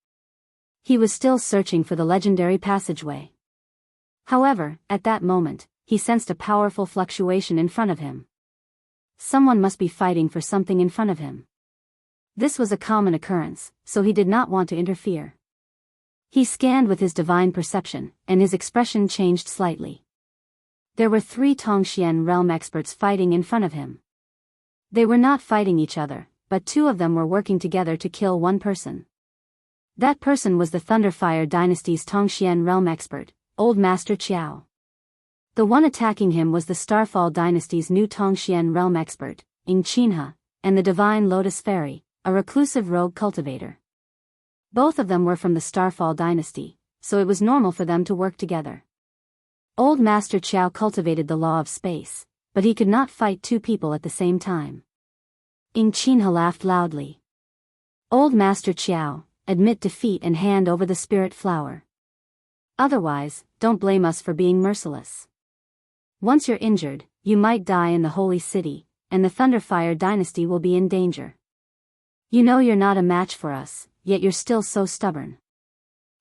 He was still searching for the legendary passageway. However, at that moment, he sensed a powerful fluctuation in front of him. Someone must be fighting for something in front of him. This was a common occurrence, so he did not want to interfere. He scanned with his divine perception, and his expression changed slightly. There were 3 Tongxian realm experts fighting in front of him. They were not fighting each other, but 2 of them were working together to kill one person. That person was the Thunderfire Dynasty's Tongxian realm expert, Old Master Qiao. The one attacking him was the Starfall Dynasty's new Tongxian realm expert, Enchanting, and the Divine Lotus Fairy, a reclusive rogue cultivator. Both of them were from the Starfall Dynasty, so it was normal for them to work together. Old Master Qiao cultivated the law of space, but he could not fight 2 people at the same time. Enchanting laughed loudly. Old Master Qiao, admit defeat and hand over the spirit flower. Otherwise, don't blame us for being merciless. Once you're injured, you might die in the holy city, and the Thunderfire Dynasty will be in danger. You know you're not a match for us, yet you're still so stubborn.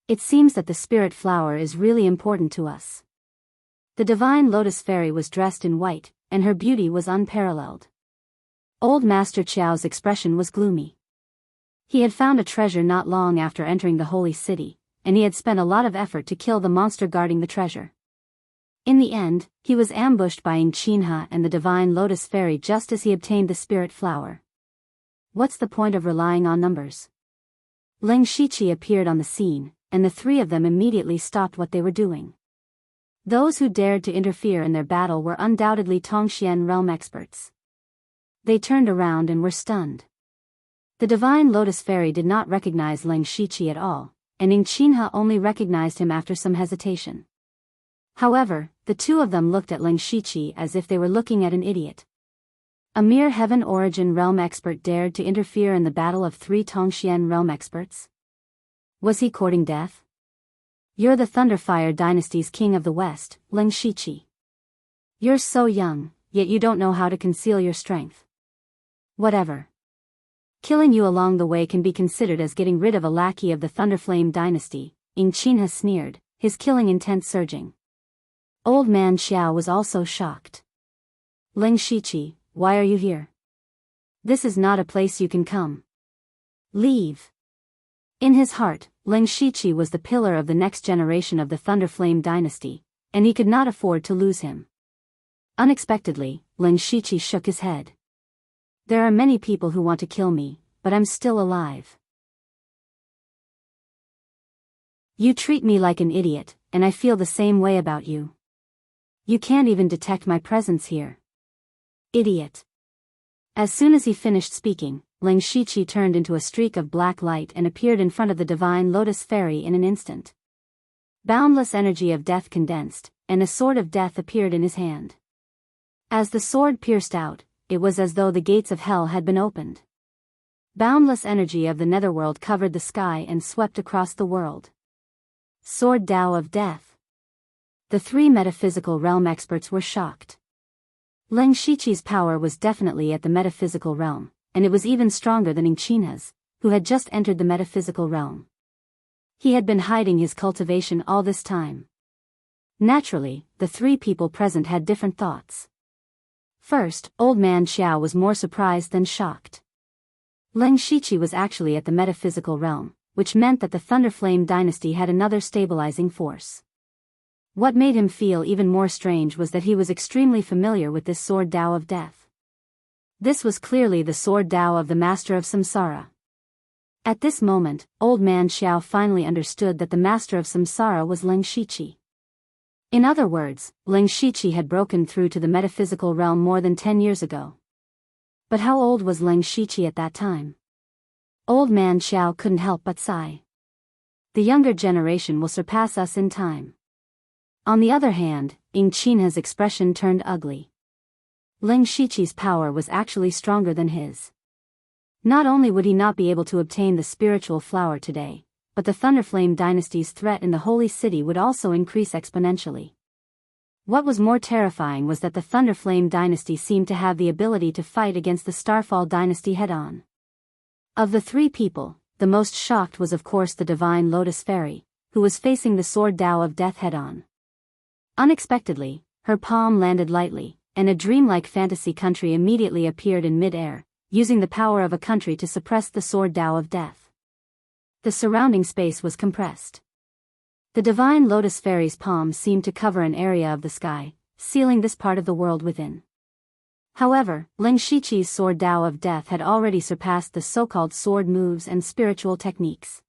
It seems that the spirit flower is really important to us. The Divine Lotus Fairy was dressed in white, and her beauty was unparalleled. Old Master Qiao's expression was gloomy. He had found a treasure not long after entering the holy city, and he had spent a lot of effort to kill the monster guarding the treasure. In the end, he was ambushed by Enchanting and the Divine Lotus Fairy just as he obtained the spirit flower. What's the point of relying on numbers? Leng Shiqi appeared on the scene, and the 3 of them immediately stopped what they were doing. Those who dared to interfere in their battle were undoubtedly Tongxian realm experts. They turned around and were stunned. The Divine Lotus Fairy did not recognize Leng Shiqi at all, and Enchanting only recognized him after some hesitation. However, the 2 of them looked at Leng Shiqi as if they were looking at an idiot. A mere Heaven Origin realm expert dared to interfere in the battle of 3 Tongxian realm experts? Was he courting death? You're the Thunderfire Dynasty's king of the West, Leng Shiqi. You're so young, yet you don't know how to conceal your strength. Whatever. Killing you along the way can be considered as getting rid of a lackey of the Thunderflame Dynasty, Enchanting sneered, his killing intent surging. Old Man Qiao was also shocked. Leng Shiqi, why are you here? This is not a place you can come. Leave. In his heart, Leng Shiqi was the pillar of the next generation of the Thunderflame Dynasty, and he could not afford to lose him. Unexpectedly, Leng Shiqi shook his head. There are many people who want to kill me, but I'm still alive. You treat me like an idiot, and I feel the same way about you. You can't even detect my presence here. Idiot. As soon as he finished speaking, Leng Shiqi turned into a streak of black light and appeared in front of the Divine Lotus Fairy in an instant. Boundless energy of death condensed, and a sword of death appeared in his hand. As the sword pierced out, it was as though the gates of hell had been opened. Boundless energy of the netherworld covered the sky and swept across the world. Sword Tao of Death. The 3 metaphysical realm experts were shocked. Leng Shiqi's power was definitely at the metaphysical realm, and it was even stronger than Enchanting's, who had just entered the metaphysical realm. He had been hiding his cultivation all this time. Naturally, the 3 people present had different thoughts. First, Old Man Qiao was more surprised than shocked. Leng Shiqi was actually at the metaphysical realm, which meant that the Thunderflame Dynasty had another stabilizing force. What made him feel even more strange was that he was extremely familiar with this Sword Tao of Death. This was clearly the Sword Tao of the Master of Samsara. At this moment, Old Man Qiao finally understood that the Master of Samsara was Leng Shiqi. In other words, Leng Shiqi had broken through to the metaphysical realm more than 10 years ago. But how old was Leng Shiqi at that time? Old Man Qiao couldn't help but sigh. The younger generation will surpass us in time. On the other hand, Enchanting's expression turned ugly. Ling Shiqi's power was actually stronger than his. Not only would he not be able to obtain the spiritual flower today, but the Thunderflame dynasty's threat in the holy city would also increase exponentially. What was more terrifying was that the Thunderflame dynasty seemed to have the ability to fight against the Starfall dynasty head-on. Of the three people, the most shocked was of course the Divine Lotus Fairy, who was facing the Sword Dao of Death head-on. Unexpectedly, her palm landed lightly, and a dreamlike fantasy country immediately appeared in mid-air, using the power of a country to suppress the Sword Dao of Death. The surrounding space was compressed. The Divine Lotus Fairy's palm seemed to cover an area of the sky, sealing this part of the world within. However, Ling Shiqi's Sword Dao of Death had already surpassed the so-called sword moves and spiritual techniques.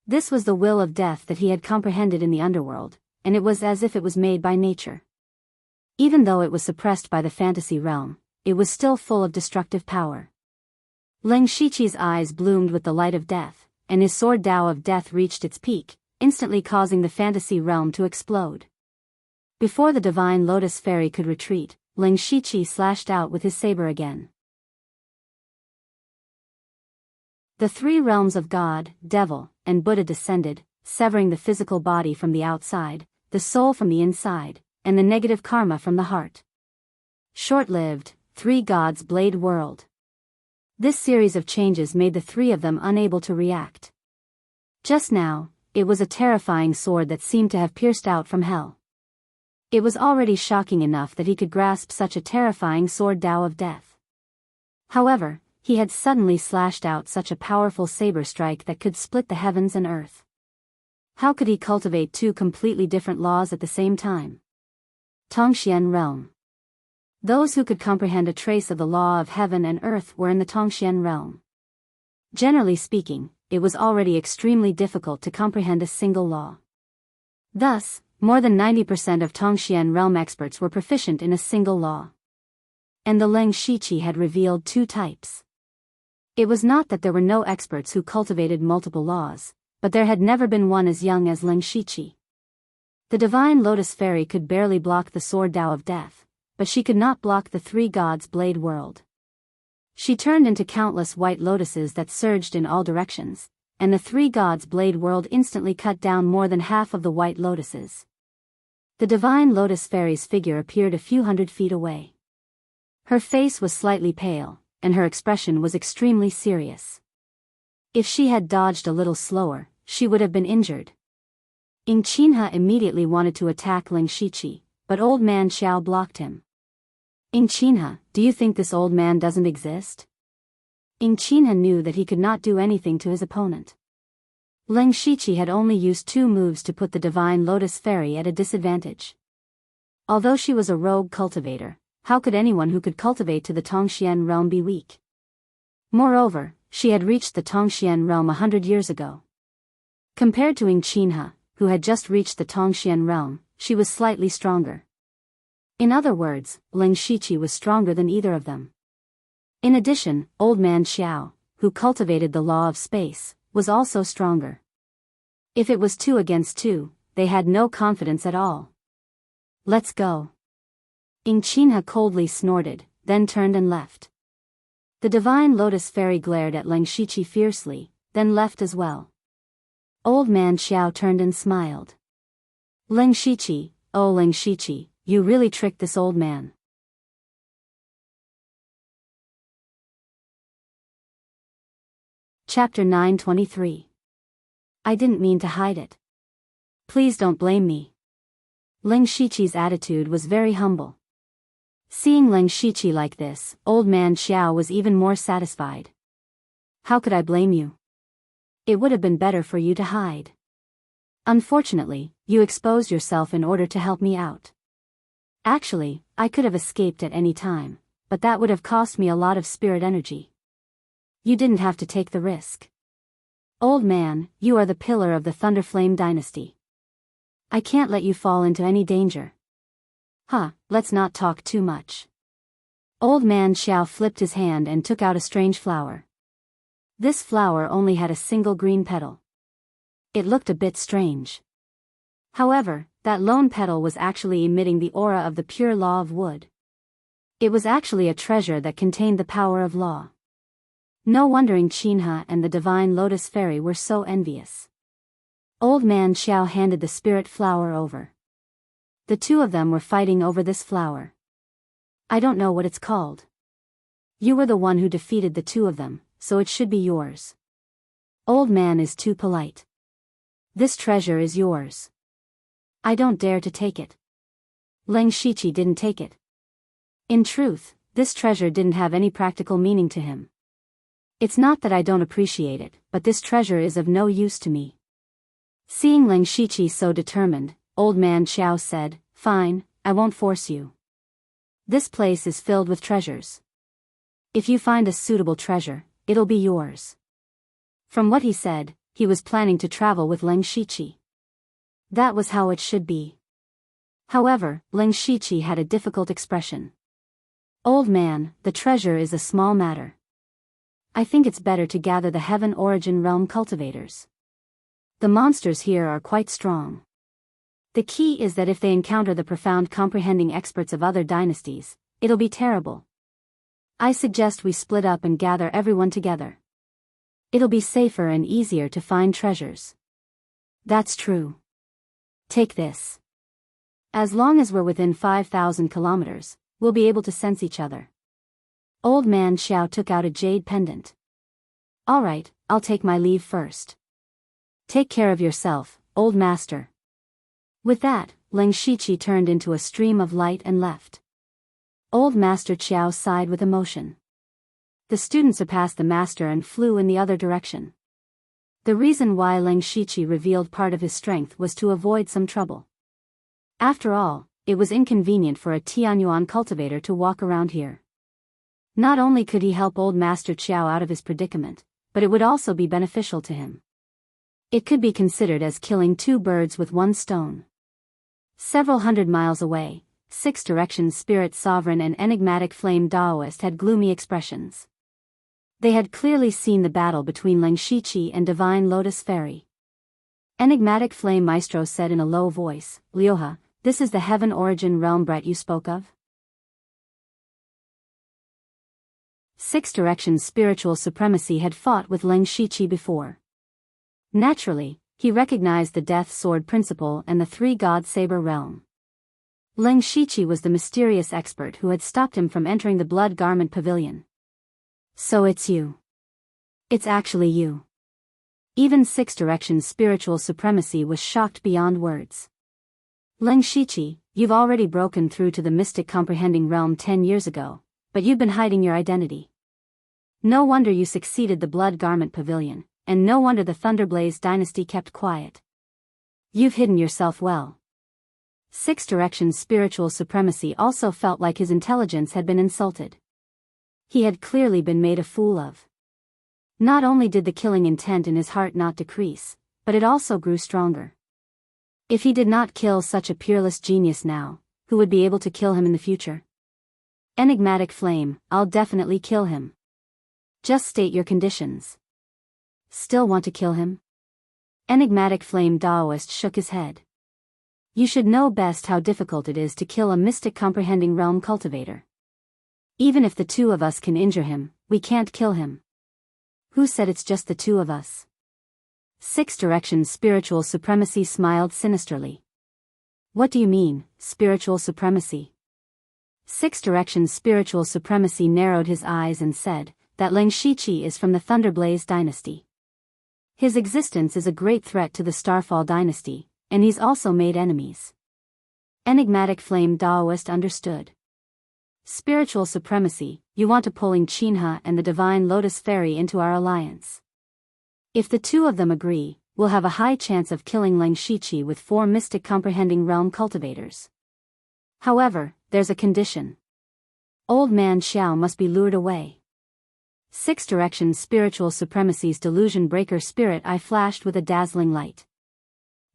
This was the will of death that he had comprehended in the underworld, and it was as if it was made by nature. Even though it was suppressed by the fantasy realm, it was still full of destructive power. Ling Shiqi's eyes bloomed with the light of death, and his Sword Dao of Death reached its peak, instantly causing the fantasy realm to explode. Before the Divine Lotus Fairy could retreat, Ling Shiqi slashed out with his saber again. The three realms of God, Devil, and Buddha descended, severing the physical body from the outside, the soul from the inside, and the negative karma from the heart. Short-lived, Three Gods Blade World. This series of changes made the three of them unable to react. Just now, it was a terrifying sword that seemed to have pierced out from hell. It was already shocking enough that he could grasp such a terrifying Sword Dao of Death. However, he had suddenly slashed out such a powerful saber strike that could split the heavens and earth. How could he cultivate two completely different laws at the same time? Tongxian Realm. Those who could comprehend a trace of the law of heaven and earth were in the Tongxian Realm. Generally speaking, it was already extremely difficult to comprehend a single law. Thus, more than 90% of Tongxian Realm experts were proficient in a single law. And the Ling Shiqi had revealed two types. It was not that there were no experts who cultivated multiple laws, but there had never been one as young as Ling Shiqi. The Divine Lotus Fairy could barely block the Sword Dao of Death, but she could not block the Three Gods Blade World. She turned into countless white lotuses that surged in all directions, and the Three Gods Blade World instantly cut down more than half of the white lotuses. The Divine Lotus Fairy's figure appeared a few hundred feet away. Her face was slightly pale, and her expression was extremely serious. If she had dodged a little slower, she would have been injured. Enchanting immediately wanted to attack Ling Shiqi, but Old Man Xiao blocked him. Enchanting, do you think this old man doesn't exist? Enchanting knew that he could not do anything to his opponent. Ling Shiqi had only used two moves to put the Divine Lotus Fairy at a disadvantage. Although she was a rogue cultivator, how could anyone who could cultivate to the Tongxian realm be weak? Moreover, she had reached the Tongxian realm 100 years ago. Compared to Enchanting, who had just reached the Tongxian realm, she was slightly stronger. In other words, Ling Shiqi was stronger than either of them. In addition, Old Man Xiao, who cultivated the law of space, was also stronger. If it was 2 against 2, they had no confidence at all. Let's go. Enchanting coldly snorted, then turned and left. The Divine Lotus Fairy glared at Ling Shiqi fiercely, then left as well. Old Man Xiao turned and smiled. Ling Shiqi, oh Ling Shiqi, you really tricked this old man. Chapter 923. I didn't mean to hide it. Please don't blame me. Ling Shiqi's attitude was very humble. Seeing Ling Shiqi like this, Old Man Xiao was even more satisfied. How could I blame you? It would have been better for you to hide. Unfortunately, you exposed yourself in order to help me out. Actually, I could have escaped at any time, but that would have cost me a lot of spirit energy. You didn't have to take the risk. Old man, you are the pillar of the Thunderflame dynasty. I can't let you fall into any danger. Let's not talk too much. Old Man Xiao flipped his hand and took out a strange flower. This flower only had a single green petal. It looked a bit strange. However, that lone petal was actually emitting the aura of the pure law of wood. It was actually a treasure that contained the power of law. No wondering Qinhe and the divine lotus fairy were so envious. Old man Xiao handed the spirit flower over. The two of them were fighting over this flower. I don't know what it's called. You were the one who defeated the two of them, so it should be yours. Old man is too polite. This treasure is yours. I don't dare to take it. Leng Shiqi didn't take it. In truth, this treasure didn't have any practical meaning to him. It's not that I don't appreciate it, but this treasure is of no use to me. Seeing Leng Shiqi so determined, old man Xiao said, "Fine, I won't force you. This place is filled with treasures. If you find a suitable treasure, it'll be yours." From what he said, he was planning to travel with Leng Shiqi. That was how it should be. However, Leng Shiqi had a difficult expression. "Old man, the treasure is a small matter. I think it's better to gather the Heaven Origin Realm cultivators. The monsters here are quite strong. The key is that if they encounter the profound comprehending experts of other dynasties, it'll be terrible. I suggest we split up and gather everyone together. It'll be safer and easier to find treasures." "That's true. Take this. As long as we're within 5,000 kilometers, we'll be able to sense each other." Old man Xiao took out a jade pendant. "All right, I'll take my leave first. Take care of yourself, old master." With that, Leng Shiqi turned into a stream of light and left. Old Master Qiao sighed with emotion. The student surpassed the master and flew in the other direction. The reason why Leng Shiqi revealed part of his strength was to avoid some trouble. After all, it was inconvenient for a Tianyuan cultivator to walk around here. Not only could he help old Master Qiao out of his predicament, but it would also be beneficial to him. It could be considered as killing two birds with one stone. Several hundred miles away, Six Directions Spirit Sovereign and Enigmatic Flame Daoist had gloomy expressions. They had clearly seen the battle between Leng Shiqi and Divine Lotus Fairy. Enigmatic Flame Maestro said in a low voice, "Liuhe, this is the Heaven Origin Realm brat you spoke of?" Six Directions Spiritual Supremacy had fought with Leng Shiqi before. Naturally, he recognized the Death Sword Principle and the Three-God Saber Realm. Leng Shiqi was the mysterious expert who had stopped him from entering the Blood Garment Pavilion. "So it's you. It's actually you." Even Six Directions Spiritual Supremacy was shocked beyond words. "Leng Shiqi, you've already broken through to the Mystic Comprehending Realm 10 years ago, but you've been hiding your identity. No wonder you succeeded the Blood Garment Pavilion, and no wonder the Thunderblaze dynasty kept quiet. You've hidden yourself well." Six Directions Spiritual Supremacy also felt like his intelligence had been insulted. He had clearly been made a fool of. Not only did the killing intent in his heart not decrease, but it also grew stronger. If he did not kill such a peerless genius now, who would be able to kill him in the future? "Enigmatic Flame, I'll definitely kill him. Just state your conditions." "Still want to kill him?" Enigmatic Flame Daoist shook his head. "You should know best how difficult it is to kill a Mystic Comprehending Realm cultivator. Even if the two of us can injure him, we can't kill him." "Who said it's just the two of us?" Six Directions Spiritual Supremacy smiled sinisterly. "What do you mean, spiritual supremacy?" Six Directions Spiritual Supremacy narrowed his eyes and said, "That Leng Shiqi is from the Thunderblaze dynasty. His existence is a great threat to the Starfall dynasty, and he's also made enemies." Enigmatic Flame Daoist understood. "Spiritual supremacy, you want to pulling Qinhe and the Divine Lotus Fairy into our alliance. If the two of them agree, we'll have a high chance of killing Leng Shiqi with 4 Mystic Comprehending Realm cultivators. However, there's a condition. Old man Xiao must be lured away." Six Directions Spiritual Supremacy's Delusion Breaker Spirit Eye flashed with a dazzling light.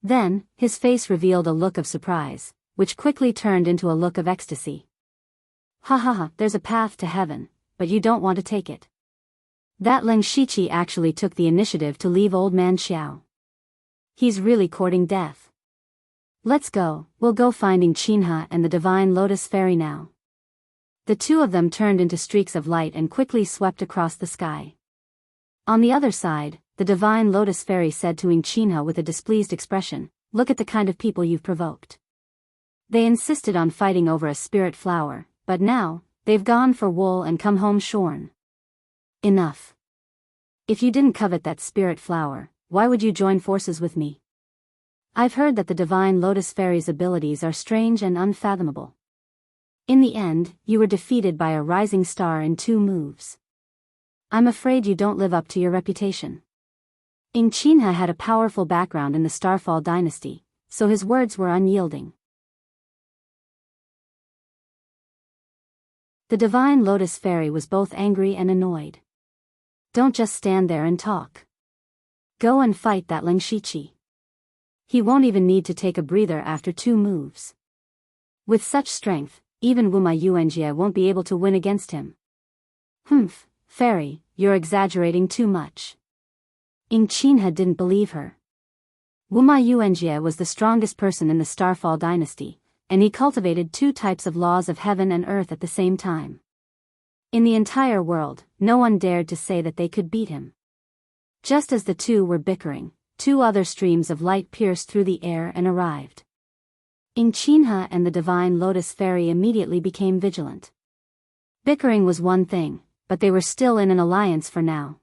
Then, his face revealed a look of surprise, which quickly turned into a look of ecstasy. "Ha ha ha, there's a path to heaven, but you don't want to take it." That Leng Shiqi actually took the initiative to leave old man Xiao. He's really courting death. "Let's go, we'll go finding Qinhe and the Divine Lotus Fairy now." The two of them turned into streaks of light and quickly swept across the sky. On the other side, the divine lotus fairy said to Enchanting with a displeased expression, "Look at the kind of people you've provoked. They insisted on fighting over a spirit flower, but now, they've gone for wool and come home shorn. Enough. If you didn't covet that spirit flower, why would you join forces with me? I've heard that the divine lotus fairy's abilities are strange and unfathomable. In the end, you were defeated by a rising star in 2 moves. I'm afraid you don't live up to your reputation." Enchanting had a powerful background in the Starfall dynasty, so his words were unyielding. The divine lotus fairy was both angry and annoyed. "Don't just stand there and talk. Go and fight that Enchanting. He won't even need to take a breather after 2 moves. With such strength, even Wuma Yuanjie won't be able to win against him." "Humph, fairy, you're exaggerating too much." Enchanting didn't believe her. Wuma Yuanjie was the strongest person in the Starfall dynasty, and he cultivated 2 types of laws of heaven and earth at the same time. In the entire world, no one dared to say that they could beat him. Just as the two were bickering, 2 other streams of light pierced through the air and arrived. Enchanting and the divine lotus fairy immediately became vigilant. Bickering was one thing, but they were still in an alliance for now.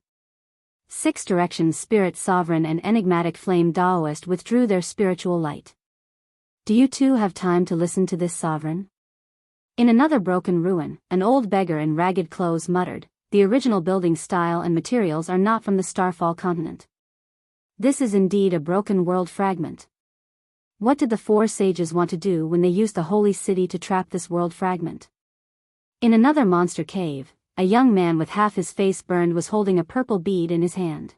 6 Directions Spirit Sovereign and Enigmatic Flame Daoist withdrew their spiritual light. "Do you two have time to listen to this sovereign?" In another broken ruin, an old beggar in ragged clothes muttered, "The original building style and materials are not from the Starfall continent. This is indeed a broken world fragment. What did the 4 sages want to do when they used the holy city to trap this world fragment?" In another monster cave, a young man with half his face burned was holding a purple bead in his hand.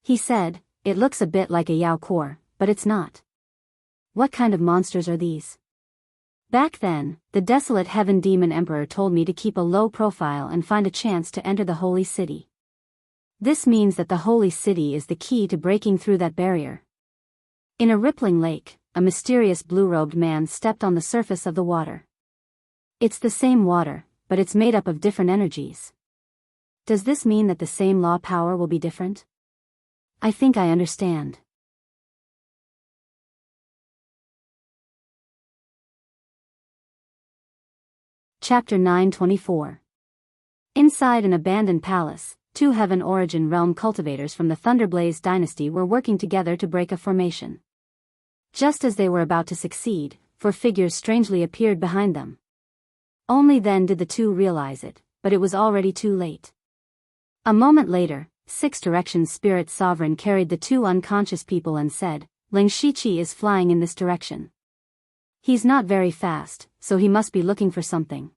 He said, "It looks a bit like a Yao core, but it's not. What kind of monsters are these?" Back then, the desolate heaven demon emperor told me to keep a low profile and find a chance to enter the holy city. This means that the holy city is the key to breaking through that barrier. In a rippling lake, a mysterious blue-robed man stepped on the surface of the water. "It's the same water, but it's made up of different energies. Does this mean that the same law power will be different? I think I understand." Chapter 924. Inside an abandoned palace, 2 Heaven Origin Realm cultivators from the Thunderblaze dynasty were working together to break a formation. Just as they were about to succeed, 4 figures strangely appeared behind them. Only then did the 2 realize it, but it was already too late. A moment later, 6 Directions Spirit Sovereign carried the 2 unconscious people and said, "Enchanting is flying in this direction. He's not very fast, so he must be looking for something.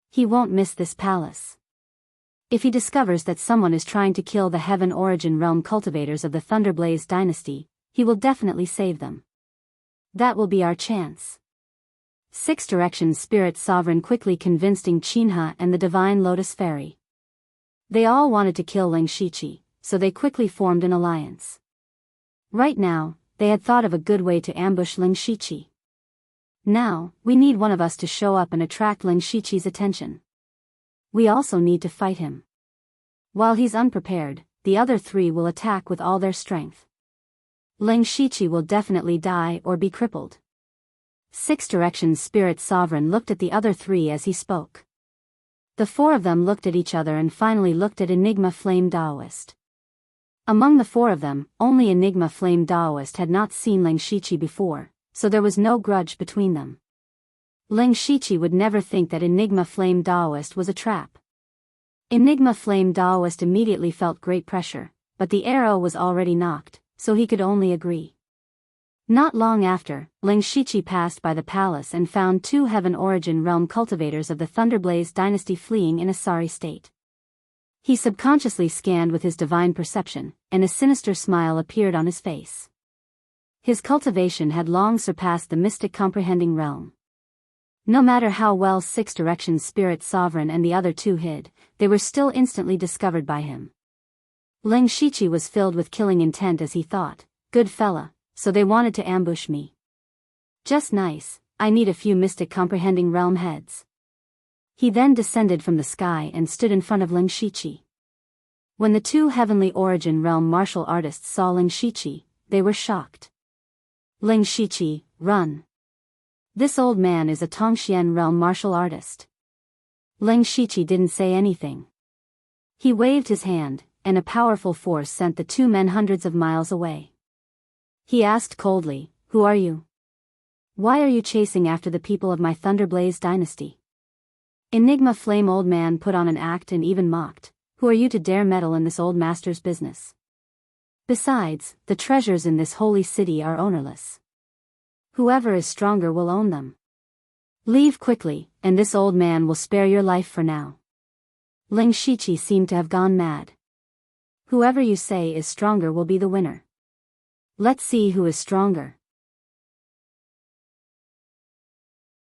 He won't miss this palace. If he discovers that someone is trying to kill the Heaven Origin Realm cultivators of the Thunderblaze dynasty, he will definitely save them. That will be our chance." 6 Directions Spirit Sovereign quickly convinced Enchanting and the Divine Lotus Fairy. They all wanted to kill Enchanting, so they quickly formed an alliance. Right now, they had thought of a good way to ambush Enchanting. "Now, we need one of us to show up and attract Enchanting's attention. We also need to fight him. While he's unprepared, the other 3 will attack with all their strength. Enchanting will definitely die or be crippled." 6 Directions Spirit Sovereign looked at the other 3 as he spoke. The 4 of them looked at each other and finally looked at Enigma Flame Daoist. Among the 4 of them, only Enigma Flame Daoist had not seen Enchanting before, so there was no grudge between them. Enchanting would never think that Enigma Flame Daoist was a trap. Enigma Flame Daoist immediately felt great pressure, but the arrow was already knocked, so he could only agree. Not long after, Enchanting passed by the palace and found 2 Heaven Origin Realm cultivators of the Thunderblaze dynasty fleeing in a sorry state. He subconsciously scanned with his divine perception, and a sinister smile appeared on his face. His cultivation had long surpassed the mystic comprehending realm. No matter how well 6 Directions Spirit Sovereign and the other 2 hid, they were still instantly discovered by him. Enchanting was filled with killing intent as he thought, "Good fella, so they wanted to ambush me. Just nice, I need a few mystic comprehending realm heads." He then descended from the sky and stood in front of Ling Shiqi. When the two Heavenly Origin Realm martial artists saw Ling Shiqi, they were shocked. Ling Shiqi, run! This old man is a Tongxian Realm martial artist. Ling Shiqi didn't say anything. He waved his hand, and a powerful force sent the two men hundreds of miles away. He asked coldly, "Who are you? Why are you chasing after the people of my Thunderblaze dynasty?" Enigma Flame Old Man put on an act and even mocked, "Who are you to dare meddle in this old master's business? Besides, the treasures in this holy city are ownerless. Whoever is stronger will own them. Leave quickly, and this old man will spare your life for now." Ling Shiqi seemed to have gone mad. "Whoever you say is stronger will be the winner. Let's see who is stronger."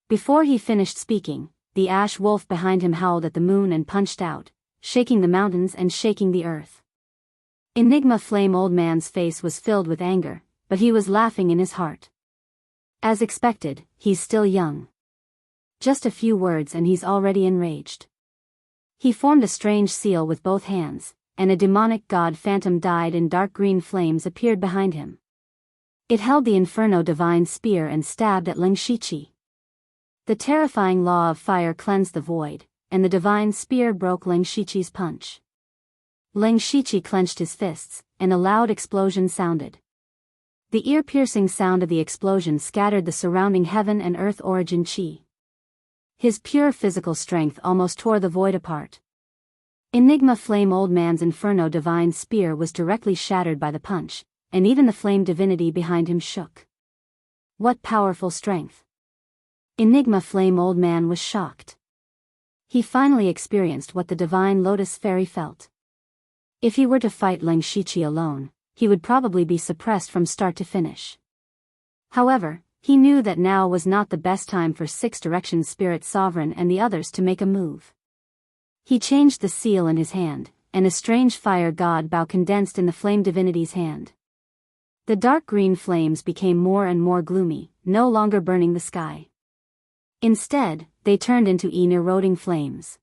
Before he finished speaking, the ash wolf behind him howled at the moon and punched out, shaking the mountains and shaking the earth. Enigma Flame Old Man's face was filled with anger, but he was laughing in his heart. As expected, he's still young. Just a few words and he's already enraged. He formed a strange seal with both hands, and a demonic god phantom dyed in dark green flames appeared behind him. It held the Inferno Divine Spear and stabbed at Ling Shiqi. The terrifying law of fire cleansed the void, and the Divine Spear broke Ling Shiqi's punch. Ling Shiqi clenched his fists, and a loud explosion sounded. The ear-piercing sound of the explosion scattered the surrounding heaven and earth origin chi. His pure physical strength almost tore the void apart. Enigma Flame Old Man's Inferno Divine Spear was directly shattered by the punch, and even the flame divinity behind him shook. What powerful strength! Enigma Flame Old Man was shocked. He finally experienced what the Divine Lotus Fairy felt. If he were to fight Ling Shiqi alone, he would probably be suppressed from start to finish. However, he knew that now was not the best time for Six Directions Spirit Sovereign and the others to make a move. He changed the seal in his hand, and a strange fire god bow condensed in the flame divinity's hand. The dark green flames became more and more gloomy, no longer burning the sky. Instead, they turned into eroding flames.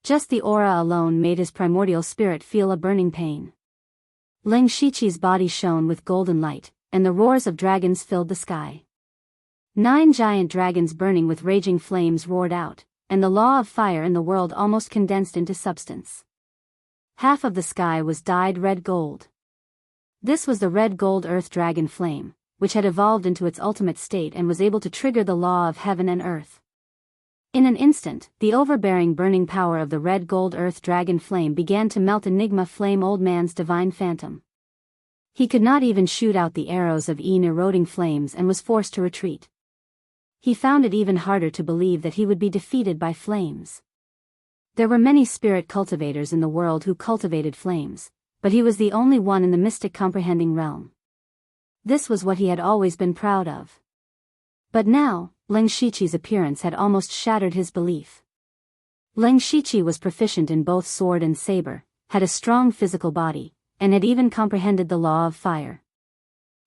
Just the aura alone made his primordial spirit feel a burning pain. Ling Shiqi's body shone with golden light, and the roars of dragons filled the sky. 9 giant dragons burning with raging flames roared out, and the law of fire in the world almost condensed into substance. Half of the sky was dyed red gold. This was the red gold earth dragon flame, which had evolved into its ultimate state and was able to trigger the law of heaven and earth. In an instant, the overbearing burning power of the red gold earth dragon flame began to melt Enigma Flame Old Man's divine phantom. He could not even shoot out the arrows of eroding flames and was forced to retreat. He found it even harder to believe that he would be defeated by flames. There were many spirit cultivators in the world who cultivated flames, but he was the only one in the mystic comprehending realm. This was what he had always been proud of. But now, Ling Shiqi's appearance had almost shattered his belief. Ling Shiqi was proficient in both sword and saber, had a strong physical body, and had even comprehended the law of fire.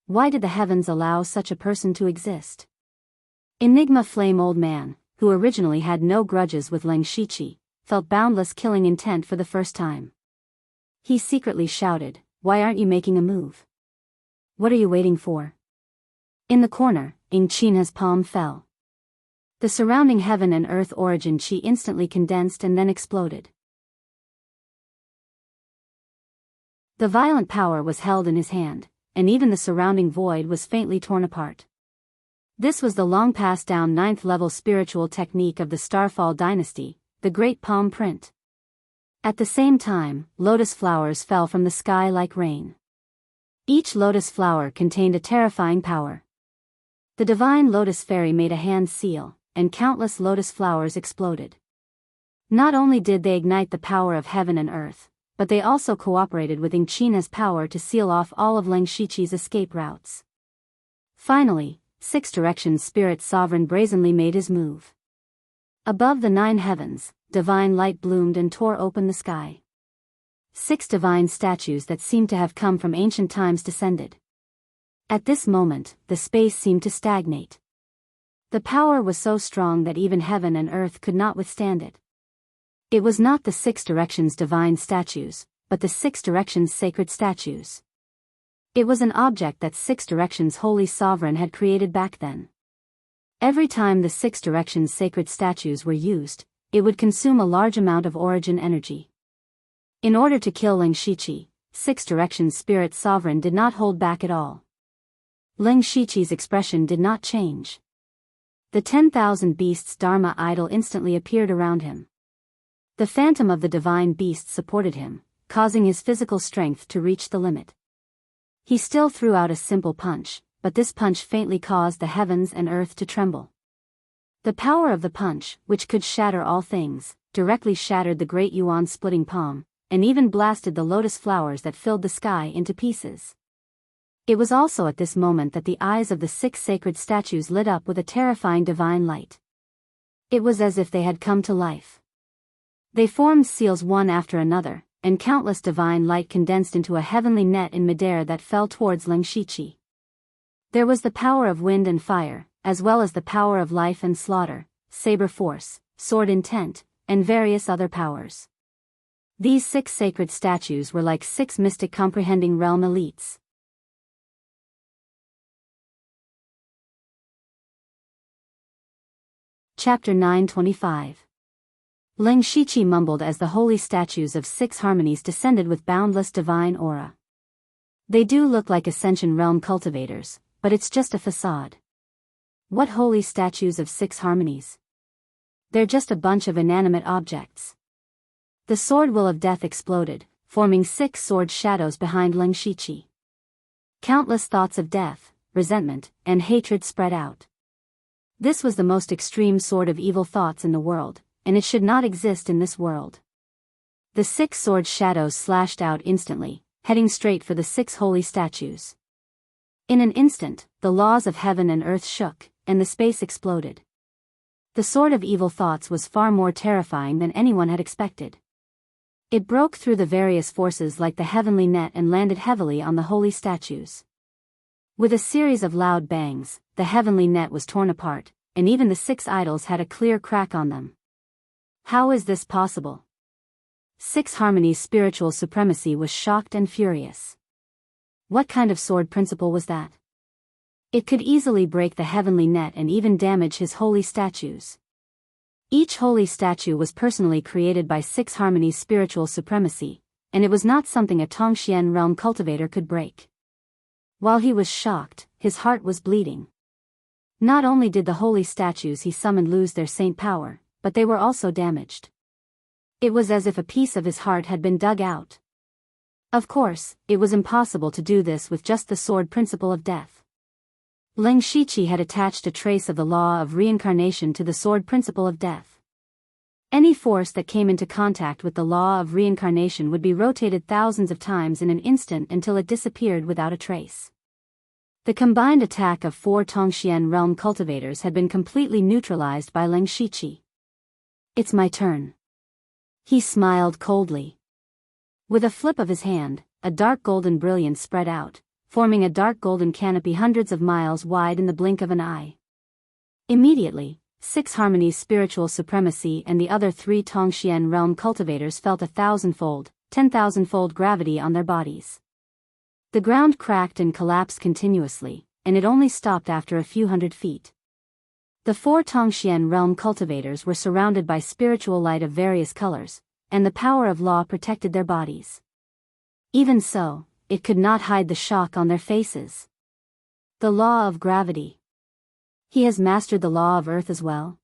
Why did the heavens allow such a person to exist? Enigma Flame Old Man, who originally had no grudges with Ling Shiqi, felt boundless killing intent for the first time. He secretly shouted, "Why aren't you making a move? What are you waiting for?" In the corner, Enchanting's palm fell. The surrounding heaven and earth origin chi instantly condensed and then exploded. The violent power was held in his hand, and even the surrounding void was faintly torn apart. This was the long passed down 9th level spiritual technique of the Starfall dynasty, the Great Palm Print. At the same time, lotus flowers fell from the sky like rain. Each lotus flower contained a terrifying power. The divine lotus fairy made a hand seal, and countless lotus flowers exploded. Not only did they ignite the power of heaven and earth, but they also cooperated with Enchanting's power to seal off all of Ling Shiqi's escape routes. Finally, Six Directions Spirit Sovereign brazenly made his move. Above the 9 heavens, divine light bloomed and tore open the sky. 6 divine statues that seemed to have come from ancient times descended. At this moment, the space seemed to stagnate. The power was so strong that even heaven and earth could not withstand it. It was not the 6 directions divine statues, but the 6 directions sacred statues. It was an object that 6 directions holy sovereign had created back then. Every time the 6 directions sacred statues were used, it would consume a large amount of origin energy. In order to kill Ling Shiqi, 6 directions spirit sovereign did not hold back at all. Ling Shiqi's expression did not change. The 10,000 beasts Dharma idol instantly appeared around him. The phantom of the divine beast supported him, causing his physical strength to reach the limit. He still threw out a simple punch, but this punch faintly caused the heavens and earth to tremble. The power of the punch, which could shatter all things, directly shattered the great yuan-splitting palm, and even blasted the lotus flowers that filled the sky into pieces. It was also at this moment that the eyes of the 6 sacred statues lit up with a terrifying divine light. It was as if they had come to life. They formed seals one after another, and countless divine light condensed into a heavenly net in midair that fell towards Ling Shiqi. There was the power of wind and fire, as well as the power of life and slaughter, saber force, sword intent, and various other powers. These 6 sacred statues were like 6 mystic comprehending realm elites. Chapter 925. Ling Shiqi mumbled as the holy statues of 6 harmonies descended with boundless divine aura. They do look like Ascension Realm cultivators, but it's just a facade. What holy statues of 6 harmonies? They're just a bunch of inanimate objects. The sword will of death exploded, forming 6 sword shadows behind Ling Shiqi. Countless thoughts of death, resentment, and hatred spread out. This was the most extreme sword of evil thoughts in the world, and it should not exist in this world. The 6 sword shadows slashed out instantly, heading straight for the 6 holy statues. In an instant, the laws of heaven and earth shook, and the space exploded. The sword of evil thoughts was far more terrifying than anyone had expected. It broke through the various forces like the heavenly net and landed heavily on the holy statues. With a series of loud bangs, the heavenly net was torn apart, and even the 6 idols had a clear crack on them. How is this possible? 6 Harmonies' spiritual supremacy was shocked and furious. What kind of sword principle was that? It could easily break the heavenly net and even damage his holy statues. Each holy statue was personally created by 6 Harmonies' spiritual supremacy, and it was not something a Tongxian realm cultivator could break. While he was shocked, his heart was bleeding. Not only did the holy statues he summoned lose their saint power, but they were also damaged. It was as if a piece of his heart had been dug out. Of course, it was impossible to do this with just the sword principle of death. Ling Shiqi had attached a trace of the law of reincarnation to the sword principle of death. Any force that came into contact with the law of reincarnation would be rotated thousands of times in an instant until it disappeared without a trace. The combined attack of 4 Tongxian realm cultivators had been completely neutralized by Ling Shiqi. It's my turn. He smiled coldly. With a flip of his hand, a dark golden brilliance spread out, forming a dark golden canopy hundreds of miles wide in the blink of an eye. Immediately, 6 Harmonies' spiritual supremacy and the other 3 Tongxian realm cultivators felt 1,000-fold, 10,000-fold gravity on their bodies. The ground cracked and collapsed continuously, and it only stopped after a few hundred feet. The 4 Tongxian realm cultivators were surrounded by spiritual light of various colors, and the power of law protected their bodies. Even so, it could not hide the shock on their faces. The law of gravity. He has mastered the law of earth as well?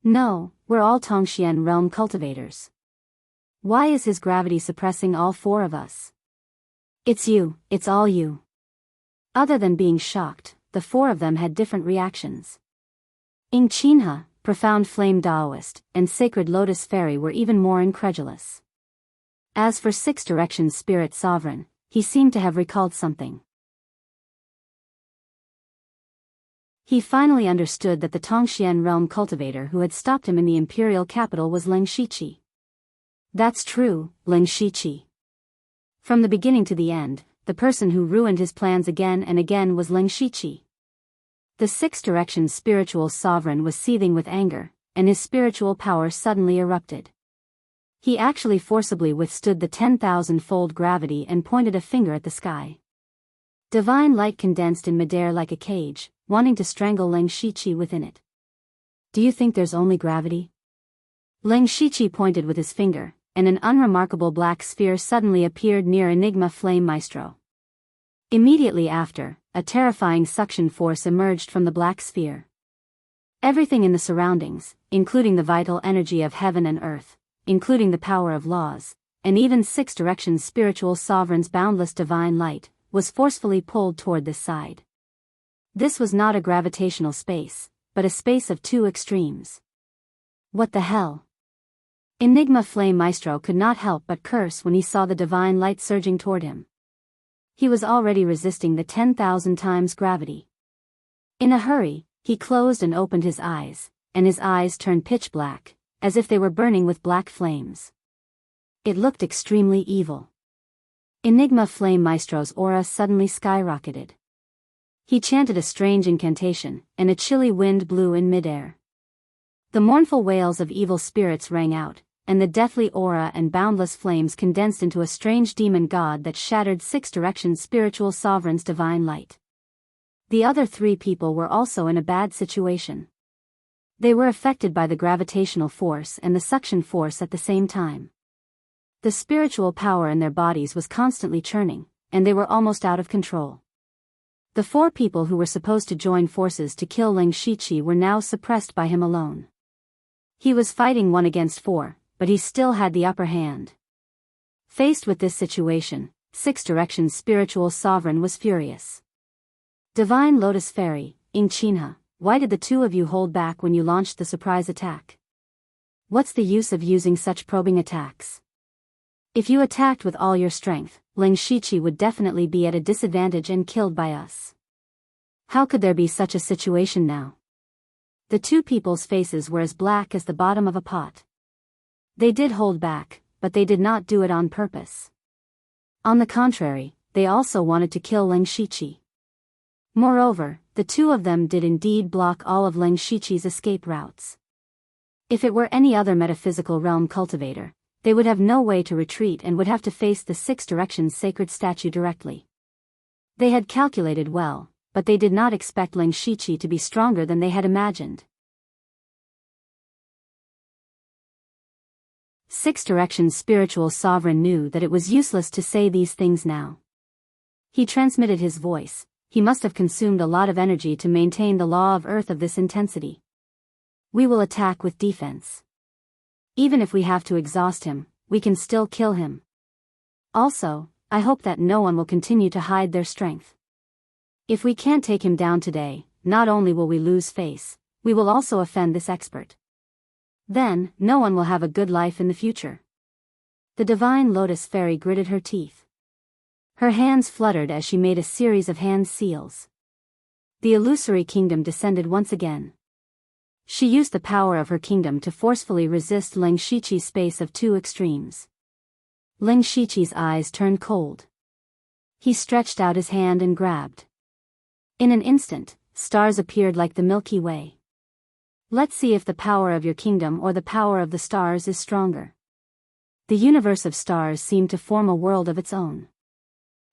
No, we're all Tongxian realm cultivators. Why is his gravity suppressing all 4 of us? It's you, it's all you. Other than being shocked, the 4 of them had different reactions. Enchanting, profound flame Taoist, and sacred lotus fairy were even more incredulous. As for 6 directions spirit sovereign, he seemed to have recalled something. He finally understood that the Tongxian realm cultivator who had stopped him in the imperial capital was Ling Shiqi. That's true, Ling Shiqi. From the beginning to the end, the person who ruined his plans again and again was Ling Shiqi. The six-direction spiritual sovereign was seething with anger, and his spiritual power suddenly erupted. He actually forcibly withstood the 10,000-fold gravity and pointed a finger at the sky. Divine light condensed in midair like a cage, wanting to strangle Leng Shiqi within it. Do you think there's only gravity? Leng Shiqi pointed with his finger, and an unremarkable black sphere suddenly appeared near Enigma Flame Maestro. Immediately after, a terrifying suction force emerged from the black sphere. Everything in the surroundings, including the vital energy of heaven and earth, including the power of laws, and even six-direction spiritual sovereign's boundless divine light, was forcefully pulled toward this side. This was not a gravitational space, but a space of two extremes. What the hell? Enigma Flame Maestro could not help but curse when he saw the divine light surging toward him. He was already resisting the 10,000 times gravity. In a hurry, he closed and opened his eyes, and his eyes turned pitch black, as if they were burning with black flames. It looked extremely evil. Enigma Flame Maestro's aura suddenly skyrocketed. He chanted a strange incantation, and a chilly wind blew in midair. The mournful wails of evil spirits rang out, and the deathly aura and boundless flames condensed into a strange demon god that shattered six-direction spiritual sovereign's divine light. The other three people were also in a bad situation. They were affected by the gravitational force and the suction force at the same time. The spiritual power in their bodies was constantly churning, and they were almost out of control. The four people who were supposed to join forces to kill Leng Shiqi were now suppressed by him alone. He was fighting 1 against 4, but he still had the upper hand. Faced with this situation, six-direction spiritual sovereign was furious. Divine Lotus Fairy, Enchanting, why did the two of you hold back when you launched the surprise attack? What's the use of using such probing attacks? If you attacked with all your strength, Leng Shiqi would definitely be at a disadvantage and killed by us. How could there be such a situation now? The two people's faces were as black as the bottom of a pot. They did hold back, but they did not do it on purpose. On the contrary, they also wanted to kill Leng Shiqi. Moreover, the two of them did indeed block all of Leng Shiqi's escape routes. If it were any other metaphysical realm cultivator, they would have no way to retreat and would have to face the six-direction sacred statue directly. They had calculated well, but they did not expect Leng Shiqi to be stronger than they had imagined. Six-direction spiritual sovereign knew that it was useless to say these things now. He transmitted his voice. He must have consumed a lot of energy to maintain the law of earth of this intensity. We will attack with defense. Even if we have to exhaust him, we can still kill him. Also, I hope that no one will continue to hide their strength. If we can't take him down today, not only will we lose face, we will also offend this expert. Then, no one will have a good life in the future. The Divine Lotus Fairy gritted her teeth. Her hands fluttered as she made a series of hand seals. The illusory kingdom descended once again. She used the power of her kingdom to forcefully resist Leng Shiqi's space of two extremes. Leng Shiqi's eyes turned cold. He stretched out his hand and grabbed. In an instant, stars appeared like the Milky Way. Let's see if the power of your kingdom or the power of the stars is stronger. The universe of stars seemed to form a world of its own.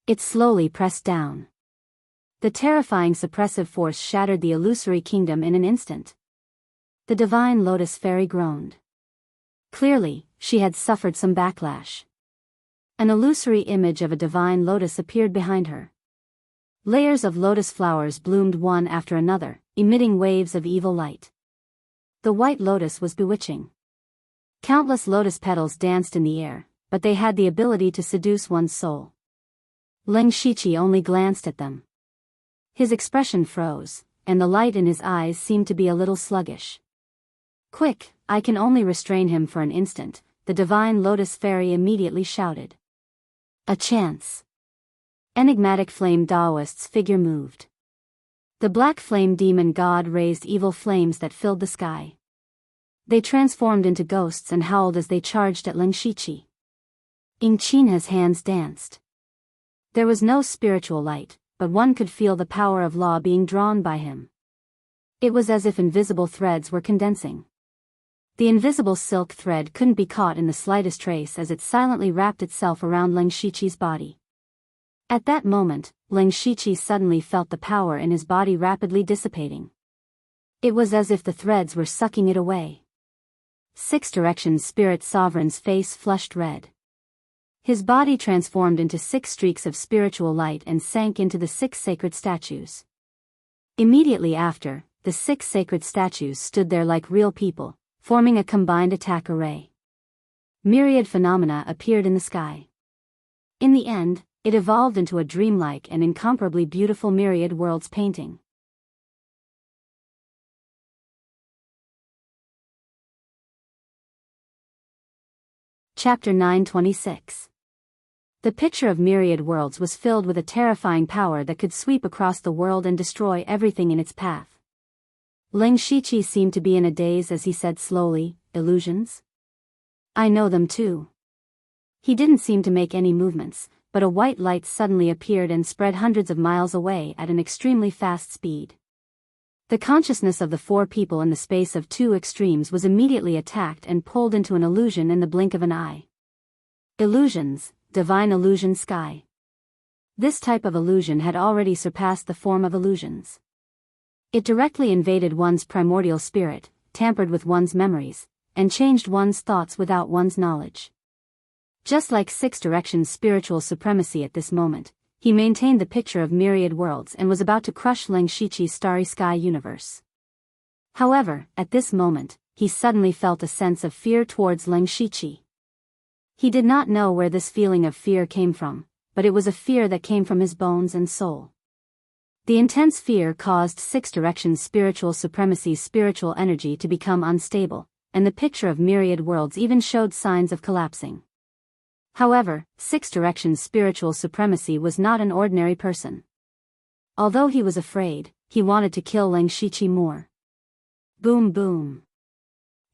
It slowly pressed down. The terrifying suppressive force shattered the illusory kingdom in an instant. The Divine Lotus Fairy groaned. Clearly, she had suffered some backlash. An illusory image of a divine lotus appeared behind her. Layers of lotus flowers bloomed one after another, emitting waves of evil light. The white lotus was bewitching. Countless lotus petals danced in the air, but they had the ability to seduce one's soul. Leng Shiqi only glanced at them. His expression froze, and the light in his eyes seemed to be a little sluggish. Quick, I can only restrain him for an instant, the Divine Lotus Fairy immediately shouted. A chance. Enigmatic flame Taoist's figure moved. The black flame demon god raised evil flames that filled the sky. They transformed into ghosts and howled as they charged at Leng Shiqi. Enchanting's hands danced. There was no spiritual light, but one could feel the power of law being drawn by him. It was as if invisible threads were condensing. The invisible silk thread couldn't be caught in the slightest trace as it silently wrapped itself around Leng Shiqi's body. At that moment, Leng Shiqi suddenly felt the power in his body rapidly dissipating. It was as if the threads were sucking it away. Six Directions Spirit Sovereign's face flushed red. His body transformed into 6 streaks of spiritual light and sank into the 6 sacred statues. Immediately after, the 6 sacred statues stood there like real people, forming a combined attack array. Myriad phenomena appeared in the sky. In the end, it evolved into a dreamlike and incomparably beautiful myriad worlds painting. Chapter 926. The picture of myriad worlds was filled with a terrifying power that could sweep across the world and destroy everything in its path. Leng Shiqi seemed to be in a daze as he said slowly, "Illusions? I know them too." He didn't seem to make any movements, but a white light suddenly appeared and spread hundreds of miles away at an extremely fast speed. The consciousness of the 4 people in the space of 2 extremes was immediately attacked and pulled into an illusion in the blink of an eye. Illusions, divine illusion sky. This type of illusion had already surpassed the form of illusions. It directly invaded one's primordial spirit, tampered with one's memories, and changed one's thoughts without one's knowledge. Just like 6 Directions spiritual supremacy at this moment, he maintained the picture of myriad worlds and was about to crush Leng Shiqi's starry sky universe. However, at this moment, he suddenly felt a sense of fear towards Leng Shiqi. He did not know where this feeling of fear came from, but it was a fear that came from his bones and soul. The intense fear caused 6 Directions spiritual supremacy's spiritual energy to become unstable, and the picture of myriad worlds even showed signs of collapsing. However, 6 Directions spiritual supremacy was not an ordinary person. Although he was afraid, he wanted to kill Leng Shiqi more. Boom boom.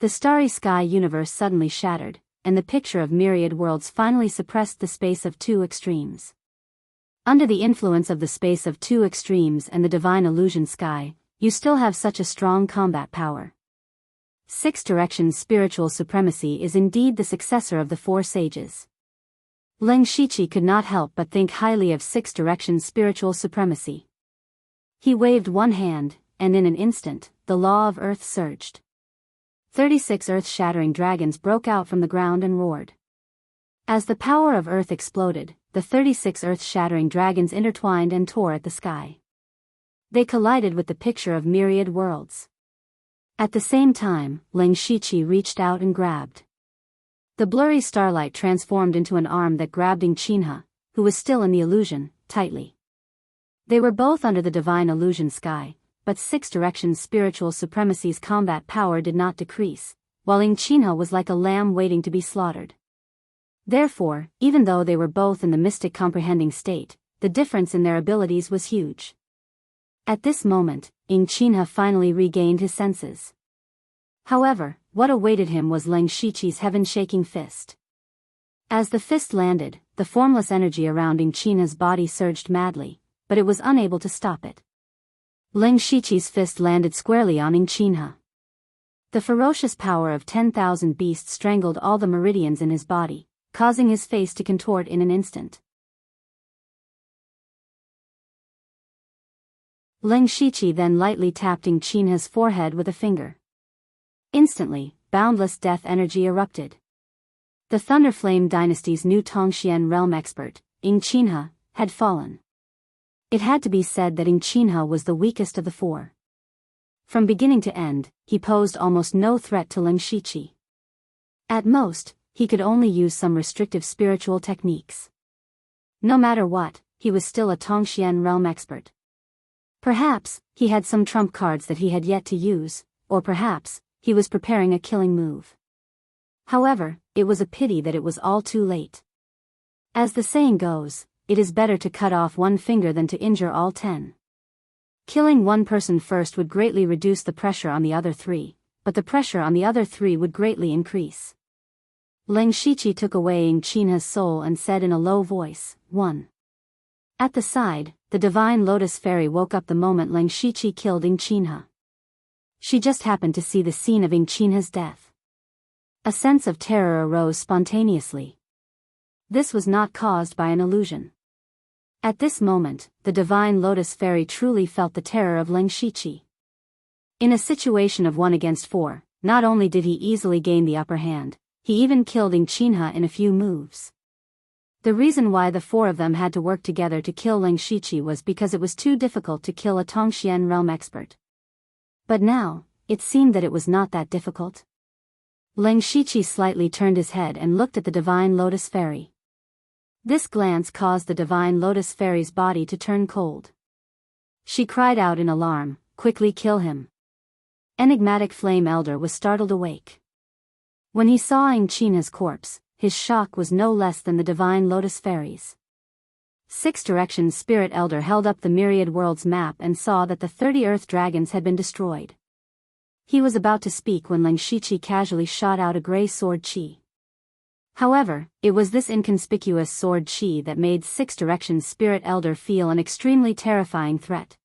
The starry sky universe suddenly shattered, and the picture of myriad worlds finally suppressed the space of 2 extremes. Under the influence of the space of 2 extremes and the divine illusion sky, you still have such a strong combat power. 6 Directions spiritual supremacy is indeed the successor of the 4 sages. Leng Shiqi could not help but think highly of 6 Directions spiritual supremacy. He waved one hand, and in an instant, the law of earth surged. 36 earth-shattering dragons broke out from the ground and roared. As the power of earth exploded, the 36 earth-shattering dragons intertwined and tore at the sky. They collided with the picture of myriad worlds. At the same time, Leng Shiqi reached out and grabbed. The blurry starlight transformed into an arm that grabbed Enchanting, who was still in the illusion, tightly. They were both under the divine illusion sky, but 6 Directions spiritual supremacy's combat power did not decrease, while Enchanting was like a lamb waiting to be slaughtered. Therefore, even though they were both in the mystic comprehending state, the difference in their abilities was huge. At this moment, Enchanting finally regained his senses. However, what awaited him was Leng Shiqi's heaven-shaking fist. As the fist landed, the formless energy around Enchanting's body surged madly, but it was unable to stop it. Leng Shiqi's fist landed squarely on Enchanting. The ferocious power of 10,000 beasts strangled all the meridians in his body, causing his face to contort in an instant. Leng Shiqi then lightly tapped Enchanting's forehead with a finger. Instantly, boundless death energy erupted. The Thunderflame dynasty's new Tongxian realm expert, Enchanting, had fallen. It had to be said that Enchanting was the weakest of the 4. From beginning to end, he posed almost no threat to Leng Shiqi. At most, he could only use some restrictive spiritual techniques. No matter what, he was still a Tongxian realm expert. Perhaps, he had some trump cards that he had yet to use, or perhaps, he was preparing a killing move. However, it was a pity that it was all too late. As the saying goes, it is better to cut off one finger than to injure all 10. Killing one person first would greatly reduce the pressure on the other 3, but the pressure on the other 3 would greatly increase. Leng Shiqi took away Enchanting's soul and said in a low voice, "1." At the side, the divine lotus fairy woke up the moment Leng Shiqi killed Enchanting. She just happened to see the scene of Enchanting's death. A sense of terror arose spontaneously. This was not caused by an illusion. At this moment, the divine lotus fairy truly felt the terror of Leng Shiqi. In a situation of 1 against 4, not only did he easily gain the upper hand, he even killed Enchanting in a few moves. The reason why the 4 of them had to work together to kill Leng Shiqi was because it was too difficult to kill a Tongxian realm expert. But now, it seemed that it was not that difficult. Leng Shiqi slightly turned his head and looked at the divine lotus fairy. This glance caused the divine lotus fairy's body to turn cold. She cried out in alarm, "Quickly kill him." Enigmatic Flame Elder was startled awake. When he saw Enchanting's corpse, his shock was no less than the divine lotus fairy's. 6 Directions Spirit Elder held up the myriad worlds map and saw that the 30 earth dragons had been destroyed. He was about to speak when Leng Shiqi casually shot out a gray sword chi. However, it was this inconspicuous sword chi that made 6 Directions Spirit Elder feel an extremely terrifying threat.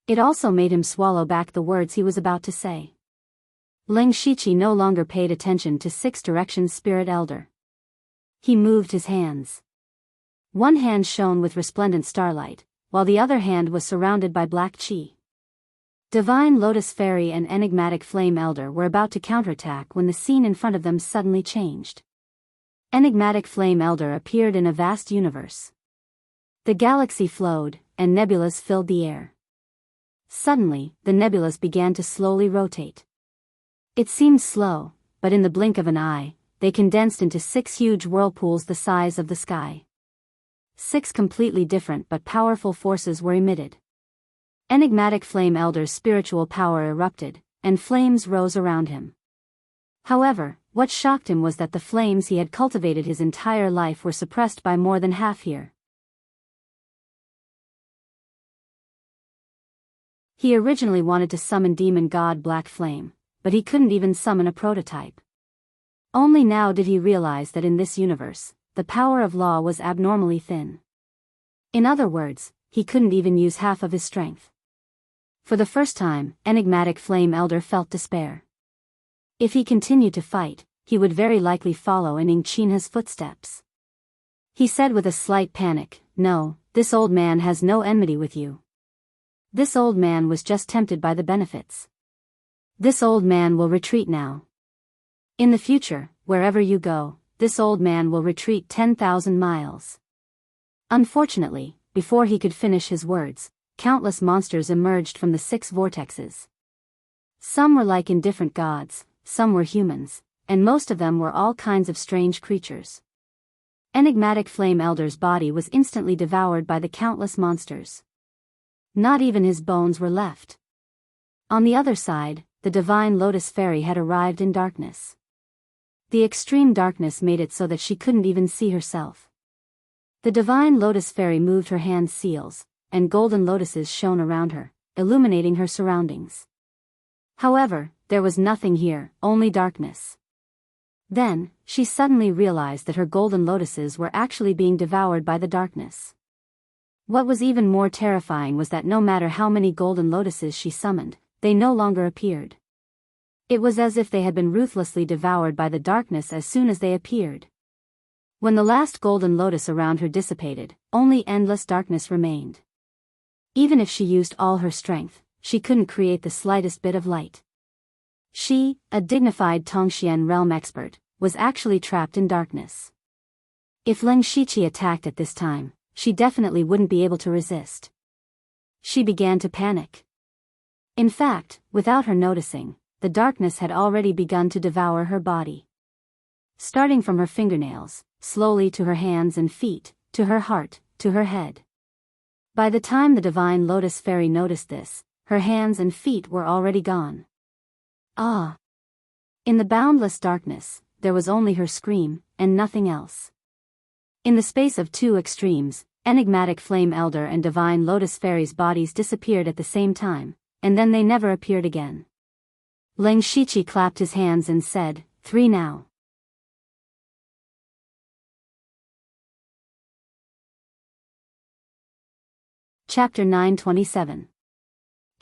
It also made him swallow back the words he was about to say. Leng Shiqi no longer paid attention to 6 Directions Spirit Elder. He moved his hands. One hand shone with resplendent starlight, while the other hand was surrounded by black chi. Divine Lotus Fairy and Enigmatic Flame Elder were about to counterattack when the scene in front of them suddenly changed. Enigmatic Flame Elder appeared in a vast universe. The galaxy flowed, and nebulas filled the air. Suddenly, the nebulas began to slowly rotate. It seemed slow, but in the blink of an eye, they condensed into 6 huge whirlpools the size of the sky. 6 completely different but powerful forces were emitted. Enigmatic Flame Elder's spiritual power erupted, and flames rose around him. However, what shocked him was that the flames he had cultivated his entire life were suppressed by more than half here. He originally wanted to summon demon god Black Flame, but he couldn't even summon a prototype. Only now did he realize that in this universe, the power of law was abnormally thin. In other words, he couldn't even use half of his strength. For the first time, Enigmatic Flame Elder felt despair. If he continued to fight, he would very likely follow in Enchanting's footsteps. He said with a slight panic, "No, this old man has no enmity with you. This old man was just tempted by the benefits. This old man will retreat now. In the future, wherever you go, this old man will retreat 10,000 miles." Unfortunately, before he could finish his words, countless monsters emerged from the 6 vortexes. Some were like indifferent gods, some were humans, and most of them were all kinds of strange creatures. Enigmatic Flame Elder's body was instantly devoured by the countless monsters. Not even his bones were left. On the other side, the Divine Lotus Fairy had arrived in darkness. The extreme darkness made it so that she couldn't even see herself. The Divine Lotus Fairy moved her hand seals, and golden lotuses shone around her, illuminating her surroundings. However, there was nothing here, only darkness. Then, she suddenly realized that her golden lotuses were actually being devoured by the darkness. What was even more terrifying was that no matter how many golden lotuses she summoned, they no longer appeared. It was as if they had been ruthlessly devoured by the darkness as soon as they appeared. When the last golden lotus around her dissipated, only endless darkness remained. Even if she used all her strength, she couldn't create the slightest bit of light. She, a dignified Tongxian realm expert, was actually trapped in darkness. If Leng Shiqi attacked at this time, she definitely wouldn't be able to resist. She began to panic. In fact, without her noticing, the darkness had already begun to devour her body. Starting from her fingernails, slowly to her hands and feet, to her heart, to her head. By the time the Divine Lotus Fairy noticed this, her hands and feet were already gone. Ah! In the boundless darkness, there was only her scream, and nothing else. In the space of 2 extremes, Enigmatic Flame Elder and Divine Lotus Fairy's bodies disappeared at the same time, and then they never appeared again. Leng Shiqi clapped his hands and said, "3 now." Chapter 927.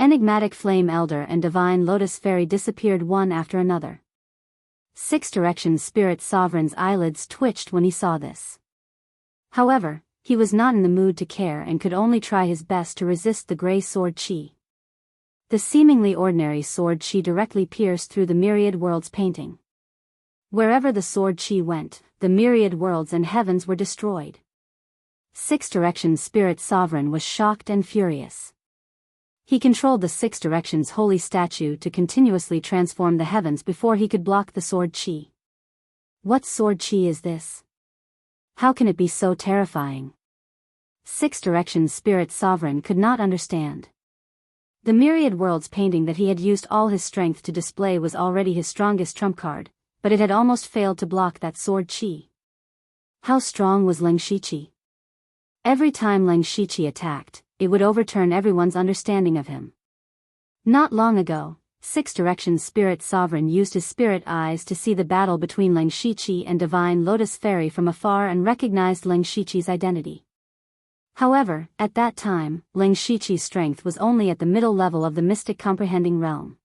Enigmatic Flame Elder and Divine Lotus Fairy disappeared one after another. Six Directions Spirit Sovereign's eyelids twitched when he saw this. However, he was not in the mood to care and could only try his best to resist the gray sword chi. The seemingly ordinary sword chi directly pierced through the myriad worlds painting. Wherever the sword chi went, the myriad worlds and heavens were destroyed. Six Directions Spirit Sovereign was shocked and furious. He controlled the Six Directions holy statue to continuously transform the heavens before he could block the sword chi. What sword chi is this? How can it be so terrifying? Six Directions Spirit Sovereign could not understand. The myriad worlds painting that he had used all his strength to display was already his strongest trump card, but it had almost failed to block that sword chi. How strong was Leng Shiqi? Every time Leng Shiqi attacked, it would overturn everyone's understanding of him. Not long ago, Six Directions Spirit Sovereign used his spirit eyes to see the battle between Leng Shiqi and Divine Lotus Fairy from afar and recognized Leng Shiqi's identity. However, at that time, Leng Shiqi's strength was only at the middle level of the Mystic Comprehending Realm.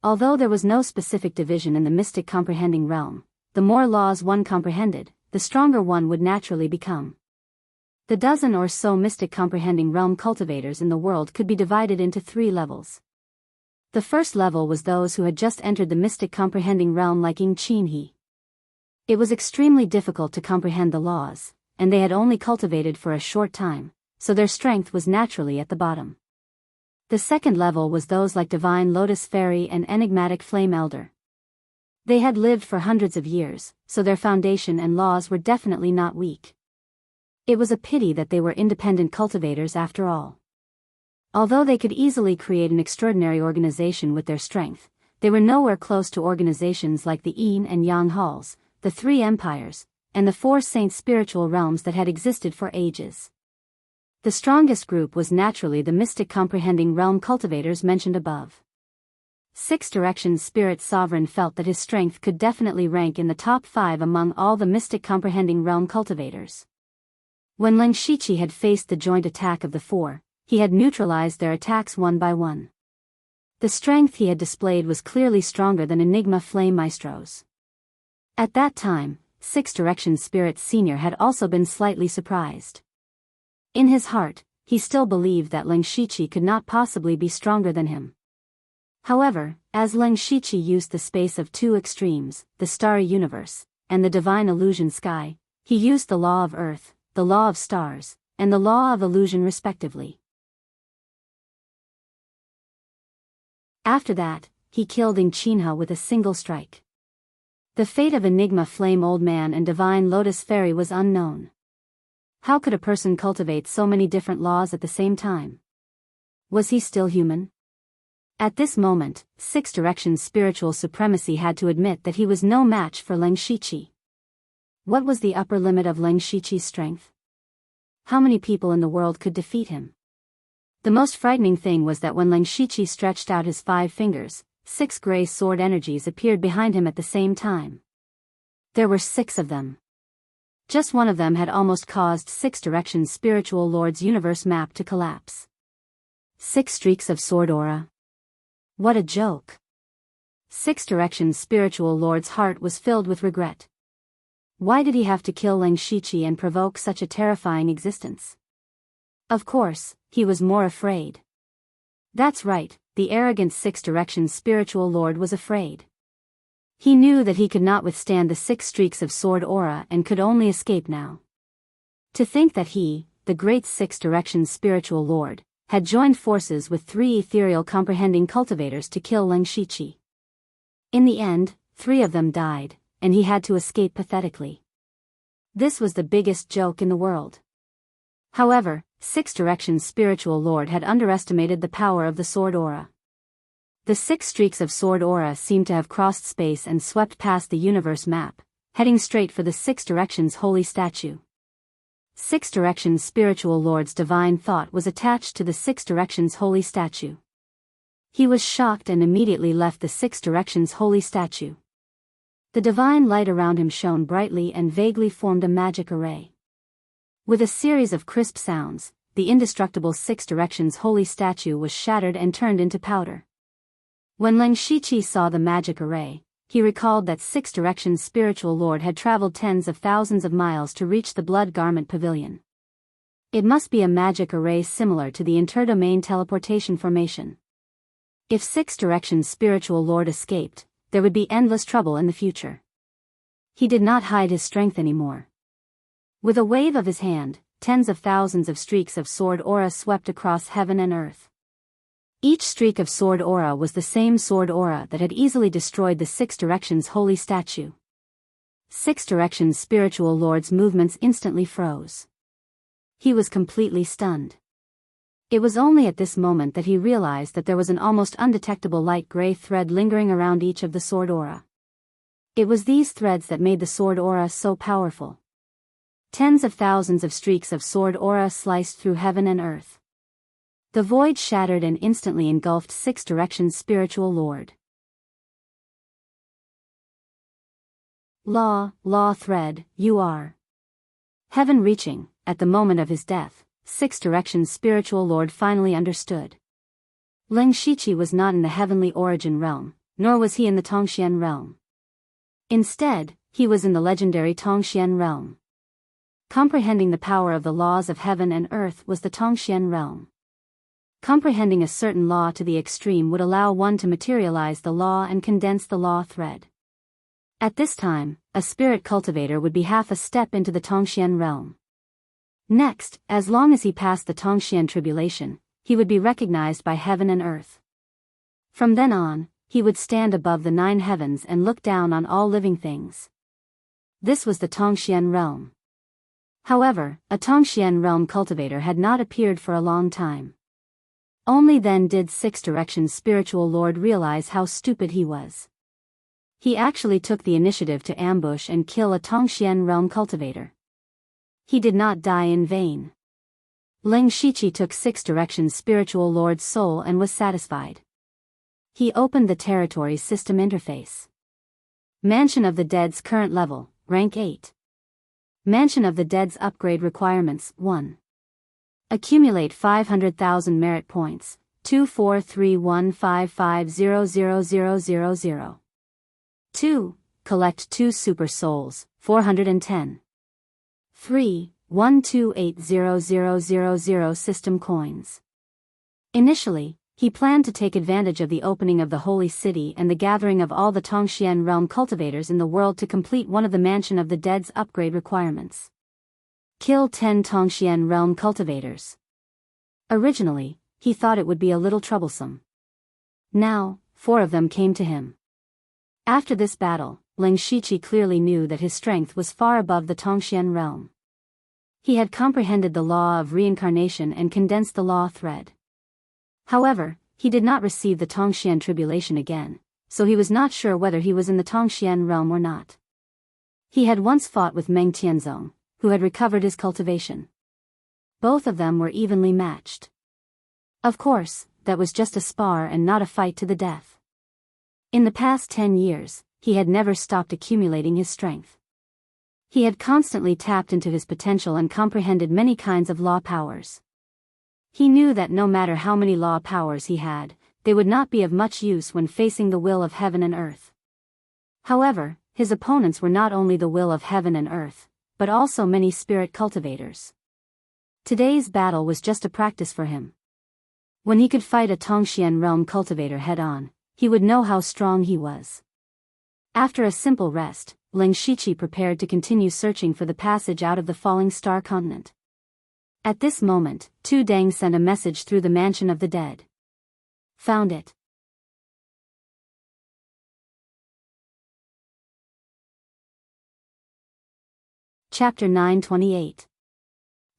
Although there was no specific division in the Mystic Comprehending Realm, the more laws one comprehended, the stronger one would naturally become. The dozen or so Mystic Comprehending Realm cultivators in the world could be divided into 3 levels. The first level was those who had just entered the Mystic Comprehending Realm like Ying Qin He. It was extremely difficult to comprehend the laws, and they had only cultivated for a short time, so their strength was naturally at the bottom. The second level was those like Divine Lotus Fairy and Enigmatic Flame Elder. They had lived for hundreds of years, so their foundation and laws were definitely not weak. It was a pity that they were independent cultivators after all. Although they could easily create an extraordinary organization with their strength, they were nowhere close to organizations like the Yin and Yang Halls, the 3 empires, and the 4 saint spiritual realms that had existed for ages. The strongest group was naturally the Mystic Comprehending Realm cultivators mentioned above. Six Directions Spirit Sovereign felt that his strength could definitely rank in the top 5 among all the Mystic Comprehending Realm cultivators. When Leng Shiqi had faced the joint attack of the 4, he had neutralized their attacks one by one. The strength he had displayed was clearly stronger than Enigma Flame Maestro's. At that time, Six Directions Spirit Senior had also been slightly surprised. In his heart, he still believed that Leng Shiqi could not possibly be stronger than him. However, as Leng Shiqi used the space of 2 extremes, the starry universe, and the divine illusion sky, he used the law of earth, the law of stars, and the law of illusion respectively. After that, he killed Ying Qinhe with a single strike. The fate of Enigma Flame Old Man and Divine Lotus Fairy was unknown. How could a person cultivate so many different laws at the same time? Was he still human? At this moment, Six Directions Spiritual Supremacy had to admit that he was no match for Leng Shiqi. What was the upper limit of Leng Shiqi's strength? How many people in the world could defeat him? The most frightening thing was that when Leng Shiqi stretched out his 5 fingers, 6 gray sword energies appeared behind him at the same time. There were 6 of them. Just one of them had almost caused Six Directions Spiritual Lord's universe map to collapse. 6 streaks of sword aura. What a joke. Six Directions Spiritual Lord's heart was filled with regret. Why did he have to kill Leng Shiqi and provoke such a terrifying existence? Of course, he was more afraid. That's right, the arrogant Six Directions Spiritual Lord was afraid. He knew that he could not withstand the 6 streaks of sword aura and could only escape now. To think that he, the great Six Directions Spiritual Lord, had joined forces with 3 ethereal comprehending cultivators to kill Leng Shiqi. In the end, 3 of them died, and he had to escape pathetically. This was the biggest joke in the world. However, Six Directions Spiritual Lord had underestimated the power of the sword aura. The 6 streaks of sword aura seemed to have crossed space and swept past the universe map, heading straight for the Six Directions holy statue. Six Directions Spiritual Lord's divine thought was attached to the Six Directions holy statue. He was shocked and immediately left the Six Directions holy statue. The divine light around him shone brightly and vaguely formed a magic array. With a series of crisp sounds, the indestructible Six Directions holy statue was shattered and turned into powder. When Leng Shiqi saw the magic array, he recalled that Six Directions' spiritual lord had traveled tens of thousands of miles to reach the Blood Garment Pavilion. It must be a magic array similar to the interdomain teleportation formation. If Six Directions' spiritual lord escaped, there would be endless trouble in the future. He did not hide his strength anymore. With a wave of his hand, tens of thousands of streaks of sword aura swept across heaven and earth. Each streak of sword aura was the same sword aura that had easily destroyed the Six Directions holy statue. Six Directions' spiritual lord's movements instantly froze. He was completely stunned. It was only at this moment that he realized that there was an almost undetectable light gray thread lingering around each of the sword aura. It was these threads that made the sword aura so powerful. Tens of thousands of streaks of sword aura sliced through heaven and earth. The void shattered and instantly engulfed Six Directions' spiritual lord. Law thread, you are. Heaven reaching, at the moment of his death, Six Directions' spiritual lord finally understood. Leng Shiqi was not in the heavenly origin realm, nor was he in the Tongxian realm. Instead, he was in the legendary Tongxian realm. Comprehending the power of the laws of heaven and earth was the Tongxian realm. Comprehending a certain law to the extreme would allow one to materialize the law and condense the law thread. At this time, a spirit cultivator would be half a step into the Tongxian realm. Next, as long as he passed the Tongxian tribulation, he would be recognized by heaven and earth. From then on, he would stand above the 9 heavens and look down on all living things. This was the Tongxian realm. However, a Tongxian realm cultivator had not appeared for a long time. Only then did Six Directions' spiritual lord realize how stupid he was. He actually took the initiative to ambush and kill a Tongxian realm cultivator. He did not die in vain. Leng Shiqi took Six Directions' spiritual lord's soul and was satisfied. He opened the territory system interface. Mansion of the Dead's current level, rank 8. Mansion of the Dead's upgrade requirements, 1. Accumulate 500,000 merit points, 24315500000. 2. Collect 2 super souls, 410. 3. 1280000 system coins. Initially, he planned to take advantage of the opening of the Holy City and the gathering of all the Tongxian realm cultivators in the world to complete one of the Mansion of the Dead's upgrade requirements. Kill 10 Tongxian realm cultivators. Originally, he thought it would be a little troublesome. Now, 4 of them came to him. After this battle, Leng Shiqi clearly knew that his strength was far above the Tongxian realm. He had comprehended the law of reincarnation and condensed the law thread. However, he did not receive the Tongxian tribulation again, so he was not sure whether he was in the Tongxian realm or not. He had once fought with Meng Tianzong, who had recovered his cultivation. Both of them were evenly matched. Of course, that was just a spar and not a fight to the death. In the past 10 years, he had never stopped accumulating his strength. He had constantly tapped into his potential and comprehended many kinds of law powers. He knew that no matter how many law powers he had, they would not be of much use when facing the will of heaven and earth. However, his opponents were not only the will of heaven and earth, but also many spirit cultivators. Today's battle was just a practice for him. When he could fight a Tongxian realm cultivator head-on, he would know how strong he was. After a simple rest, Leng Shiqi prepared to continue searching for the passage out of the falling star continent. At this moment, Tu Deng sent a message through the Mansion of the Dead. Found it. Chapter 928.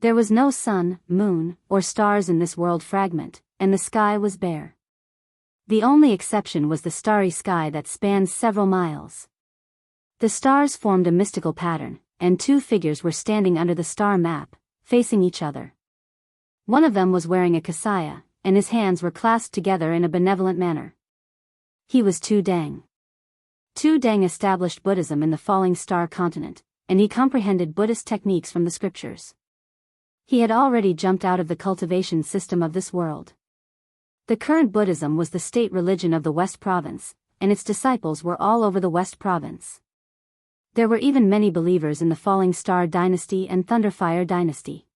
There was no sun, moon, or stars in this world fragment, and the sky was bare. The only exception was the starry sky that spans several miles. The stars formed a mystical pattern, and 2 figures were standing under the star map, facing each other. One of them was wearing a kasaya, and his hands were clasped together in a benevolent manner. He was Tu Deng. Tu Deng established Buddhism in the falling star continent, and he comprehended Buddhist techniques from the scriptures. He had already jumped out of the cultivation system of this world. The current Buddhism was the state religion of the West Province, and its disciples were all over the West Province. There were even many believers in the Falling Star Dynasty and Thunderfire Dynasty.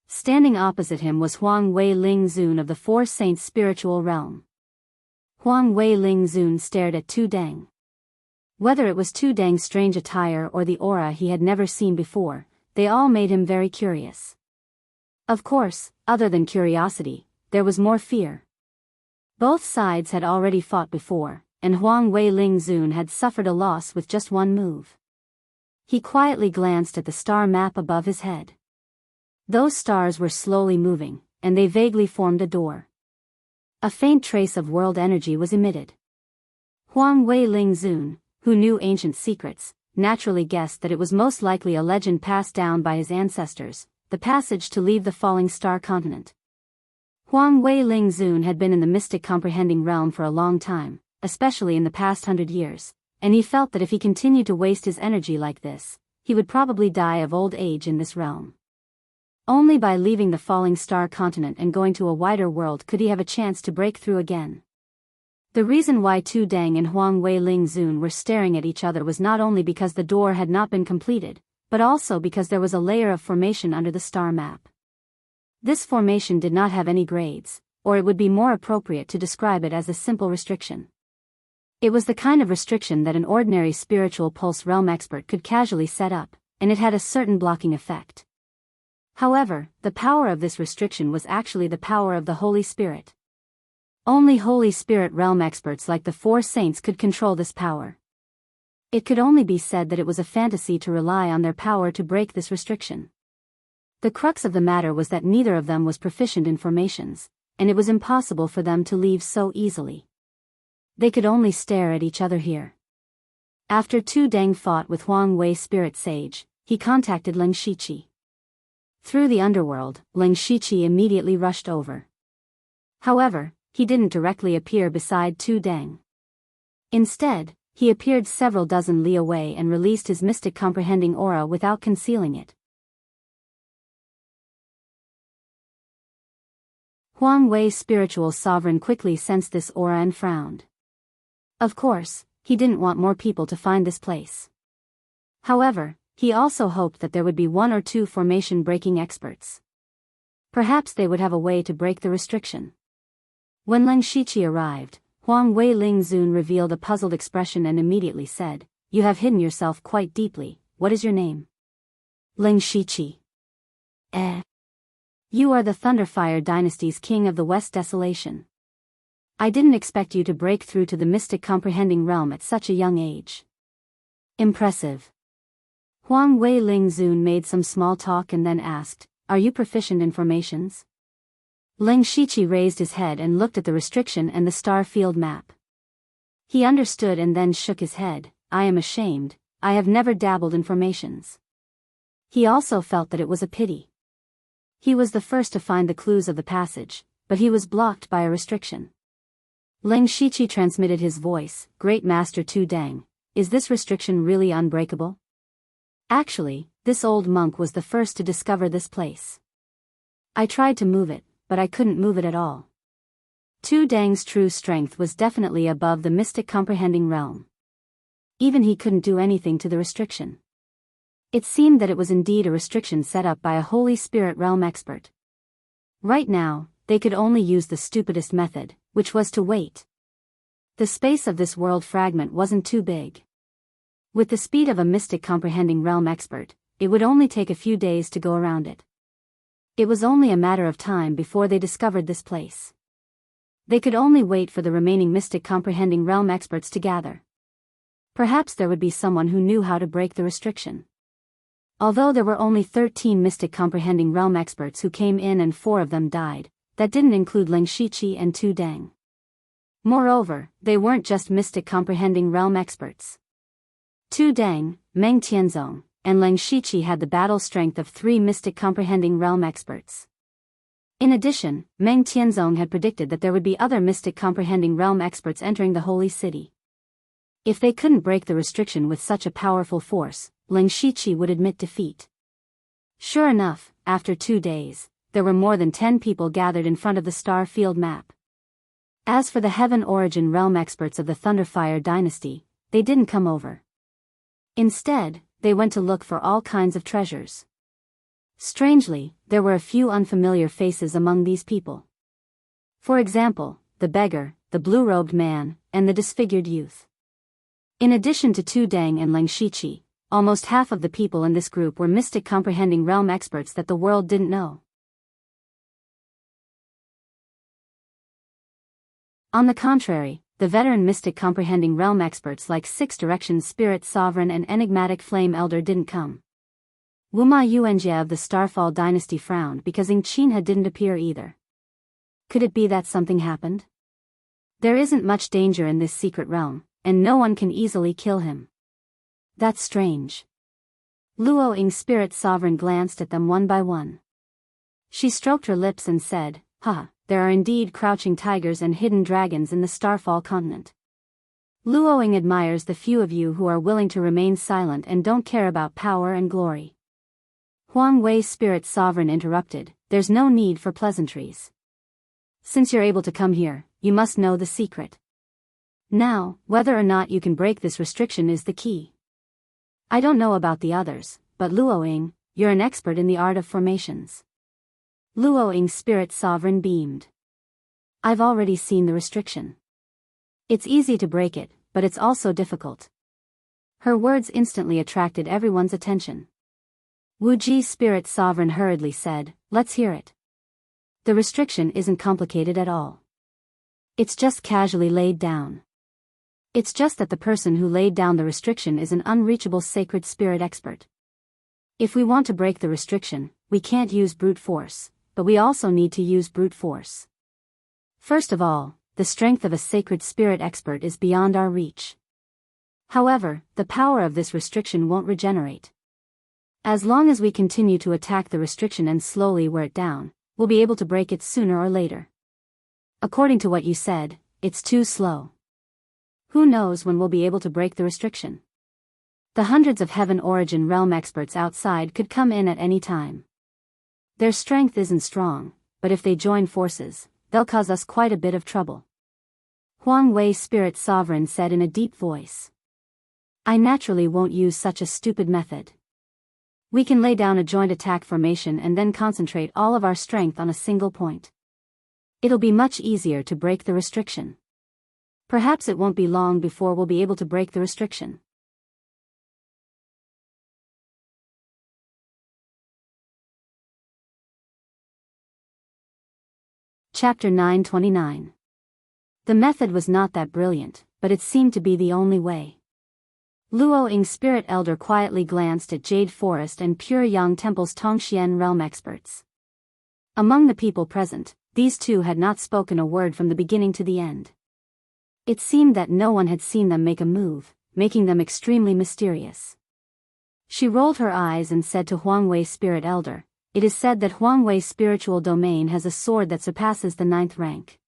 Standing opposite him was Huang Wei Ling Zun of the Four Saints spiritual realm. Huang Wei Ling Zun stared at Tu Deng. Whether it was Tu Deng's strange attire or the aura he had never seen before, they all made him very curious. Of course, other than curiosity, there was more fear. Both sides had already fought before, and Huang Wei Ling Zun had suffered a loss with just one move. He quietly glanced at the star map above his head. Those stars were slowly moving, and they vaguely formed a door. A faint trace of world energy was emitted. Huang Wei Ling Zun, who knew ancient secrets, naturally guessed that it was most likely a legend passed down by his ancestors, the passage to leave the falling star continent. Huang Wei Ling Zun had been in the mystic comprehending realm for a long time, especially in the past 100 years, and he felt that if he continued to waste his energy like this, he would probably die of old age in this realm. Only by leaving the falling star continent and going to a wider world could he have a chance to break through again. The reason why Tu Deng and Huang Wei Ling Zun were staring at each other was not only because the door had not been completed, but also because there was a layer of formation under the star map. This formation did not have any grades, or it would be more appropriate to describe it as a simple restriction. It was the kind of restriction that an ordinary spiritual pulse realm expert could casually set up, and it had a certain blocking effect. However, the power of this restriction was actually the power of the Holy Spirit. Only Holy Spirit realm experts like the Four Saints could control this power. It could only be said that it was a fantasy to rely on their power to break this restriction. The crux of the matter was that neither of them was proficient in formations, and it was impossible for them to leave so easily. They could only stare at each other here. After Tu Deng fought with Huang Wei Spirit Sage, he contacted Ling Shiqi. Through the underworld, Ling Shiqi immediately rushed over. However, he didn't directly appear beside Tu Deng. Instead, he appeared several dozen li away and released his mystic comprehending aura without concealing it. Huang Wei's spiritual sovereign quickly sensed this aura and frowned. Of course, he didn't want more people to find this place. However, he also hoped that there would be one or two formation-breaking experts. Perhaps they would have a way to break the restriction. When Ling Shiqi arrived, Huang Wei Ling Zun revealed a puzzled expression and immediately said, "You have hidden yourself quite deeply. What is your name?" Ling Shiqi. You are the Thunderfire Dynasty's king of the West Desolation. I didn't expect you to break through to the mystic comprehending realm at such a young age. Impressive. Huang Wei Ling Zun made some small talk and then asked, "Are you proficient in formations?" Ling Shiqi raised his head and looked at the restriction and the star field map. He understood and then shook his head. "I am ashamed, I have never dabbled in formations." He also felt that it was a pity. He was the first to find the clues of the passage, but he was blocked by a restriction. Ling Shiqi transmitted his voice, "Great Master Tu Deng, is this restriction really unbreakable?" Actually, this old monk was the first to discover this place. I tried to move it, but I couldn't move it at all. Tu Deng's true strength was definitely above the mystic comprehending realm. Even he couldn't do anything to the restriction. It seemed that it was indeed a restriction set up by a Holy Spirit realm expert. Right now, they could only use the stupidest method, which was to wait. The space of this world fragment wasn't too big. With the speed of a mystic comprehending realm expert, it would only take a few days to go around it. It was only a matter of time before they discovered this place. They could only wait for the remaining mystic comprehending realm experts to gather. Perhaps there would be someone who knew how to break the restriction. Although there were only 13 mystic comprehending realm experts who came in and 4 of them died, that didn't include Ling Shiqi and Tu Deng. Moreover, they weren't just mystic comprehending realm experts. Tu Deng, Meng Tianzong, and Ling Shiqi had the battle strength of 3 mystic comprehending realm experts. In addition, Meng Tianzong had predicted that there would be other mystic comprehending realm experts entering the holy city. If they couldn't break the restriction with such a powerful force, Ling Shiqi would admit defeat. Sure enough, after 2 days, there were more than 10 people gathered in front of the star field map. As for the Heaven Origin Realm experts of the Thunderfire dynasty, they didn't come over. Instead, they went to look for all kinds of treasures. Strangely, there were a few unfamiliar faces among these people. For example, the beggar, the blue-robed man, and the disfigured youth. In addition to Tu Dang and Lang Shiqi, almost half of the people in this group were mystic comprehending realm experts that the world didn't know. On the contrary, the veteran mystic comprehending realm experts like Six Directions Spirit Sovereign and Enigmatic Flame Elder didn't come. Wuma Yuanjia of the Starfall dynasty frowned because Ingqinha didn't appear either. Could it be that something happened? There isn't much danger in this secret realm, and no one can easily kill him. That's strange. Luo Ying's Spirit Sovereign glanced at them one by one. She stroked her lips and said, "Ha, there are indeed crouching tigers and hidden dragons in the Starfall continent. Luo Ying admires the few of you who are willing to remain silent and don't care about power and glory." Huang Wei's Spirit Sovereign interrupted, "There's no need for pleasantries. Since you're able to come here, you must know the secret. Now, whether or not you can break this restriction is the key. I don't know about the others, but Luo Ying, you're an expert in the art of formations." Luo Ying's Spirit Sovereign beamed. "I've already seen the restriction. It's easy to break it, but it's also difficult." Her words instantly attracted everyone's attention. Wu Ji's Spirit Sovereign hurriedly said, "Let's hear it." The restriction isn't complicated at all. It's just casually laid down. It's just that the person who laid down the restriction is an unreachable sacred spirit expert. If we want to break the restriction, we can't use brute force, but we also need to use brute force. First of all, the strength of a sacred spirit expert is beyond our reach. However, the power of this restriction won't regenerate. As long as we continue to attack the restriction and slowly wear it down, we'll be able to break it sooner or later. According to what you said, it's too slow. Who knows when we'll be able to break the restriction? The hundreds of Heaven Origin realm experts outside could come in at any time. Their strength isn't strong, but if they join forces, they'll cause us quite a bit of trouble. Huang Wei's Spirit Sovereign said in a deep voice. "I naturally won't use such a stupid method. We can lay down a joint attack formation and then concentrate all of our strength on a single point. It'll be much easier to break the restriction. Perhaps it won't be long before we'll be able to break the restriction." Chapter 929. The method was not that brilliant, but it seemed to be the only way. Luo Ying's Spirit Elder quietly glanced at Jade Forest and Pure Yang Temple's Tongxian realm experts. Among the people present, these two had not spoken a word from the beginning to the end. It seemed that no one had seen them make a move, making them extremely mysterious. She rolled her eyes and said to Huang Wei's Spirit Elder, "It is said that Huang Wei's spiritual domain has a sword that surpasses the 9th rank.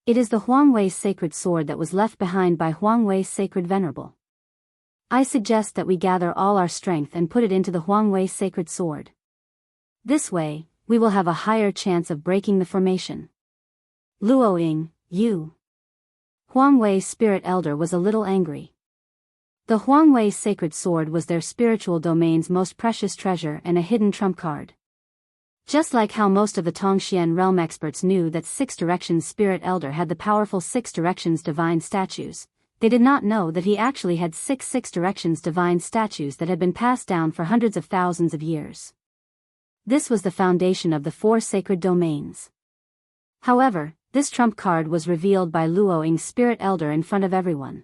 It is the Huang Wei sacred sword that was left behind by Huang Wei's sacred venerable. I suggest that we gather all our strength and put it into the Huang Wei sacred sword. This way, we will have a higher chance of breaking the formation." "Luo Ying, you..." Huang Wei's Spirit Elder was a little angry. The Huang Wei sacred sword was their spiritual domain's most precious treasure and a hidden trump card. Just like how most of the Tongxian realm experts knew that Six Directions Spirit Elder had the powerful Six Directions divine statues, they did not know that he actually had Six Directions divine statues that had been passed down for hundreds of thousands of years. This was the foundation of the 4 sacred domains. However, this trump card was revealed by Luo Ying's Spirit Elder in front of everyone.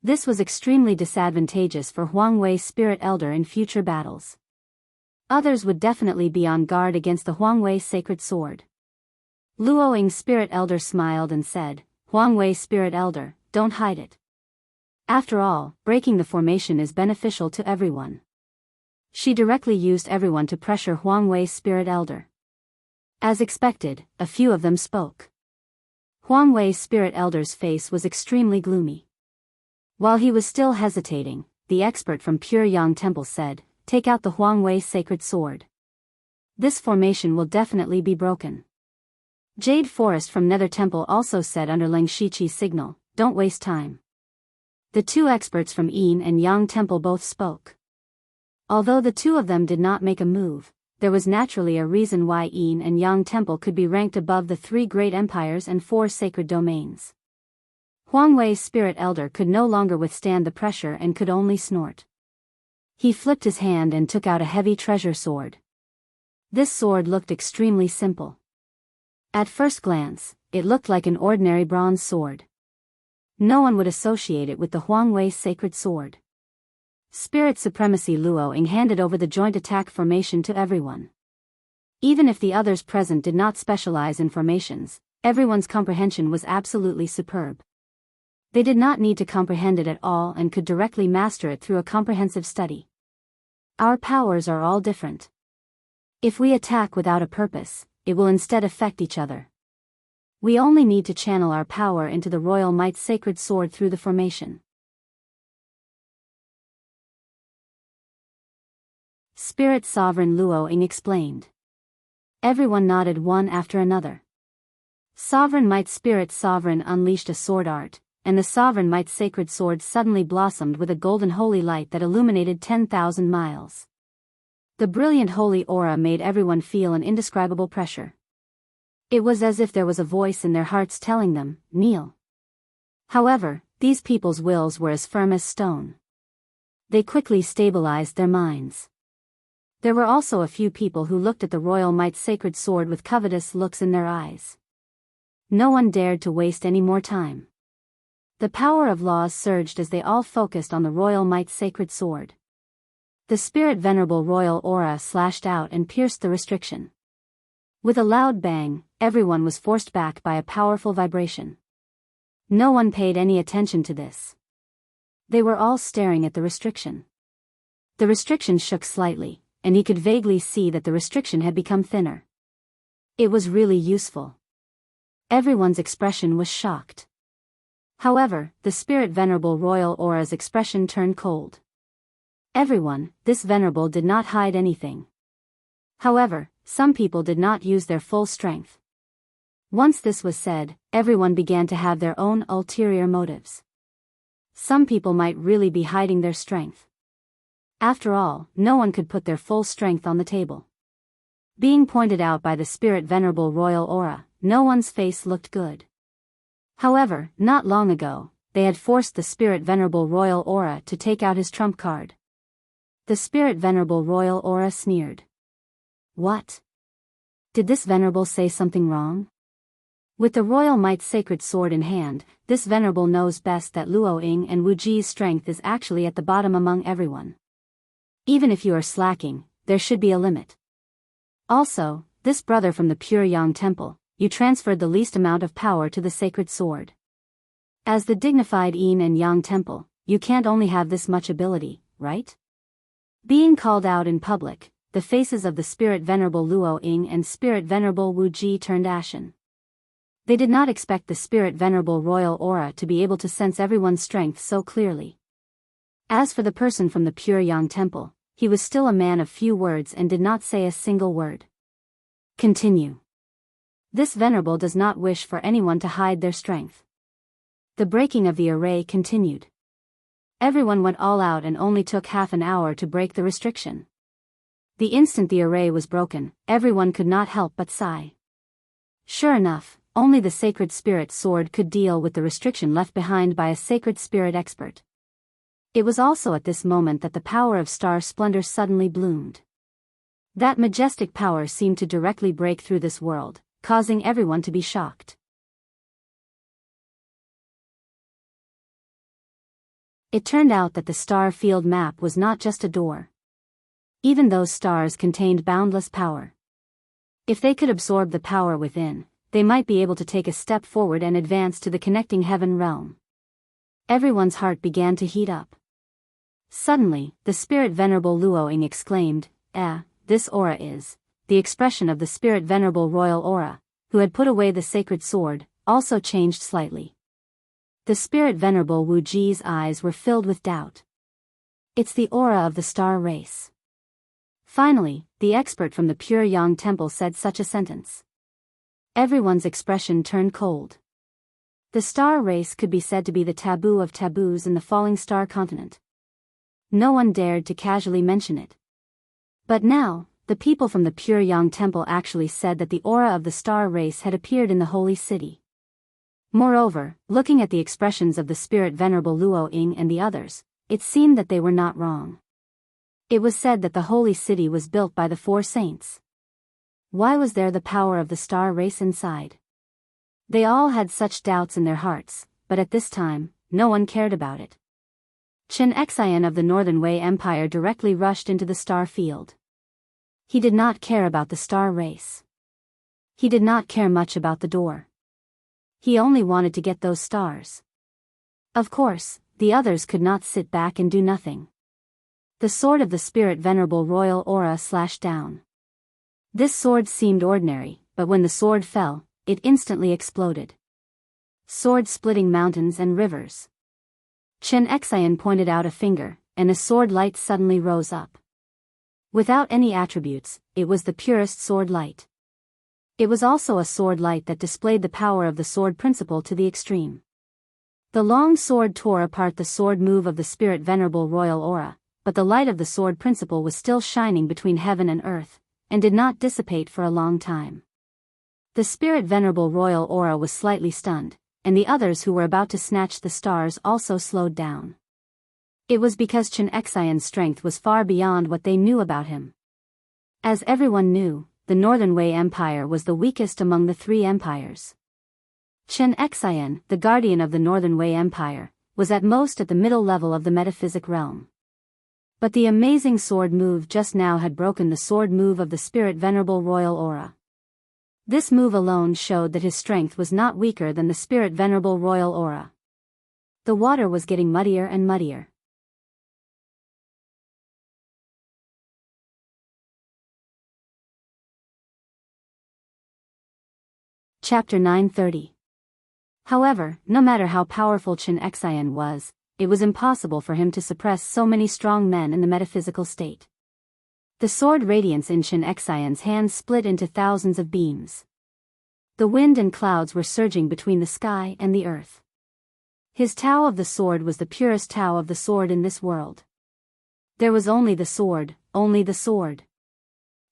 This was extremely disadvantageous for Huang Wei's Spirit Elder in future battles. Others would definitely be on guard against the Huang Wei sacred sword. Luo Ying's Spirit Elder smiled and said, "Huang Wei's Spirit Elder, don't hide it. After all, breaking the formation is beneficial to everyone." She directly used everyone to pressure Huang Wei's Spirit Elder. As expected, a few of them spoke. Huang Wei's Spirit Elder's face was extremely gloomy. While he was still hesitating, the expert from Pure Yang Temple said, "Take out the Huang Wei sacred sword." This formation will definitely be broken. Jade Forest from Nether Temple also said under Lang Shiqi's signal, don't waste time. The two experts from Yin and Yang Temple both spoke. Although the two of them did not make a move, there was naturally a reason why Yin and Yang Temple could be ranked above the 3 great empires and 4 sacred domains. Huang Wei's spirit elder could no longer withstand the pressure and could only snort. He flipped his hand and took out a heavy treasure sword. This sword looked extremely simple. At first glance, it looked like an ordinary bronze sword. No one would associate it with the Huang Wei sacred sword. Spirit Supremacy Luo Ying handed over the joint attack formation to everyone. Even if the others present did not specialize in formations, everyone's comprehension was absolutely superb. They did not need to comprehend it at all and could directly master it through a comprehensive study. Our powers are all different. If we attack without a purpose, it will instead affect each other. We only need to channel our power into the Royal Might's sacred sword through the formation. Spirit Sovereign Luo Ying explained. Everyone nodded one after another. Sovereign Might Spirit Sovereign unleashed a sword art, and the Sovereign Might sacred sword suddenly blossomed with a golden holy light that illuminated 10,000 miles. The brilliant holy aura made everyone feel an indescribable pressure. It was as if there was a voice in their hearts telling them, kneel. However, these people's wills were as firm as stone. They quickly stabilized their minds. There were also a few people who looked at the Royal Might's sacred sword with covetous looks in their eyes. No one dared to waste any more time. The power of laws surged as they all focused on the Royal Might's sacred sword. The Spirit Venerable Royal Aura slashed out and pierced the restriction. With a loud bang, everyone was forced back by a powerful vibration. No one paid any attention to this. They were all staring at the restriction. The restriction shook slightly, and he could vaguely see that the restriction had become thinner. It was really useful. Everyone's expression was shocked. However, the Spirit Venerable Royal Aura's expression turned cold. Everyone, this Venerable did not hide anything. However, some people did not use their full strength. Once this was said, everyone began to have their own ulterior motives. Some people might really be hiding their strength. After all, no one could put their full strength on the table. Being pointed out by the Spirit Venerable Royal Aura, no one's face looked good. However, not long ago, they had forced the Spirit Venerable Royal Aura to take out his trump card. The Spirit Venerable Royal Aura sneered. What? Did this Venerable say something wrong? With the Royal Might's sacred sword in hand, this Venerable knows best that Luo Ying and Wu Ji's strength is actually at the bottom among everyone. Even if you are slacking, there should be a limit. Also, this brother from the pure Yang Temple, you transferred the least amount of power to the sacred sword. As the dignified Yin and Yang Temple, you can't only have this much ability, right? Being called out in public, the faces of the Spirit Venerable Luo Ying and Spirit Venerable Wu Ji turned ashen. They did not expect the Spirit Venerable Royal Aura to be able to sense everyone's strength so clearly. As for the person from the pure Yang Temple, he was still a man of few words and did not say a single word. Continue. This Venerable does not wish for anyone to hide their strength. The breaking of the array continued. Everyone went all out and only took half an hour to break the restriction. The instant the array was broken, everyone could not help but sigh. Sure enough, only the Sacred Spirit Sword could deal with the restriction left behind by a Sacred Spirit expert. It was also at this moment that the power of star splendor suddenly bloomed. That majestic power seemed to directly break through this world, causing everyone to be shocked. It turned out that the star field map was not just a door. Even those stars contained boundless power. If they could absorb the power within, they might be able to take a step forward and advance to the connecting heaven realm. Everyone's heart began to heat up. Suddenly, the Spirit Venerable Luo Ying exclaimed, this aura is the expression of the Spirit Venerable Royal Aura, who had put away the sacred sword, also changed slightly. The Spirit Venerable Wu Ji's eyes were filled with doubt. It's the aura of the star race. Finally, the expert from the Pure Yang Temple said such a sentence. Everyone's expression turned cold. The star race could be said to be the taboo of taboos in the falling star continent. No one dared to casually mention it. But now, the people from the Pure Yang Temple actually said that the aura of the star race had appeared in the holy city. Moreover, looking at the expressions of the spirit Venerable Luo Ying and the others, it seemed that they were not wrong. It was said that the holy city was built by the 4 saints. Why was there the power of the star race inside? They all had such doubts in their hearts, but at this time, no one cared about it. Chen Xian of the Northern Wei Empire directly rushed into the star field. He did not care about the star race. He did not care much about the door. He only wanted to get those stars. Of course, the others could not sit back and do nothing. The sword of the spirit Venerable Royal Aura slashed down. This sword seemed ordinary, but when the sword fell, it instantly exploded. Sword splitting mountains and rivers. Chen Xian pointed out a finger, and a sword light suddenly rose up. Without any attributes, it was the purest sword light. It was also a sword light that displayed the power of the sword principle to the extreme. The long sword tore apart the sword move of the spirit Venerable Royal Aura, but the light of the sword principle was still shining between heaven and earth, and did not dissipate for a long time. The spirit Venerable Royal Aura was slightly stunned, and the others who were about to snatch the stars also slowed down. It was because Chen Xian's strength was far beyond what they knew about him. As everyone knew, the Northern Wei Empire was the weakest among the 3 empires. Chen Xian, the guardian of the Northern Wei Empire, was at most at the middle level of the metaphysic realm. But the amazing sword move just now had broken the sword move of the spirit Venerable Royal Aura. This move alone showed that his strength was not weaker than the spirit Venerable Royal Aura. The water was getting muddier and muddier. Chapter 930. However, no matter how powerful Chen Xian was, it was impossible for him to suppress so many strong men in the metaphysical state. The sword radiance in Chen Xian's hands split into thousands of beams. The wind and clouds were surging between the sky and the earth. His Tao of the sword was the purest Tao of the sword in this world. There was only the sword, only the sword.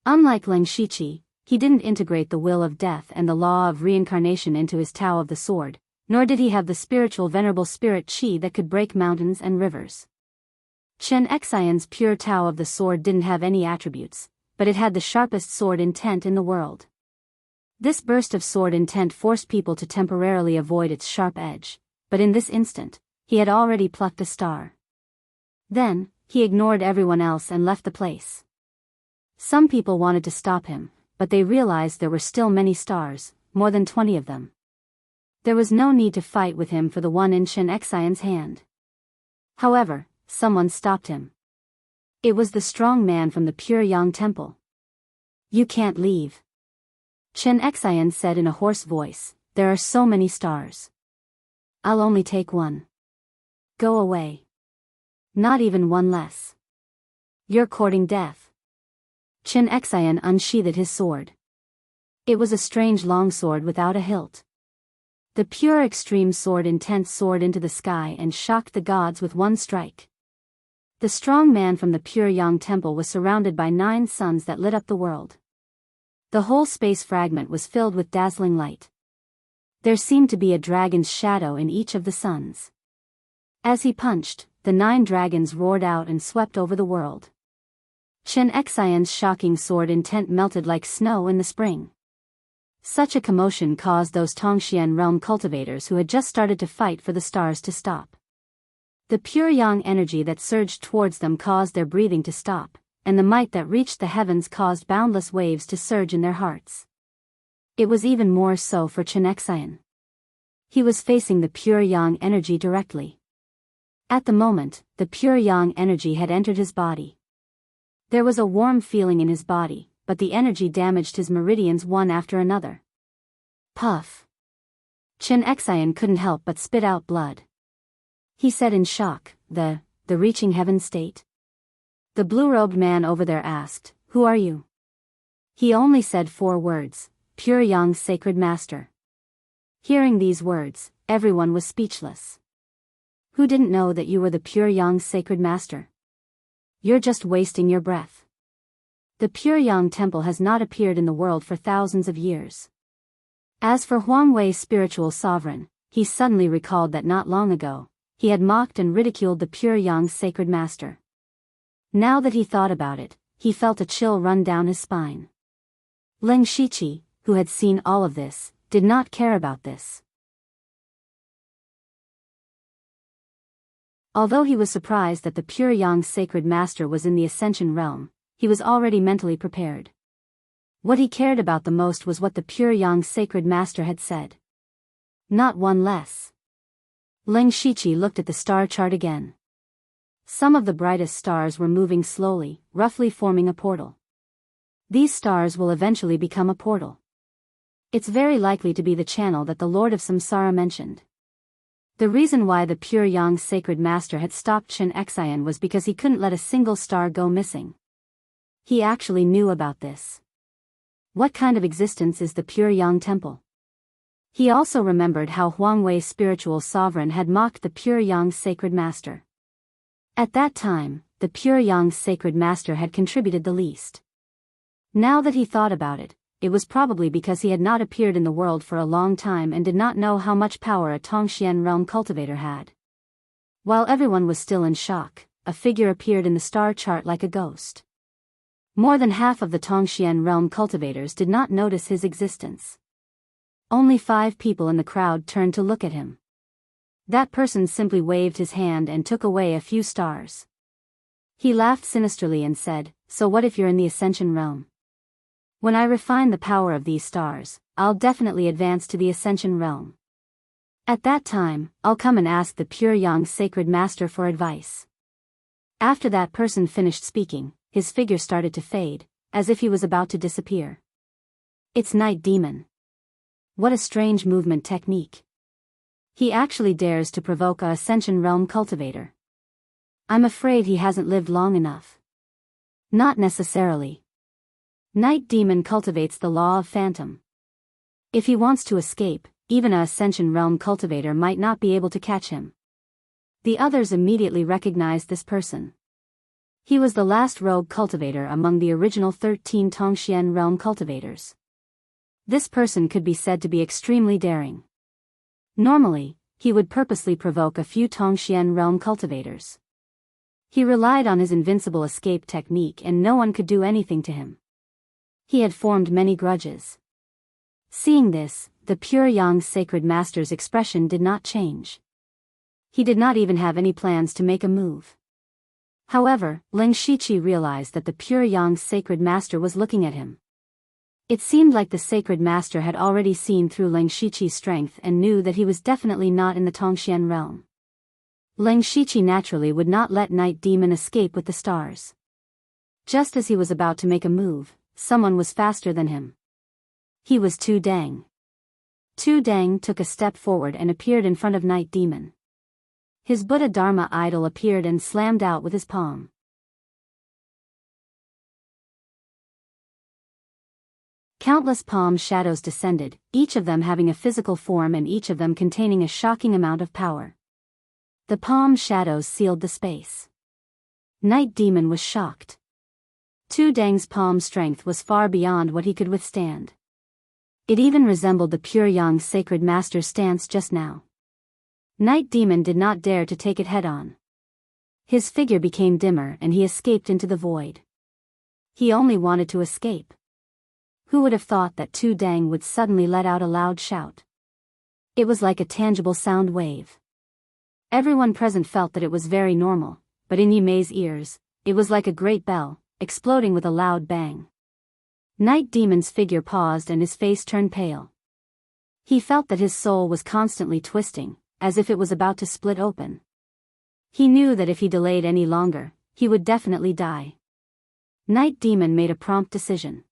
Unlike Leng Shiqi, he didn't integrate the will of death and the law of reincarnation into his Tao of the sword, nor did he have the spiritual venerable spirit Qi that could break mountains and rivers. Chen Xian's pure Tao of the sword didn't have any attributes, but it had the sharpest sword intent in the world. This burst of sword intent forced people to temporarily avoid its sharp edge, but in this instant, he had already plucked a star. Then, he ignored everyone else and left the place. Some people wanted to stop him, but they realized there were still many stars, more than 20 of them. There was no need to fight with him for the one in Chen Xian's hand. However, someone stopped him. It was the strong man from the Pure Yang Temple. You can't leave. Chen Xian said in a hoarse voice, there are so many stars. I'll only take one. Go away. Not even one less. You're courting death. Chen Xian unsheathed his sword. It was a strange long sword without a hilt. The pure extreme sword intent soared into the sky and shocked the gods with one strike. The strong man from the Pure Yang Temple was surrounded by 9 suns that lit up the world. The whole space fragment was filled with dazzling light. There seemed to be a dragon's shadow in each of the suns. As he punched, the 9 dragons roared out and swept over the world. Chen Xian's shocking sword intent melted like snow in the spring. Such a commotion caused those Tongxian realm cultivators who had just started to fight for the stars to stop. The pure yang energy that surged towards them caused their breathing to stop, and the might that reached the heavens caused boundless waves to surge in their hearts. It was even more so for Chen Xian. He was facing the pure yang energy directly. At the moment, the pure yang energy had entered his body. There was a warm feeling in his body, but the energy damaged his meridians one after another. Puff. Chen Xian couldn't help but spit out blood. He said in shock, the reaching heaven state? The blue-robed man over there asked, Who are you? He only said 4 words, Pure Yang Sacred Master. Hearing these words, everyone was speechless. Who didn't know that you were the Pure Yang Sacred Master? You're just wasting your breath. The Pure Yang Temple has not appeared in the world for thousands of years. As for Huang Wei's spiritual sovereign, he suddenly recalled that not long ago, he had mocked and ridiculed the Pure Yang Sacred Master. Now that he thought about it, he felt a chill run down his spine. Leng Shiqi, who had seen all of this, did not care about this. Although he was surprised that the Pure Yang Sacred Master was in the Ascension realm, he was already mentally prepared. What he cared about the most was what the Pure Yang Sacred Master had said. Not one less. Leng Shiqi looked at the star chart again. Some of the brightest stars were moving slowly, roughly forming a portal. These stars will eventually become a portal. It's very likely to be the channel that the Lord of Samsara mentioned. The reason why the Pure Yang Sacred Master had stopped Chen Xian was because he couldn't let a single star go missing. He actually knew about this. What kind of existence is the Pure Yang Temple? He also remembered how Huang Wei's spiritual sovereign had mocked the Pure Yang Sacred Master. At that time, the Pure Yang Sacred Master had contributed the least. Now that he thought about it, it was probably because he had not appeared in the world for a long time and did not know how much power a Tongxian realm cultivator had. While everyone was still in shock, a figure appeared in the star chart like a ghost. More than half of the Tongxian realm cultivators did not notice his existence. Only 5 people in the crowd turned to look at him. That person simply waved his hand and took away a few stars. He laughed sinisterly and said, "So what if you're in the Ascension realm? When I refine the power of these stars, I'll definitely advance to the Ascension realm. At that time, I'll come and ask the Pure Yang Sacred Master for advice." After that person finished speaking, his figure started to fade, as if he was about to disappear. It's Night Demon. What a strange movement technique. He actually dares to provoke a Ascension realm cultivator. I'm afraid he hasn't lived long enough. Not necessarily. Night Demon cultivates the law of phantom. If he wants to escape, even a Ascension realm cultivator might not be able to catch him. The others immediately recognized this person. He was the last rogue cultivator among the original 13 Tongxian realm cultivators. This person could be said to be extremely daring. Normally, he would purposely provoke a few Tongxian realm cultivators. He relied on his invincible escape technique and no one could do anything to him. He had formed many grudges. Seeing this, the Pure Yang Sacred Master's expression did not change. He did not even have any plans to make a move. However, Leng Shiqi realized that the Pure Yang Sacred Master was looking at him. It seemed like the Sacred Master had already seen through Leng Shiqi's strength and knew that he was definitely not in the Tongxian realm. Leng Shiqi naturally would not let Night Demon escape with the stars. Just as he was about to make a move, someone was faster than him. He was Tu Dang. Tu Dang took a step forward and appeared in front of Night Demon. His Buddha Dharma idol appeared and slammed out with his palm. Countless palm shadows descended, each of them having a physical form and each of them containing a shocking amount of power. The palm shadows sealed the space. Night Demon was shocked. Tu Dang's palm strength was far beyond what he could withstand. It even resembled the Pure Yang Sacred Master's stance just now. Night Demon did not dare to take it head-on. His figure became dimmer and he escaped into the void. He only wanted to escape. Who would have thought that Tu Dang would suddenly let out a loud shout? It was like a tangible sound wave. Everyone present felt that it was very normal, but in Yi Mei's ears, it was like a great bell, exploding with a loud bang. Night Demon's figure paused and his face turned pale. He felt that his soul was constantly twisting, as if it was about to split open. He knew that if he delayed any longer, he would definitely die. Night Demon made a prompt decision.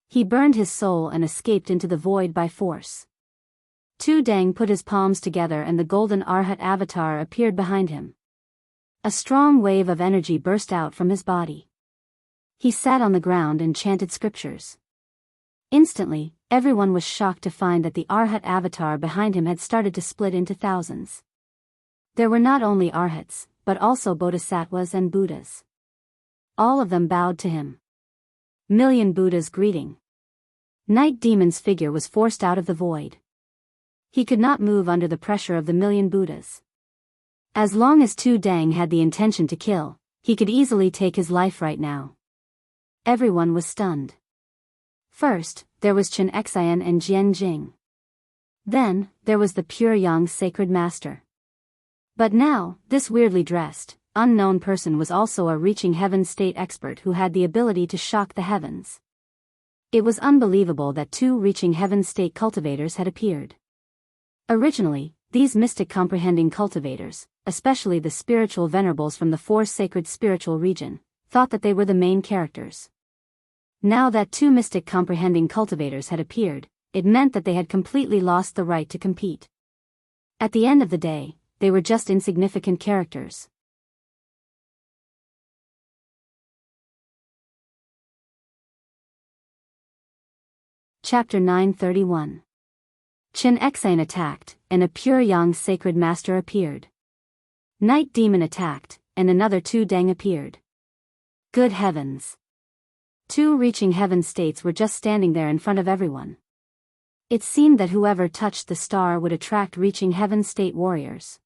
He burned his soul and escaped into the void by force. Tu Dang put his palms together and the golden Arhat avatar appeared behind him. A strong wave of energy burst out from his body. He sat on the ground and chanted scriptures. Instantly, everyone was shocked to find that the Arhat avatar behind him had started to split into thousands. There were not only Arhats, but also Bodhisattvas and Buddhas. All of them bowed to him. Million Buddhas greeting. Night Demon's figure was forced out of the void. He could not move under the pressure of the million Buddhas. As long as Tu Dang had the intention to kill, he could easily take his life right now. Everyone was stunned. First, there was Chen Xian and Jian Jing. Then, there was the pure young sacred master. But now, this weirdly dressed, unknown person was also a reaching heaven state expert who had the ability to shock the heavens. It was unbelievable that two reaching heaven state cultivators had appeared. Originally, these mystic comprehending cultivators, especially the spiritual venerables from the four sacred spiritual region, thought that they were the main characters. Now that two mystic comprehending cultivators had appeared, it meant that they had completely lost the right to compete. At the end of the day, they were just insignificant characters. Chapter 931. Chen Xian attacked, and a pure young sacred master appeared. Night Demon attacked, and another Tu Dang appeared. Good heavens! Two reaching heaven states were just standing there in front of everyone. It seemed that whoever touched the star would attract reaching heaven state warriors.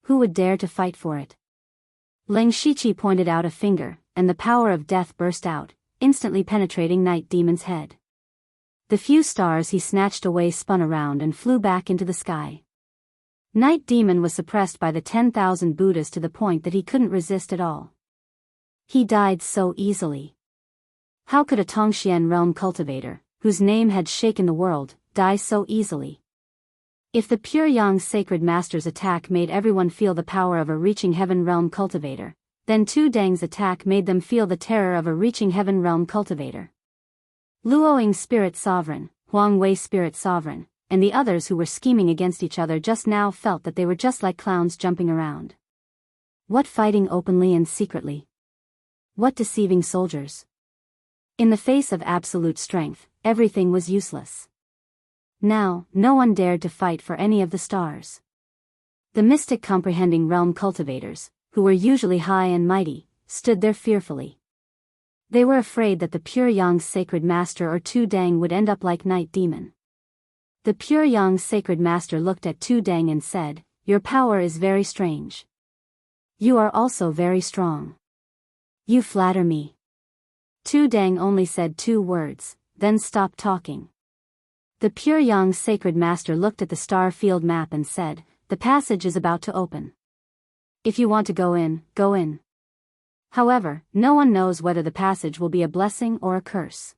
Who would dare to fight for it? Ling Shiqi pointed out a finger, and the power of death burst out, instantly penetrating Night Demon's head. The few stars he snatched away spun around and flew back into the sky. Night Demon was suppressed by the 10,000 Buddhas to the point that he couldn't resist at all. He died so easily. How could a Tongxian realm cultivator, whose name had shaken the world, die so easily? If the pure young sacred master's attack made everyone feel the power of a reaching heaven realm cultivator, then Tu Dang's attack made them feel the terror of a reaching heaven realm cultivator. Luoying Spirit Sovereign, Huang Wei Spirit Sovereign, and the others who were scheming against each other just now felt that they were just like clowns jumping around. What fighting openly and secretly? What deceiving soldiers? In the face of absolute strength, everything was useless. Now, no one dared to fight for any of the stars. The mystic comprehending realm cultivators, who were usually high and mighty, stood there fearfully. They were afraid that the pure young sacred master or Tu Dang would end up like Night Demon. The pure young sacred master looked at Tu Dang and said, "Your power is very strange. You are also very strong. You flatter me." Tu Dang only said 2 words, then stopped talking. The pure young sacred master looked at the star field map and said, "The passage is about to open. If you want to go in, go in. However, no one knows whether the passage will be a blessing or a curse.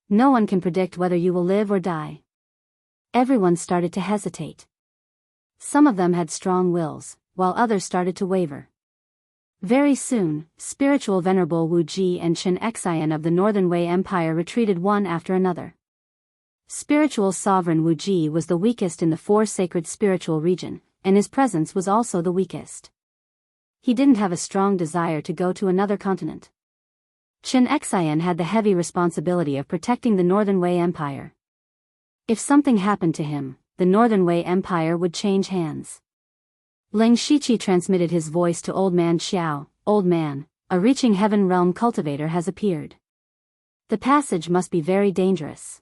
No one can predict whether you will live or die." Everyone started to hesitate. Some of them had strong wills, while others started to waver. Very soon, spiritual venerable Wu Ji and Chen Xian of the Northern Wei Empire retreated one after another. Spiritual sovereign Wu Ji was the weakest in the 4 sacred spiritual region, and his presence was also the weakest. He didn't have a strong desire to go to another continent. Chen Xian had the heavy responsibility of protecting the Northern Wei Empire. If something happened to him, the Northern Wei Empire would change hands. Ling Shiqi transmitted his voice to Old Man Xiao. "Old man, a reaching heaven realm cultivator has appeared. The passage must be very dangerous.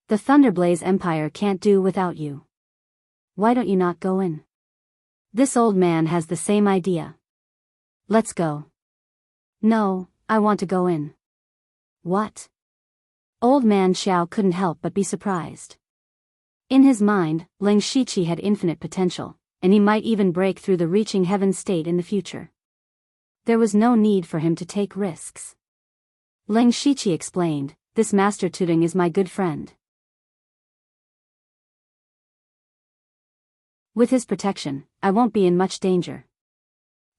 The Thunderblaze Empire can't do without you. Why don't you not go in?" This old man has the same idea. "Let's go." "No, I want to go in." "What?" Old Man Xiao couldn't help but be surprised. In his mind, Ling Shiqi had infinite potential, and he might even break through the reaching heaven state in the future. There was no need for him to take risks. Ling Shiqi explained, "This Master Tudong is my good friend. With his protection, I won't be in much danger."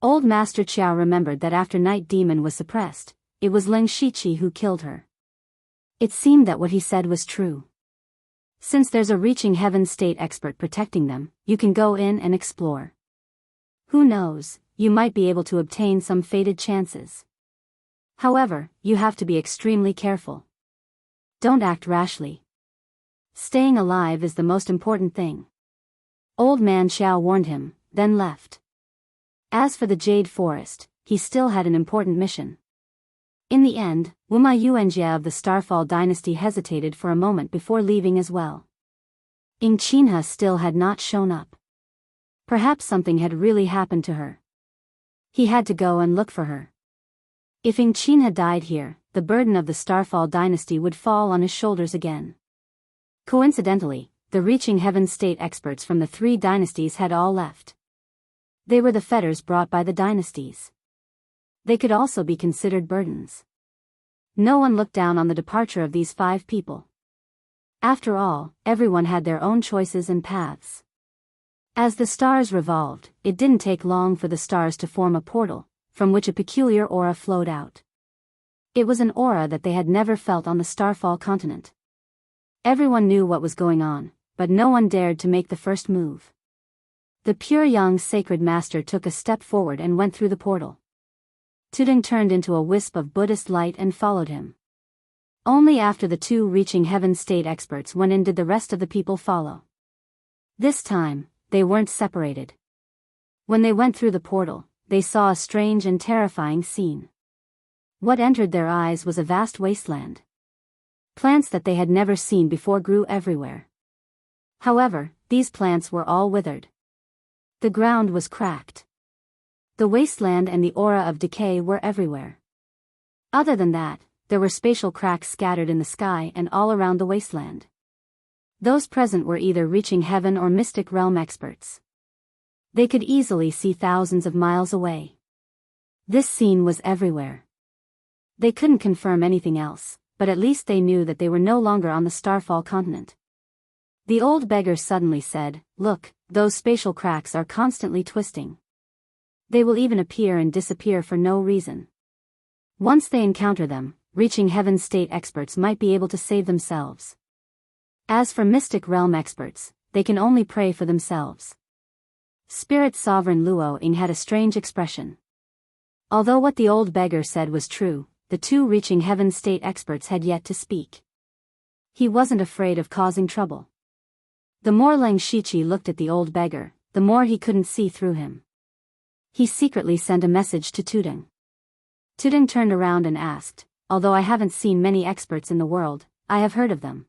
Old Master Qiao remembered that after Night Demon was suppressed, it was Ling Shiqi who killed her. It seemed that what he said was true. Since there's a reaching heaven state expert protecting them, you can go in and explore. Who knows, you might be able to obtain some fated chances. However, you have to be extremely careful. Don't act rashly. Staying alive is the most important thing. Old Man Xiao warned him, then left. As for the Jade Forest, he still had an important mission. In the end, Wuma Yuanjia of the Starfall dynasty hesitated for a moment before leaving as well. Enchanting still had not shown up. Perhaps something had really happened to her. He had to go and look for her. If Enchanting had died here, the burden of the Starfall dynasty would fall on his shoulders again. Coincidentally, the Reaching Heaven state experts from the three dynasties had all left. They were the fetters brought by the dynasties. They could also be considered burdens. No one looked down on the departure of these 5 people. After all, everyone had their own choices and paths. As the stars revolved, it didn't take long for the stars to form a portal, from which a peculiar aura flowed out. It was an aura that they had never felt on the Starfall continent. Everyone knew what was going on, but no one dared to make the first move. The pure young sacred master took a step forward and went through the portal. Tuding turned into a wisp of Buddhist light and followed him. Only after the 2 Reaching Heaven state experts went in did the rest of the people follow. This time, they weren't separated. When they went through the portal, they saw a strange and terrifying scene. What entered their eyes was a vast wasteland. Plants that they had never seen before grew everywhere. However, these plants were all withered. The ground was cracked. The wasteland and the aura of decay were everywhere. Other than that, there were spatial cracks scattered in the sky and all around the wasteland. Those present were either Reaching Heaven or Mystic Realm experts. They could easily see thousands of miles away. This scene was everywhere. They couldn't confirm anything else, but at least they knew that they were no longer on the Starfall continent. The old beggar suddenly said, "Look, those spatial cracks are constantly twisting. They will even appear and disappear for no reason. Once they encounter them, Reaching Heaven state experts might be able to save themselves. As for Mystic Realm experts, they can only pray for themselves." Spirit Sovereign Luo Ying had a strange expression. Although what the old beggar said was true, the 2 Reaching Heaven state experts had yet to speak. He wasn't afraid of causing trouble. The more Leng Shiqi looked at the old beggar, the more he couldn't see through him. He secretly sent a message to Tuding. Tuding turned around and asked, "Although I haven't seen many experts in the world, I have heard of them."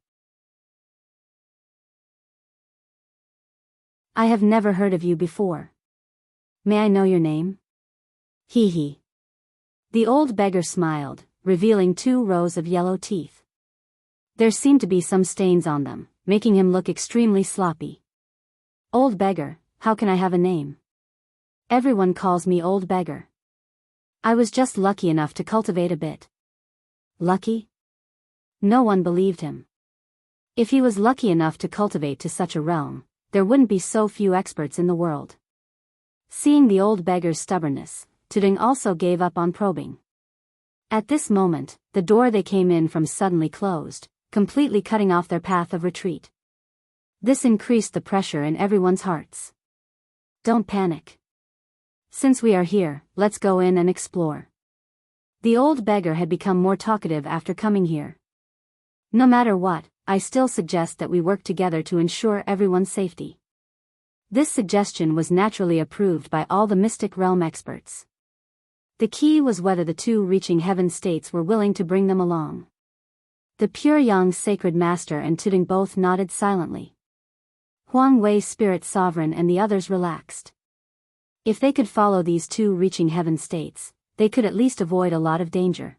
"I have never heard of you before. May I know your name?" "Hee hee." The old beggar smiled, revealing 2 rows of yellow teeth. There seemed to be some stains on them, making him look extremely sloppy. "Old beggar, how can I have a name? Everyone calls me old beggar. I was just lucky enough to cultivate a bit." Lucky? No one believed him. If he was lucky enough to cultivate to such a realm, there wouldn't be so few experts in the world. Seeing the old beggar's stubbornness, Tuding also gave up on probing. At this moment, the door they came in from suddenly closed, completely cutting off their path of retreat. This increased the pressure in everyone's hearts. "Don't panic. Since we are here, let's go in and explore." The old beggar had become more talkative after coming here. "No matter what, I still suggest that we work together to ensure everyone's safety." This suggestion was naturally approved by all the Mystic Realm experts. The key was whether the 2 Reaching Heaven states were willing to bring them along. The pure young sacred master and Tuding both nodded silently. Huang Wei Spirit Sovereign and the others relaxed. If they could follow these 2 Reaching Heaven states, they could at least avoid a lot of danger.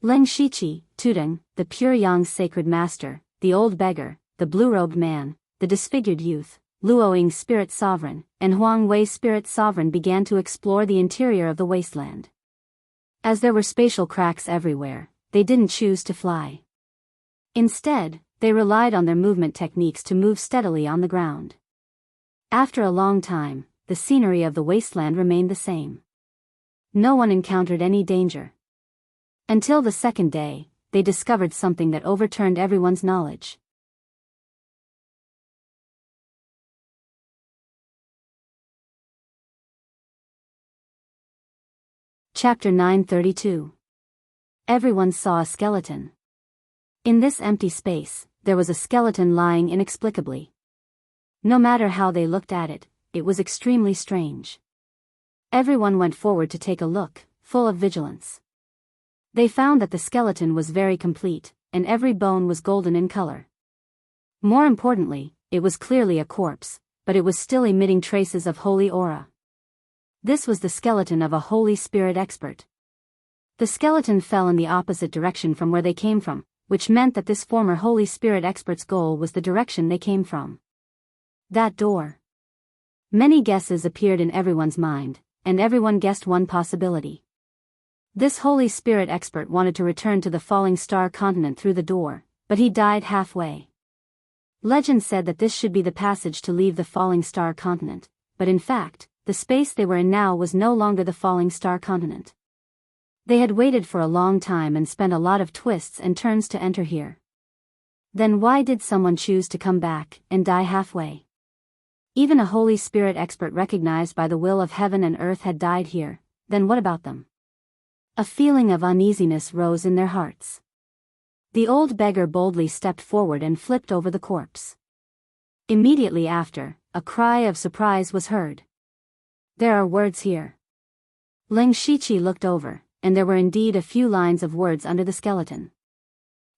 Leng Shiqi, Tuding, the pure young sacred master, the old beggar, the blue-robed man, the disfigured youth, Luo Ying Spirit Sovereign, and Huang Wei Spirit Sovereign began to explore the interior of the wasteland. As there were spatial cracks everywhere, they didn't choose to fly. Instead, they relied on their movement techniques to move steadily on the ground. After a long time, the scenery of the wasteland remained the same. No one encountered any danger. Until the second day, they discovered something that overturned everyone's knowledge. Chapter 932. Everyone saw a skeleton. In this empty space, there was a skeleton lying inexplicably. No matter how they looked at it, it was extremely strange. Everyone went forward to take a look, full of vigilance. They found that the skeleton was very complete, and every bone was golden in color. More importantly, it was clearly a corpse, but it was still emitting traces of holy aura. This was the skeleton of a Holy Spirit expert. The skeleton fell in the opposite direction from where they came from, which meant that this former Holy Spirit expert's goal was the direction they came from. That door. Many guesses appeared in everyone's mind, and everyone guessed one possibility. This Holy Spirit expert wanted to return to the falling star continent through the door, but he died halfway. Legend said that this should be the passage to leave the falling star continent, but in fact, the space they were in now was no longer the falling star continent. They had waited for a long time and spent a lot of twists and turns to enter here. Then why did someone choose to come back and die halfway? Even a Holy Spirit expert recognized by the will of heaven and earth had died here, then what about them? A feeling of uneasiness rose in their hearts. The old beggar boldly stepped forward and flipped over the corpse. Immediately after, a cry of surprise was heard. There are words here. Ling Shiqi looked over, and there were indeed a few lines of words under the skeleton.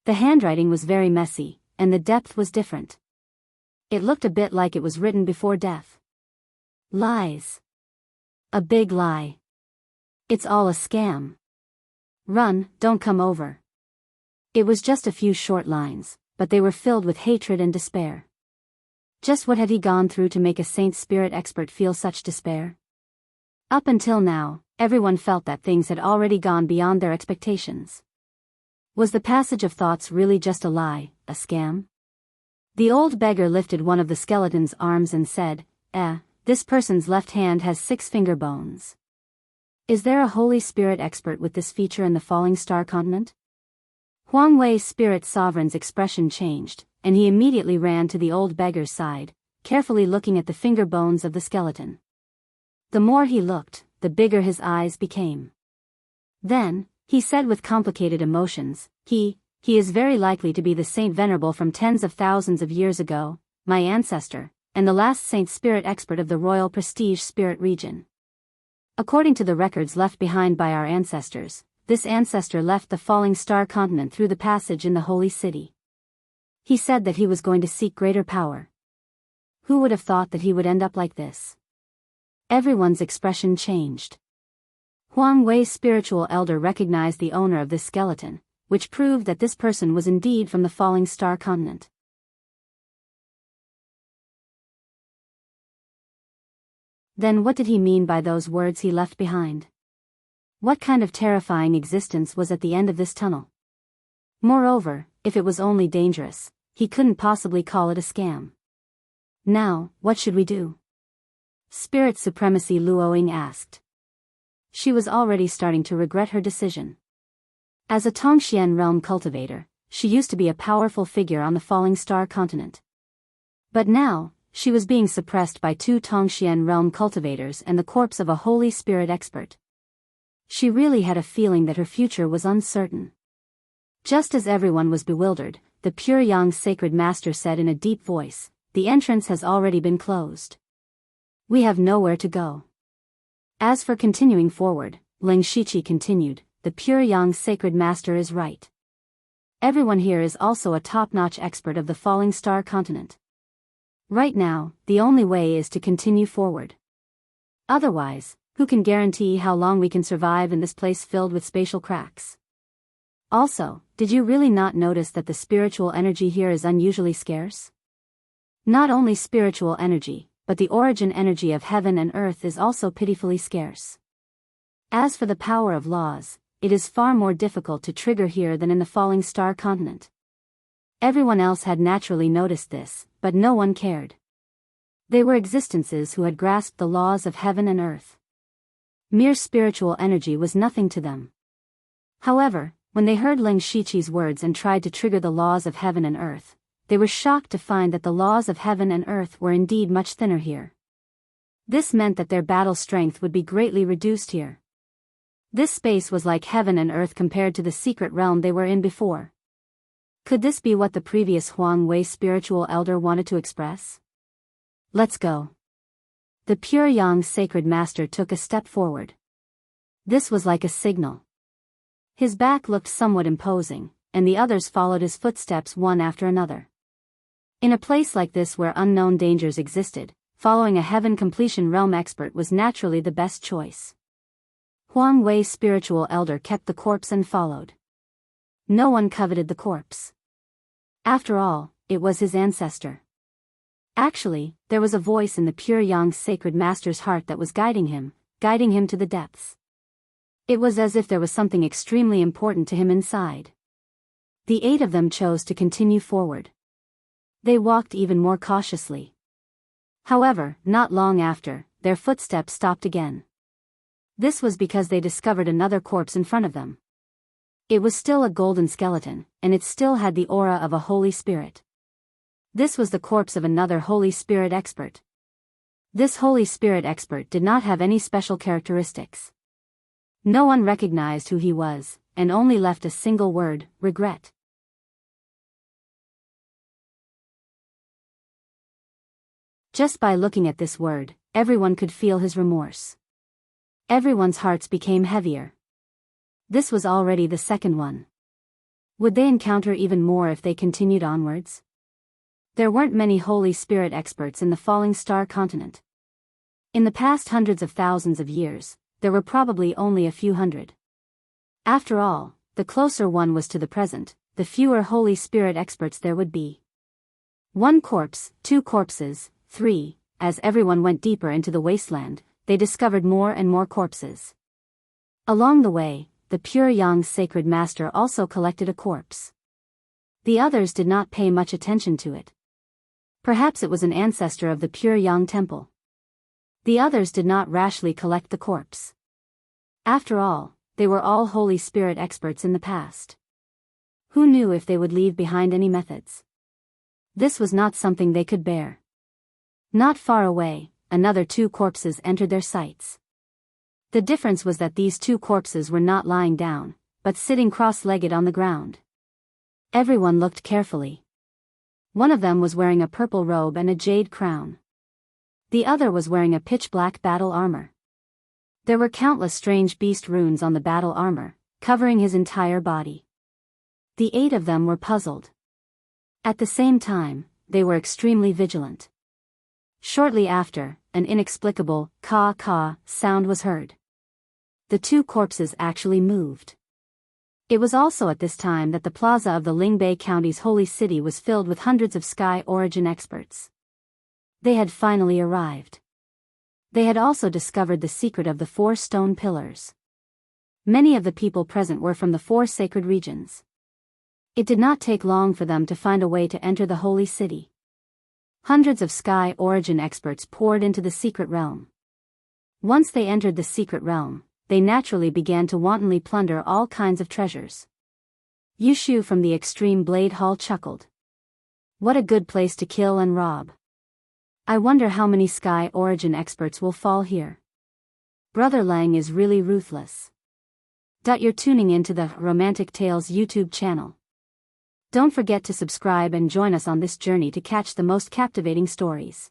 The handwriting was very messy, and the depth was different. It looked a bit like it was written before death. Lies. A big lie. It's all a scam. Run, don't come over. It was just a few short lines, but they were filled with hatred and despair. Just what had he gone through to make a Saint Spirit expert feel such despair? Up until now, everyone felt that things had already gone beyond their expectations. Was the passage of thoughts really just a lie, a scam? The old beggar lifted one of the skeleton's arms and said, this person's left hand has 6 finger bones. Is there a Holy Spirit expert with this feature in the falling star continent? Huang Wei's spirit sovereign's expression changed, and he immediately ran to the old beggar's side, carefully looking at the finger bones of the skeleton. The more he looked, the bigger his eyes became. Then, he said with complicated emotions, He is very likely to be the Saint Venerable from tens of thousands of years ago, my ancestor, and the last Saint Spirit expert of the Royal Prestige Spirit region. According to the records left behind by our ancestors, this ancestor left the falling star continent through the passage in the holy city. He said that he was going to seek greater power. Who would have thought that he would end up like this? Everyone's expression changed. Huang Wei's spiritual elder recognized the owner of this skeleton, which proved that this person was indeed from the falling star continent. Then what did he mean by those words he left behind? What kind of terrifying existence was at the end of this tunnel? Moreover, if it was only dangerous, he couldn't possibly call it a scam. Now, what should we do? Spirit Supremacy Luoying asked. She was already starting to regret her decision. As a Tongxian realm cultivator, she used to be a powerful figure on the falling star continent. But now, she was being suppressed by 2 Tongxian realm cultivators and the corpse of a Holy Spirit expert. She really had a feeling that her future was uncertain. Just as everyone was bewildered, the Pure Yang Sacred Master said in a deep voice, the entrance has already been closed. We have nowhere to go. As for continuing forward, Ling Shiqi continued, the Pure Yang Sacred Master is right. Everyone here is also a top-notch expert of the falling star continent. Right now, the only way is to continue forward. Otherwise, who can guarantee how long we can survive in this place filled with spatial cracks? Also, did you really not notice that the spiritual energy here is unusually scarce? Not only spiritual energy, but the origin energy of heaven and earth is also pitifully scarce. As for the power of laws, it is far more difficult to trigger here than in the falling star continent. Everyone else had naturally noticed this, but no one cared. They were existences who had grasped the laws of heaven and earth. Mere spiritual energy was nothing to them. However, when they heard Ling Shiqi's words and tried to trigger the laws of heaven and earth, they were shocked to find that the laws of heaven and earth were indeed much thinner here. This meant that their battle strength would be greatly reduced here. This space was like heaven and earth compared to the secret realm they were in before. Could this be what the previous Huang Wei spiritual elder wanted to express? Let's go. The pure Yang sacred master took a step forward. This was like a signal. His back looked somewhat imposing, and the others followed his footsteps one after another. In a place like this where unknown dangers existed, following a heaven completion realm expert was naturally the best choice. Huang Wei's spiritual elder kept the corpse and followed. No one coveted the corpse. After all, it was his ancestor. Actually, there was a voice in the pure Yang sacred master's heart that was guiding him to the depths. It was as if there was something extremely important to him inside. The 8 of them chose to continue forward. They walked even more cautiously. However, not long after, their footsteps stopped again. This was because they discovered another corpse in front of them. It was still a golden skeleton, and it still had the aura of a Holy Spirit. This was the corpse of another Holy Spirit expert. This Holy Spirit expert did not have any special characteristics. No one recognized who he was, and only left a single word: regret. Just by looking at this word, everyone could feel his remorse. Everyone's hearts became heavier. This was already the second one. Would they encounter even more if they continued onwards? There weren't many Holy Spirit experts in the Falling Star continent. In the past hundreds of thousands of years, there were probably only a few hundred. After all, the closer one was to the present, the fewer Holy Spirit experts there would be. 1 corpse, 2 corpses, 3, as everyone went deeper into the wasteland, they discovered more and more corpses. Along the way, the pure Yang sacred master also collected a corpse. The others did not pay much attention to it. Perhaps it was an ancestor of the pure Yang temple. The others did not rashly collect the corpse. After all, they were all Holy Spirit experts in the past. Who knew if they would leave behind any methods? This was not something they could bear. Not far away, another 2 corpses entered their sights. The difference was that these 2 corpses were not lying down, but sitting cross-legged on the ground. Everyone looked carefully. One of them was wearing a purple robe and a jade crown. The other was wearing a pitch-black battle armor. There were countless strange beast runes on the battle armor, covering his entire body. The 8 of them were puzzled. At the same time, they were extremely vigilant. Shortly after, an inexplicable caw-caw sound was heard. The 2 corpses actually moved. It was also at this time that the plaza of the Lingbei County's holy city was filled with hundreds of Sky Origin experts. They had finally arrived. They had also discovered the secret of the 4 stone pillars. Many of the people present were from the 4 sacred regions. It did not take long for them to find a way to enter the holy city. Hundreds of Sky Origin experts poured into the secret realm. Once they entered the secret realm, they naturally began to wantonly plunder all kinds of treasures. Yushu from the Extreme Blade Hall chuckled. What a good place to kill and rob. I wonder how many Sky Origin experts will fall here. Brother Lang is really ruthless. You're tuning into the Romantic Tales YouTube channel. Don't forget to subscribe and join us on this journey to catch the most captivating stories.